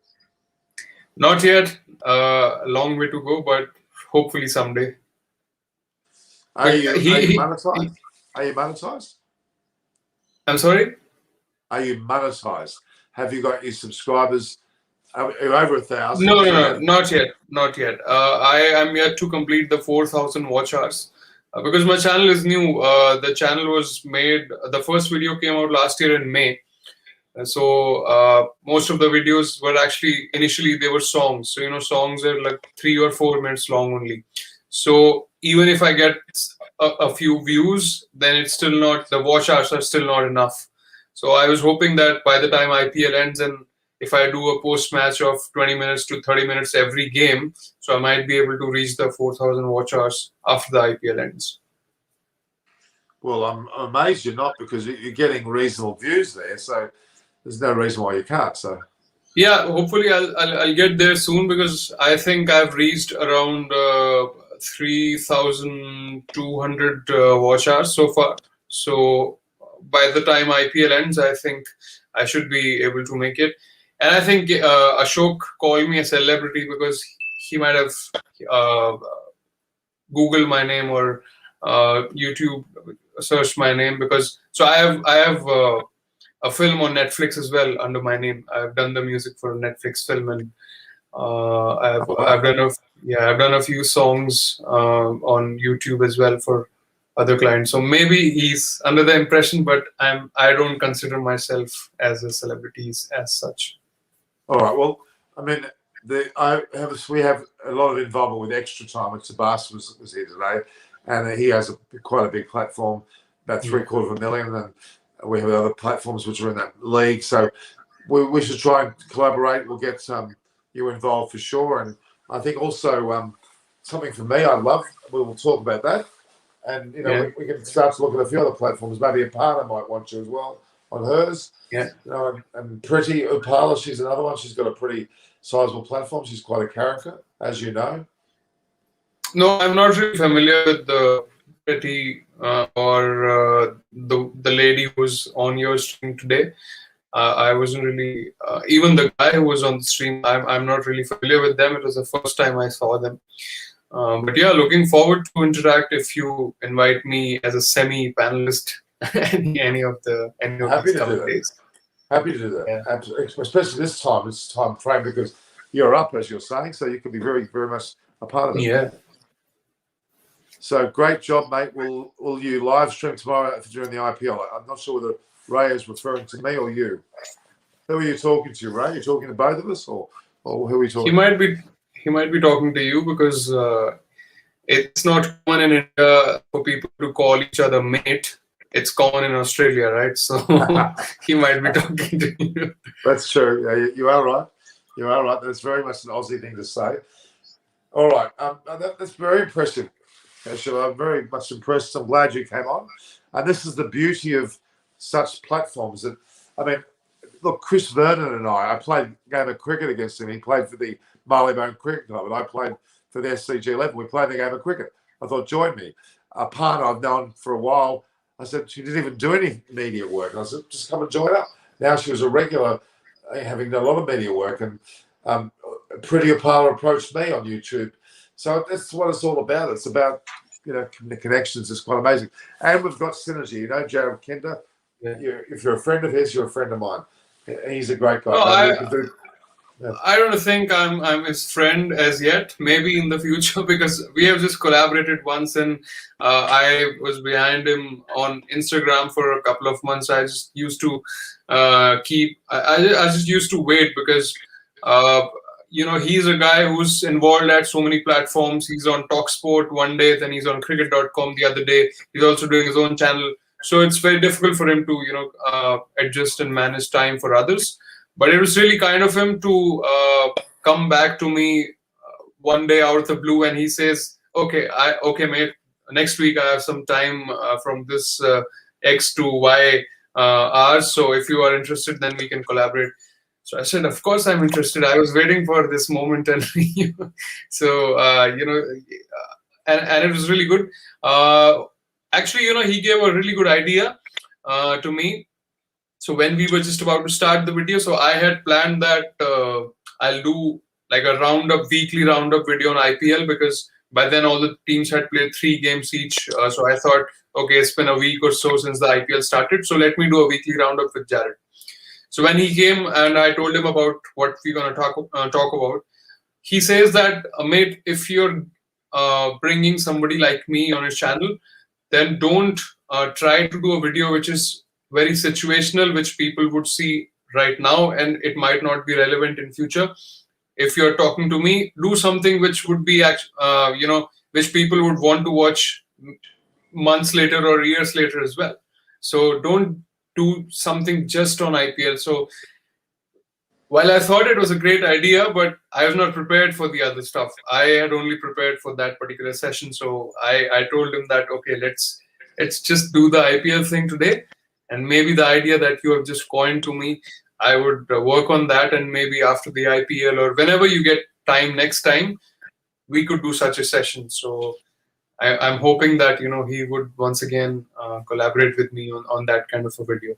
Not yet. A long way to go, but hopefully someday. Are you monetized? Are you monetized? I'm sorry? Are you monetized? Have you got your subscribers over 1,000? No, not yet. Not yet. I am yet to complete the 4,000 watch hours. Because my channel is new. The channel was made, the first video came out last year in May. So most of the videos were actually, initially they were songs. So, songs are like 3 or 4 minutes long only. So even if I get a few views, then it's still not, the watch hours are still not enough. So I was hoping that by the time IPL ends, and if I do a post-match of 20 minutes to 30 minutes every game, so I might be able to reach the 4,000 watch hours after the IPL ends. Well, I'm amazed you're not, because you're getting reasonable views there. So there's no reason why you can't. So yeah, hopefully I'll get there soon, because I think I've reached around 3,200 watch hours so far. So by the time IPL ends, I think I should be able to make it. And I think Ashok called me a celebrity because he might have Googled my name or YouTube searched my name, because I have a film on Netflix as well under my name. I've done the music for a Netflix film, and I've done a few songs on YouTube as well for other clients. So maybe he's under the impression, but I don't consider myself as a celebrity as such. All right. Well, I mean, we have a lot of involvement with Extra Time. And Sebastian was here today, and he has quite a big platform, about 750,000, and we have other platforms which are in that league. So we should try and collaborate. We'll get you involved for sure. And I think also something for me, we'll talk about that. And, we can start to look at a few other platforms. Maybe a partner might want you as well on hers. Yeah. And Pretty Upala, she's another one. She's got a pretty sizable platform. She's quite a character, as you know. No, I'm not really familiar with the Pretty or the lady who's on your stream today. I wasn't really, even the guy who was on the stream, I'm not really familiar with them. It was the first time I saw them. But yeah, looking forward to interact if you invite me as a semi-panelist any of these coming days. Happy to do that. Yeah. Absolutely. Especially this time frame, because you're up, as you're saying, so you can be very, very much a part of it. Yeah. So great job, mate. Will you live stream tomorrow during the IPL? I'm not sure whether Ray is referring to me or you. Who are you talking to, Ray? You talking to both of us, or who are we talking? He might be talking to you because it's not common in India for people to call each other mate. It's common in Australia, right? So he might be talking to you. That's true. Yeah, you are right. You are right. That's very much an Aussie thing to say. All right. That's very impressive, Ashila. I'm very much impressed. I'm glad you came on. And this is the beauty of such platforms. That, I mean, look, Chris Vernon and I played a game of cricket against him. He played for the Marylebone Cricket Club, and I played for the SCG11. We played the game of cricket. I thought, join me. A partner I've known for a while. I said, she didn't even do any media work. I said, just come and join up. Now she was a regular, having done a lot of media work, and Pretty Apala approached me on YouTube. So that's what it's all about. It's about, the connections. It's quite amazing. And we've got synergy. Jared Kender, if you're a friend of his, you're a friend of mine. He's a great guy. I don't think I'm his friend as yet. Maybe in the future, because we have just collaborated once, and I was behind him on Instagram for a couple of months. I just used to I just used to wait because he's a guy who's involved at so many platforms. He's on TalkSport one day, then he's on Cricket.com the other day. He's also doing his own channel, so it's very difficult for him to adjust and manage time for others. But it was really kind of him to come back to me one day out of the blue, and he says, okay, mate, next week I have some time from this X to Y hours, so if you are interested, then we can collaborate. So I said, of course I'm interested. I was waiting for this moment, and so and it was really good. Actually, he gave a really good idea to me. So when we were just about to start the video, so I had planned that I'll do like a weekly roundup video on IPL, because by then all the teams had played 3 games each. So I thought, okay, it's been a week or so since the IPL started, so let me do a weekly roundup with Jared. So when he came and I told him about what we're going to talk about, he says that, mate, if you're bringing somebody like me on his channel, then don't try to do a video which is very situational, which people would see right now, and it might not be relevant in future. If you're talking to me, do something which would be, which people would want to watch months later or years later as well. So don't do something just on IPL. So while I thought it was a great idea, but I was not prepared for the other stuff. I had only prepared for that particular session. So I told him that, okay, let's just do the IPL thing today. And maybe the idea that you have just coined to me, I would work on that. And maybe after the IPL or whenever you get time next time, we could do such a session. So I'm hoping that, he would once again collaborate with me on that kind of a video.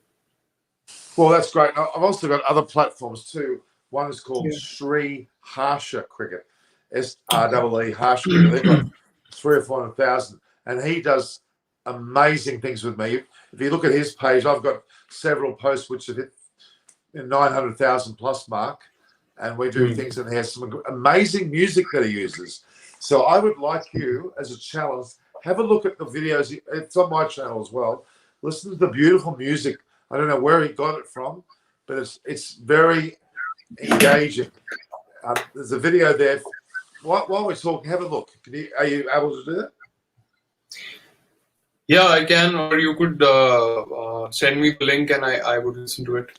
Well, that's great. Now, I've also got other platforms too. One is called Sri Harsha Cricket, SREE Harsha Cricket. They've got 300,000 or 400,000, and he does amazing things with me. If you look at his page, I've got several posts which have hit the 900,000 plus mark, and we do things, and he has some amazing music that he uses. So I would like you, as a challenge, have a look at the videos. It's on my channel as well. Listen to the beautiful music. I don't know where he got it from, but it's very engaging. There's a video there. While we're talking, have a look. Are you able to do that? Yeah, I can, or you could send me the link and I would listen to it.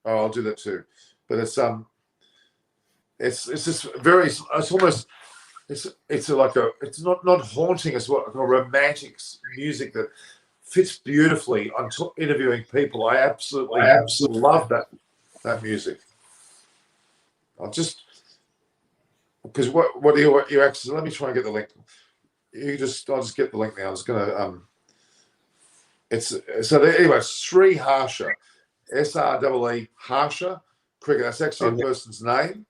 Oh, I'll do that too. But it's just very. It's almost. It's not haunting. It's like a romantic music that fits beautifully on interviewing people. I absolutely love that music. I'll just because what are your access? Let me try and get the link. I'll just get the link now. I was gonna anyway, Sri Harsha, SREE Harsha Cricket. That's actually a person's name.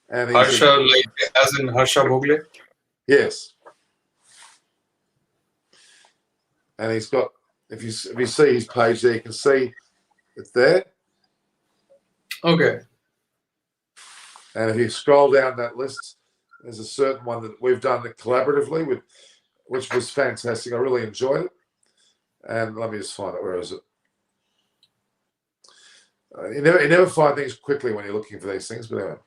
And Harsha, like as in Harsha Bhogle? Yes. And he's got, if you see his page there, you can see it's there. Okay. And if you scroll down that list, there's a certain one that we've done collaboratively with which was fantastic. I really enjoyed it. And let me just find it. Where is it? You never find things quickly when you're looking for these things, but anyway.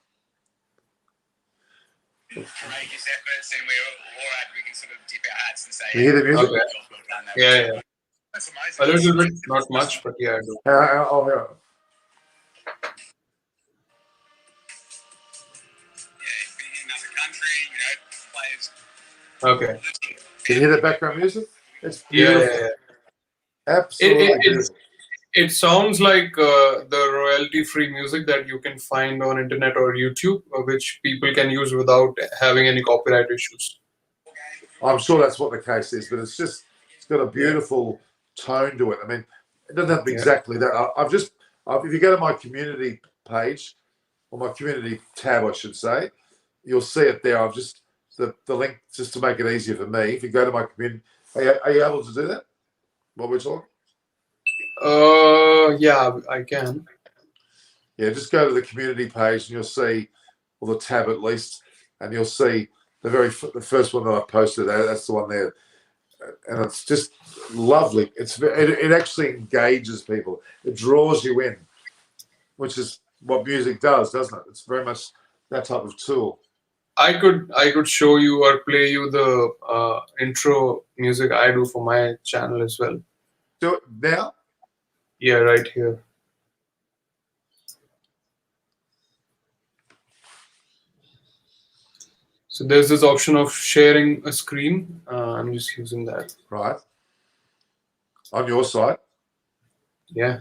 Courageous efforts, and we're all right. We can sort of dip our hats and say, You hear the music? Okay. Yeah. That's amazing. A little bit, not much, but yeah, I do. I'll hear it. Yeah, being in another country, players. Okay. Can you hear the background music? It's Yeah, beautiful. yeah. Absolutely beautiful. It sounds like the royalty-free music that you can find on internet or YouTube, which people can use without having any copyright issues. I'm sure that's what the case is, but it's got a beautiful tone to it. I mean, it doesn't have to be exactly that. If you go to my community page, or my community tab, I should say, you'll see it there. I've just the link just to make it easier for me. If you go to my community, are you able to do that? What we're talking? Yeah, I can. Yeah, just go to the community page and you'll see, or the tab at least, and you'll see the first one that I posted. That's the one there, and it's just lovely. It actually engages people. It draws you in, which is what music does, doesn't it? It's very much that type of tool. I could show you or play you the intro music I do for my channel as well. Do it now. Yeah, right here. So there's this option of sharing a screen. I'm just using that. Right. On your side. Yeah.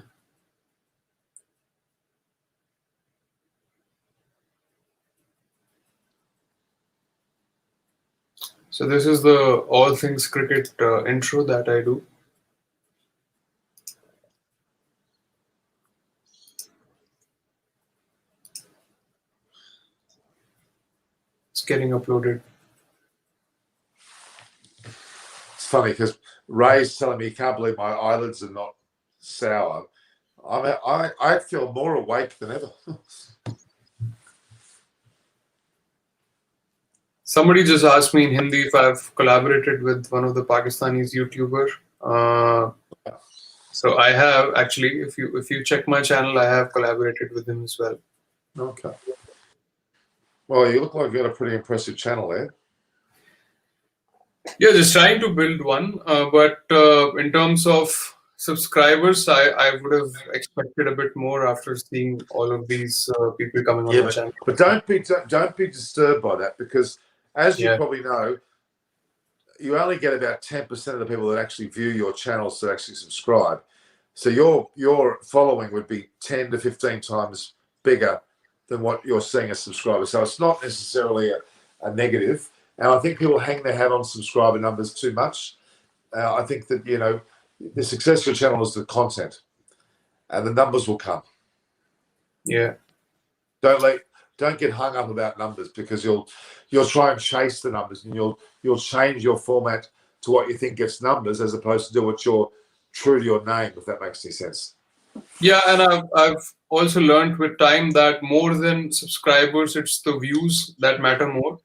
So this is the All Things Cricket intro that I do. It's getting uploaded. It's funny because Ray's telling me he can't believe my eyelids are not sour. I feel more awake than ever. Somebody just asked me in Hindi if I've collaborated with one of the Pakistanis YouTuber. So I have actually. If you check my channel, I have collaborated with him as well. Okay. Well, you look like you've got a pretty impressive channel there. Yeah, just trying to build one. But in terms of subscribers, I would have expected a bit more after seeing all of these people coming on the channel. But don't be disturbed by that, because as you probably know, you only get about 10% of the people that actually view your channels to actually subscribe. So your following would be 10 to 15 times bigger than what you're seeing as subscribers. So it's not necessarily a negative. And I think people hang their hat on subscriber numbers too much. I think that, the success of your channel is the content, and the numbers will come. Yeah. Don't get hung up about numbers, because you'll try and chase the numbers, and you'll change your format to what you think gets numbers, as opposed to do what you're true to your name, if that makes any sense. Yeah, and I've also learned with time that more than subscribers, it's the views that matter more.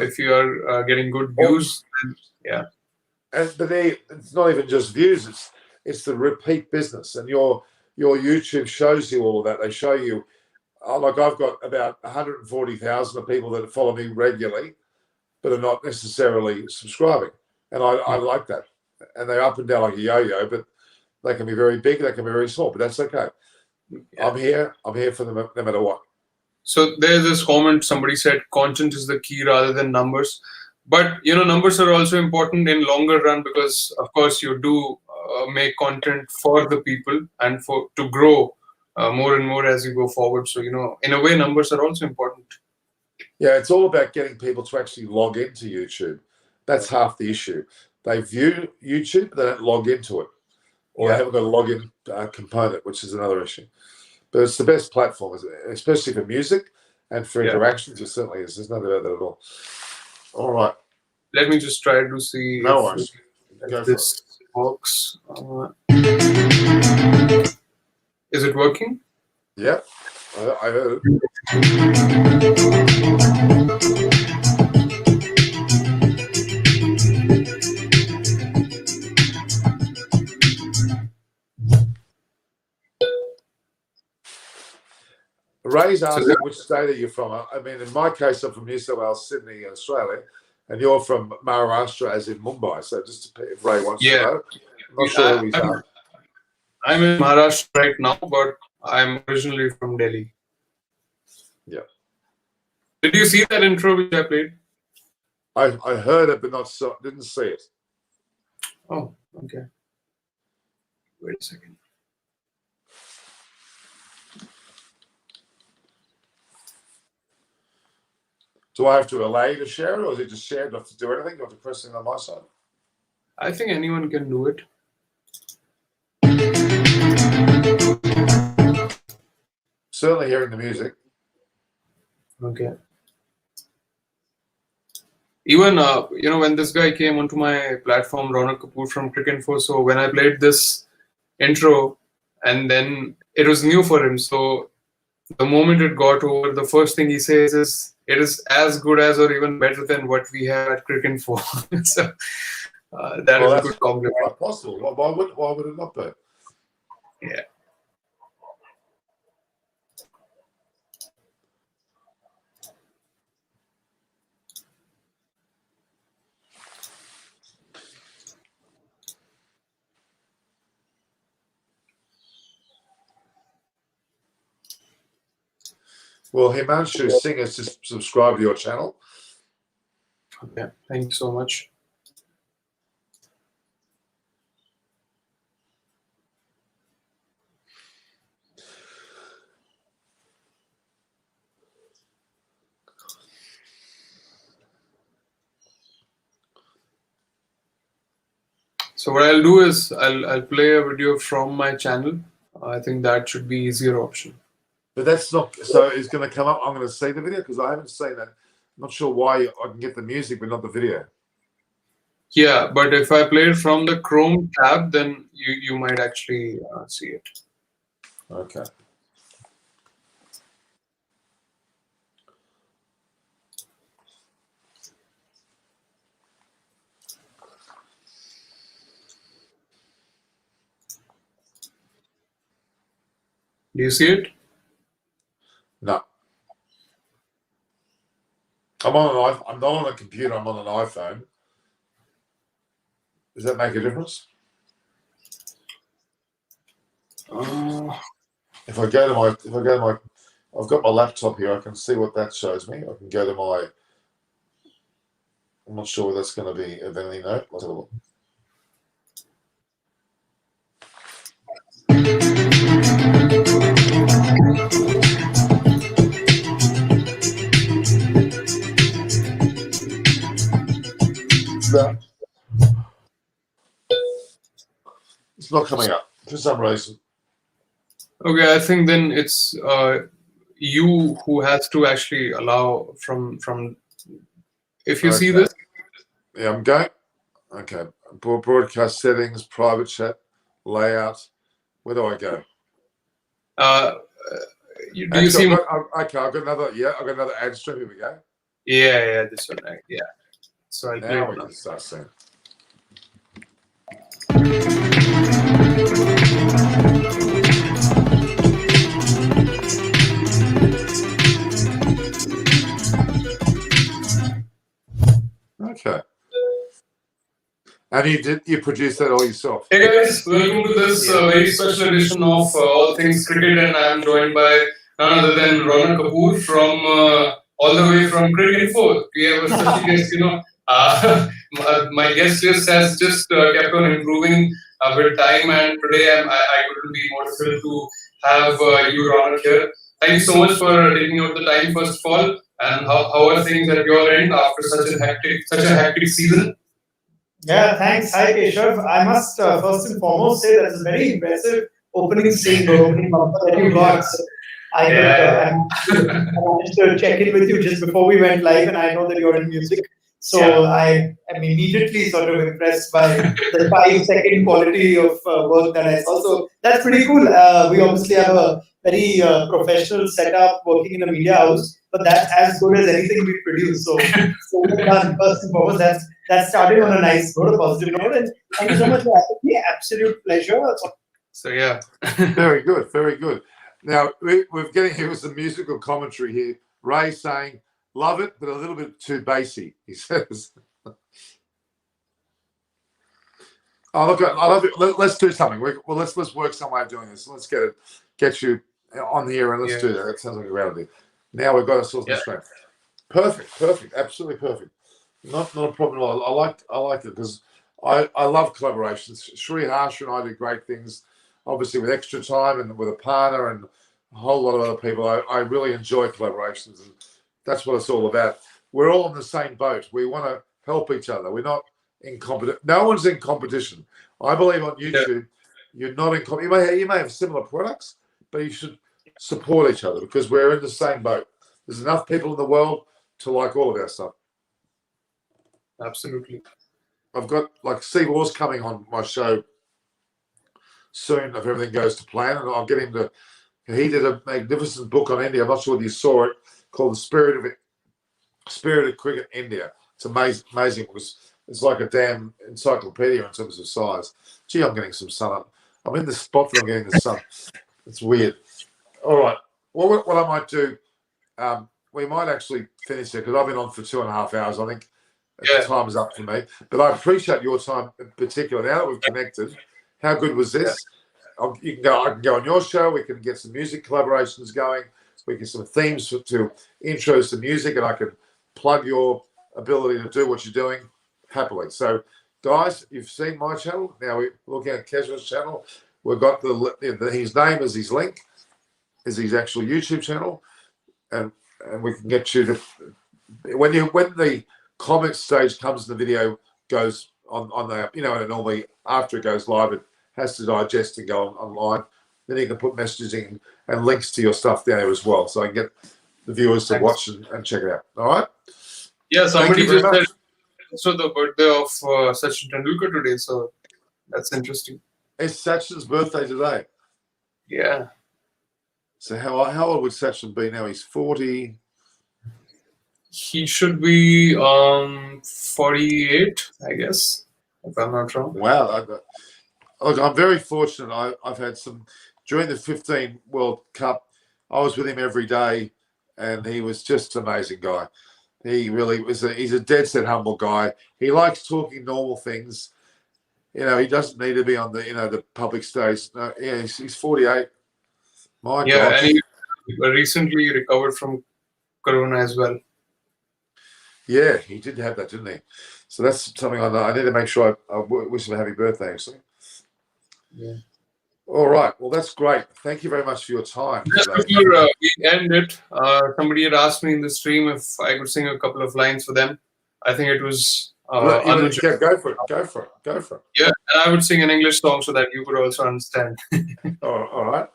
If you are getting good views, then, yeah. But it's not even just views; it's the repeat business, and your YouTube shows you all of that. They show you, like I've got about 140,000 of people that follow me regularly, but are not necessarily subscribing, and I like that. And they're up and down like a yo-yo, but they can be very big, they can be very small, but that's okay. Yeah. I'm here for them no matter what. So there's this comment, somebody said content is the key rather than numbers. But, numbers are also important in longer run, because, of course, you do make content for the people and to grow more and more as you go forward. So, in a way, numbers are also important. Yeah, it's all about getting people to actually log into YouTube. That's half the issue. They view YouTube, but they don't log into it. Or they haven't got a login component, which is another issue. But it's the best platform, especially for music and for interactions. It certainly is. There's no doubt about that at all. All right. Let me just try to see if this works. Is it working? Yeah, I heard it. Ray's asking which state are you from? I mean, in my case, I'm from New South Wales, Sydney, Australia, and you're from Maharashtra, as in Mumbai. So just if Ray wants to know, I'm not sure who he's at. I'm in Maharashtra right now, but I'm originally from Delhi. Yeah. Did you see that intro which I played? I heard it, but didn't see it. Oh, okay. Wait a second. Do I have to allow you to share it, or is it just shared? Do I have to do anything? Do I have to press anything on my side? I think anyone can do it. Certainly hearing the music. Okay. Even when this guy came onto my platform, Ronak Kapoor from Cricinfo, so when I played this intro, and then it was new for him, so the moment it got over, the first thing he says is, "It is as good as or even better than what we have at Cricinfo." So that is a good compliment. Quite possible. Why would it not be? Yeah. Well, Himanshu Singh has just subscribed to your channel. Okay, thank you so much. So what I'll do is I'll play a video from my channel. I think that should be easier option. But that's not, so it's going to come up. I'm going to see the video because I haven't seen that. I'm not sure why I can get the music but not the video. Yeah, but if I play it from the Chrome tab, then you might actually see it. Okay. Do you see it? No. I'm not on a computer. I'm on an iPhone. Does that make a difference? If I go to my, I've got my laptop here. I can see what that shows me. I can go to my. I'm not sure whether that's going to be of any note. Let's have a look. No. It's not coming up for some reason. Okay, I think then it's you who has to actually allow from. If you see this. Yeah, I'm going. Okay, broadcast settings, private chat, layout. Where do I go? Do you see? Okay, I've got another. Yeah, I've got another ad stream. Here we go. Yeah, this one. Yeah. So I'll now play we can start seeing. Okay. And you produced that all yourself? Hey guys, welcome to this very special edition of All Things Cricket, and I am joined by none other than Ronak Kapoor from all the way from Cricinfo. We have such a guest, my guest list has just kept on improving with time, and today I couldn't be more thrilled to have you, Ronak, here. Thank you so much for taking out the time, first of all. And how are things at your end after such a hectic season? Yeah, thanks. Hi, Keshav. I must first and foremost say that's a very impressive opening bumper that you got. So I managed to check in with you just before we went live, and I know that you're in music. So I am immediately sort of impressed by the 5-second quality of work that I saw. So that's pretty cool. We obviously have a very professional setup working in a media house, but that's as good as anything we produce. So well done. First and foremost, that started on a nice note, a positive note. And thank you so much for having me. Absolute pleasure. So yeah. Very good, very good. Now, we're getting here with some musical commentary here. Ray saying, love it, but a little bit too bassy, he says. Oh, look, I love it. Let's do something. Let's work some way of doing this. Let's get you on here and let's do that. That sounds like a reality. Now we've got ourselves on the screen. Perfect, absolutely perfect. Not a problem at all. I like it because I love collaborations. Sri Harsha and I do great things, obviously with extra time and with a partner and a whole lot of other people. I really enjoy collaborations, and that's what it's all about. We're all in the same boat. We want to help each other. We're not in competition. No one's in competition. I believe on YouTube, you're not in competition. You may have similar products, but you should support each other because we're in the same boat. There's enough people in the world to like all of our stuff. Absolutely. I've got like Steve Orr's coming on my show soon if everything goes to plan, and I'll get him to. He did a magnificent book on India. I'm not sure whether you saw it, called The Spirit of Cricket India. It's amazing because it's like a damn encyclopedia in terms of size. Gee, I'm getting some sun. I'm in the spot that I'm getting the sun. It's weird. All right. Well, what I might do, we might actually finish it because I've been on for 2.5 hours. I think the time is up for me. But I appreciate your time in particular. Now that we've connected, how good was this? I can go on your show. We can get some music collaborations going. We can some themes to intros to music, and I can plug your ability to do what you're doing happily. So, guys, you've seen my channel. Now we're looking at Kesha's channel. We've got his name is his link, is his actual YouTube channel, and we can get you to when the comment stage comes and the video goes on the and normally after it goes live it has to digest and go online. Then you can put messages in and links to your stuff down there as well, so I can get the viewers to watch and check it out. All right. Yeah, somebody just said so the birthday of Sachin Tendulkar today, so that's interesting. It's Sachin's birthday today. Yeah. So how old would Sachin be now? He's 40. He should be 48, I guess, if I'm not wrong. Wow. Look, I'm very fortunate. I've had some during the 15 World Cup. I was with him every day, and he was just an amazing guy. He really was. He's a dead set humble guy. He likes talking normal things. He doesn't need to be on the public stage. No, he's 48. My gosh. And he recently recovered from Corona as well. Yeah, he did have that, didn't he? So that's something I need to make sure I wish him a happy birthday, actually. Yeah. All right. Well, that's great. Thank you very much for your time. Just before we end it, somebody had asked me in the stream if I could sing a couple of lines for them. I think it was go for it. Yeah, and I would sing an English song so that you could also understand. All right.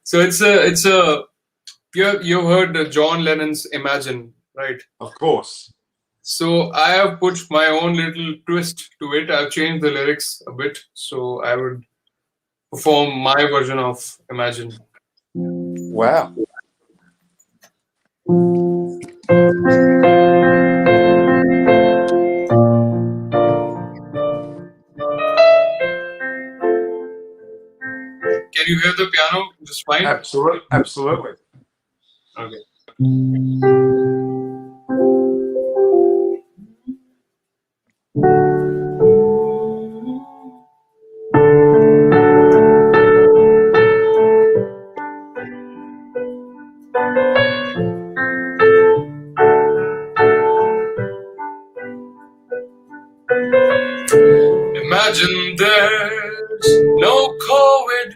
So it's you've heard John Lennon's Imagine, right? Of course. So I have put my own little twist to it. I've changed the lyrics a bit, so I would perform my version of Imagine. Wow. Can you hear the piano just fine? Absolutely. Okay. Imagine there's no COVID.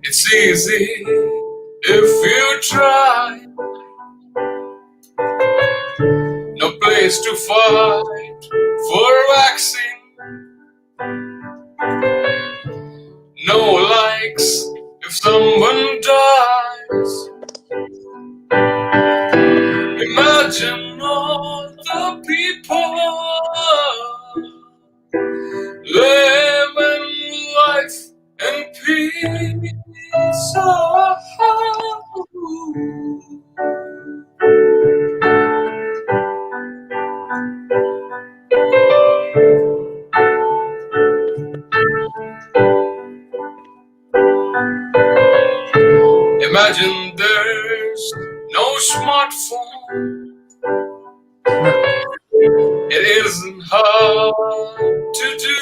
It's easy if you try. No place to fight for a vaccine. No likes if someone dies. Imagine all the people living life in peace. Imagine there's no smartphone. It isn't hard to do.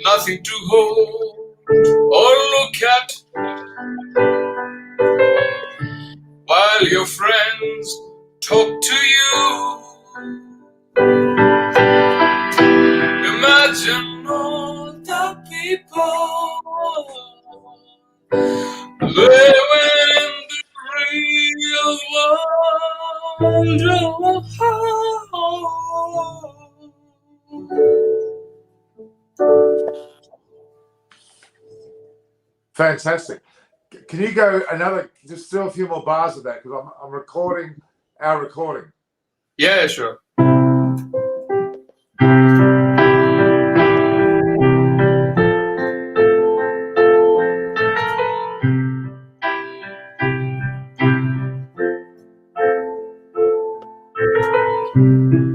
Nothing to hold or look at while your friends talk to you. Imagine all the people living in the real world. Fantastic. Can you go another, just still a few more bars of that, because I'm recording our recording. Yeah, sure.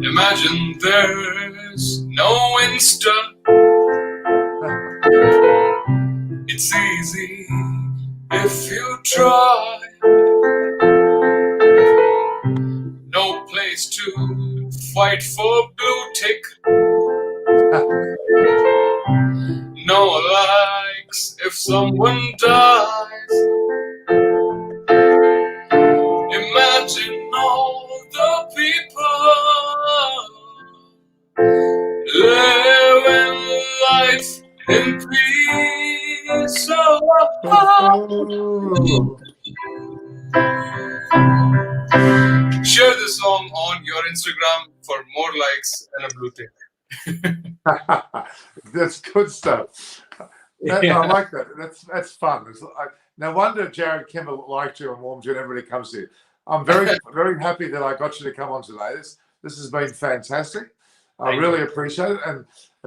Imagine there's no Insta. It's easy if you try. No place to fight for blue tick. No likes if someone dies. Imagine all the people living life in peace. Share this song on your Instagram for more likes and a blue tick. That's good stuff. Yeah. I like that. That's fun. No wonder Jared Kimmel liked you and warmed you, and everybody comes to you. I'm very very happy that I got you to come on today. This has been fantastic. I really appreciate it, and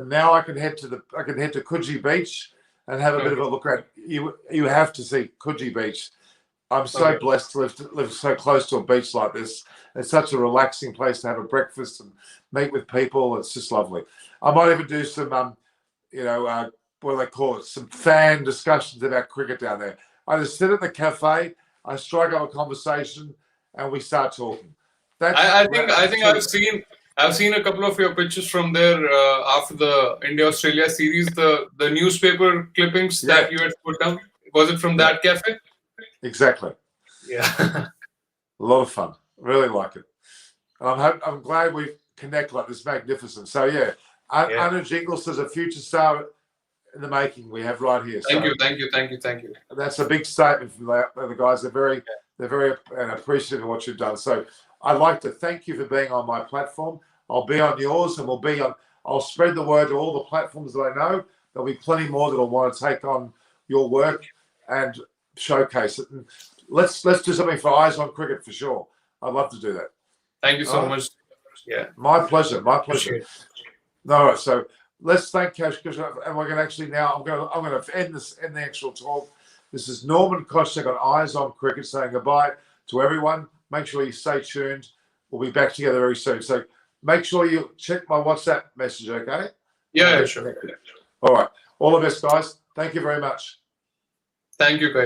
now I can head to Coogee Beach and have a bit of a look at you. You have to see Coogee Beach. I'm so blessed to live so close to a beach like this. It's such a relaxing place to have a breakfast and meet with people. It's just lovely. I might even do some, what do they call it? Some fan discussions about cricket down there. I just sit at the cafe, I strike up a conversation, and we start talking. I think I've seen a couple of your pictures from there after the India-Australia series. The newspaper clippings that you had put down. Was it from that cafe? Exactly. Yeah. A lot of fun. Really like it. And I'm glad we connect like this. Magnificent. So Anuj Inglis is a future star in the making. We have right here. Thank you. That's a big statement from the guys. They're very appreciative of what you've done. So I'd like to thank you for being on my platform. I'll be on yours, and I'll spread the word to all the platforms that I know. There'll be plenty more that'll want to take on your work and showcase it. And let's do something for Eyes on Cricket for sure. I'd love to do that. Thank you so much. Yeah. My pleasure. All right, so let's thank Cash, and we're going to actually now. I'm going to end the actual talk. This is Norman Koshek on Eyes on Cricket saying goodbye to everyone. Make sure you stay tuned. We'll be back together very soon. So make sure you check my WhatsApp message. Okay? Yeah, sure. All right. All the best, guys. Thank you very much. Thank you, guys.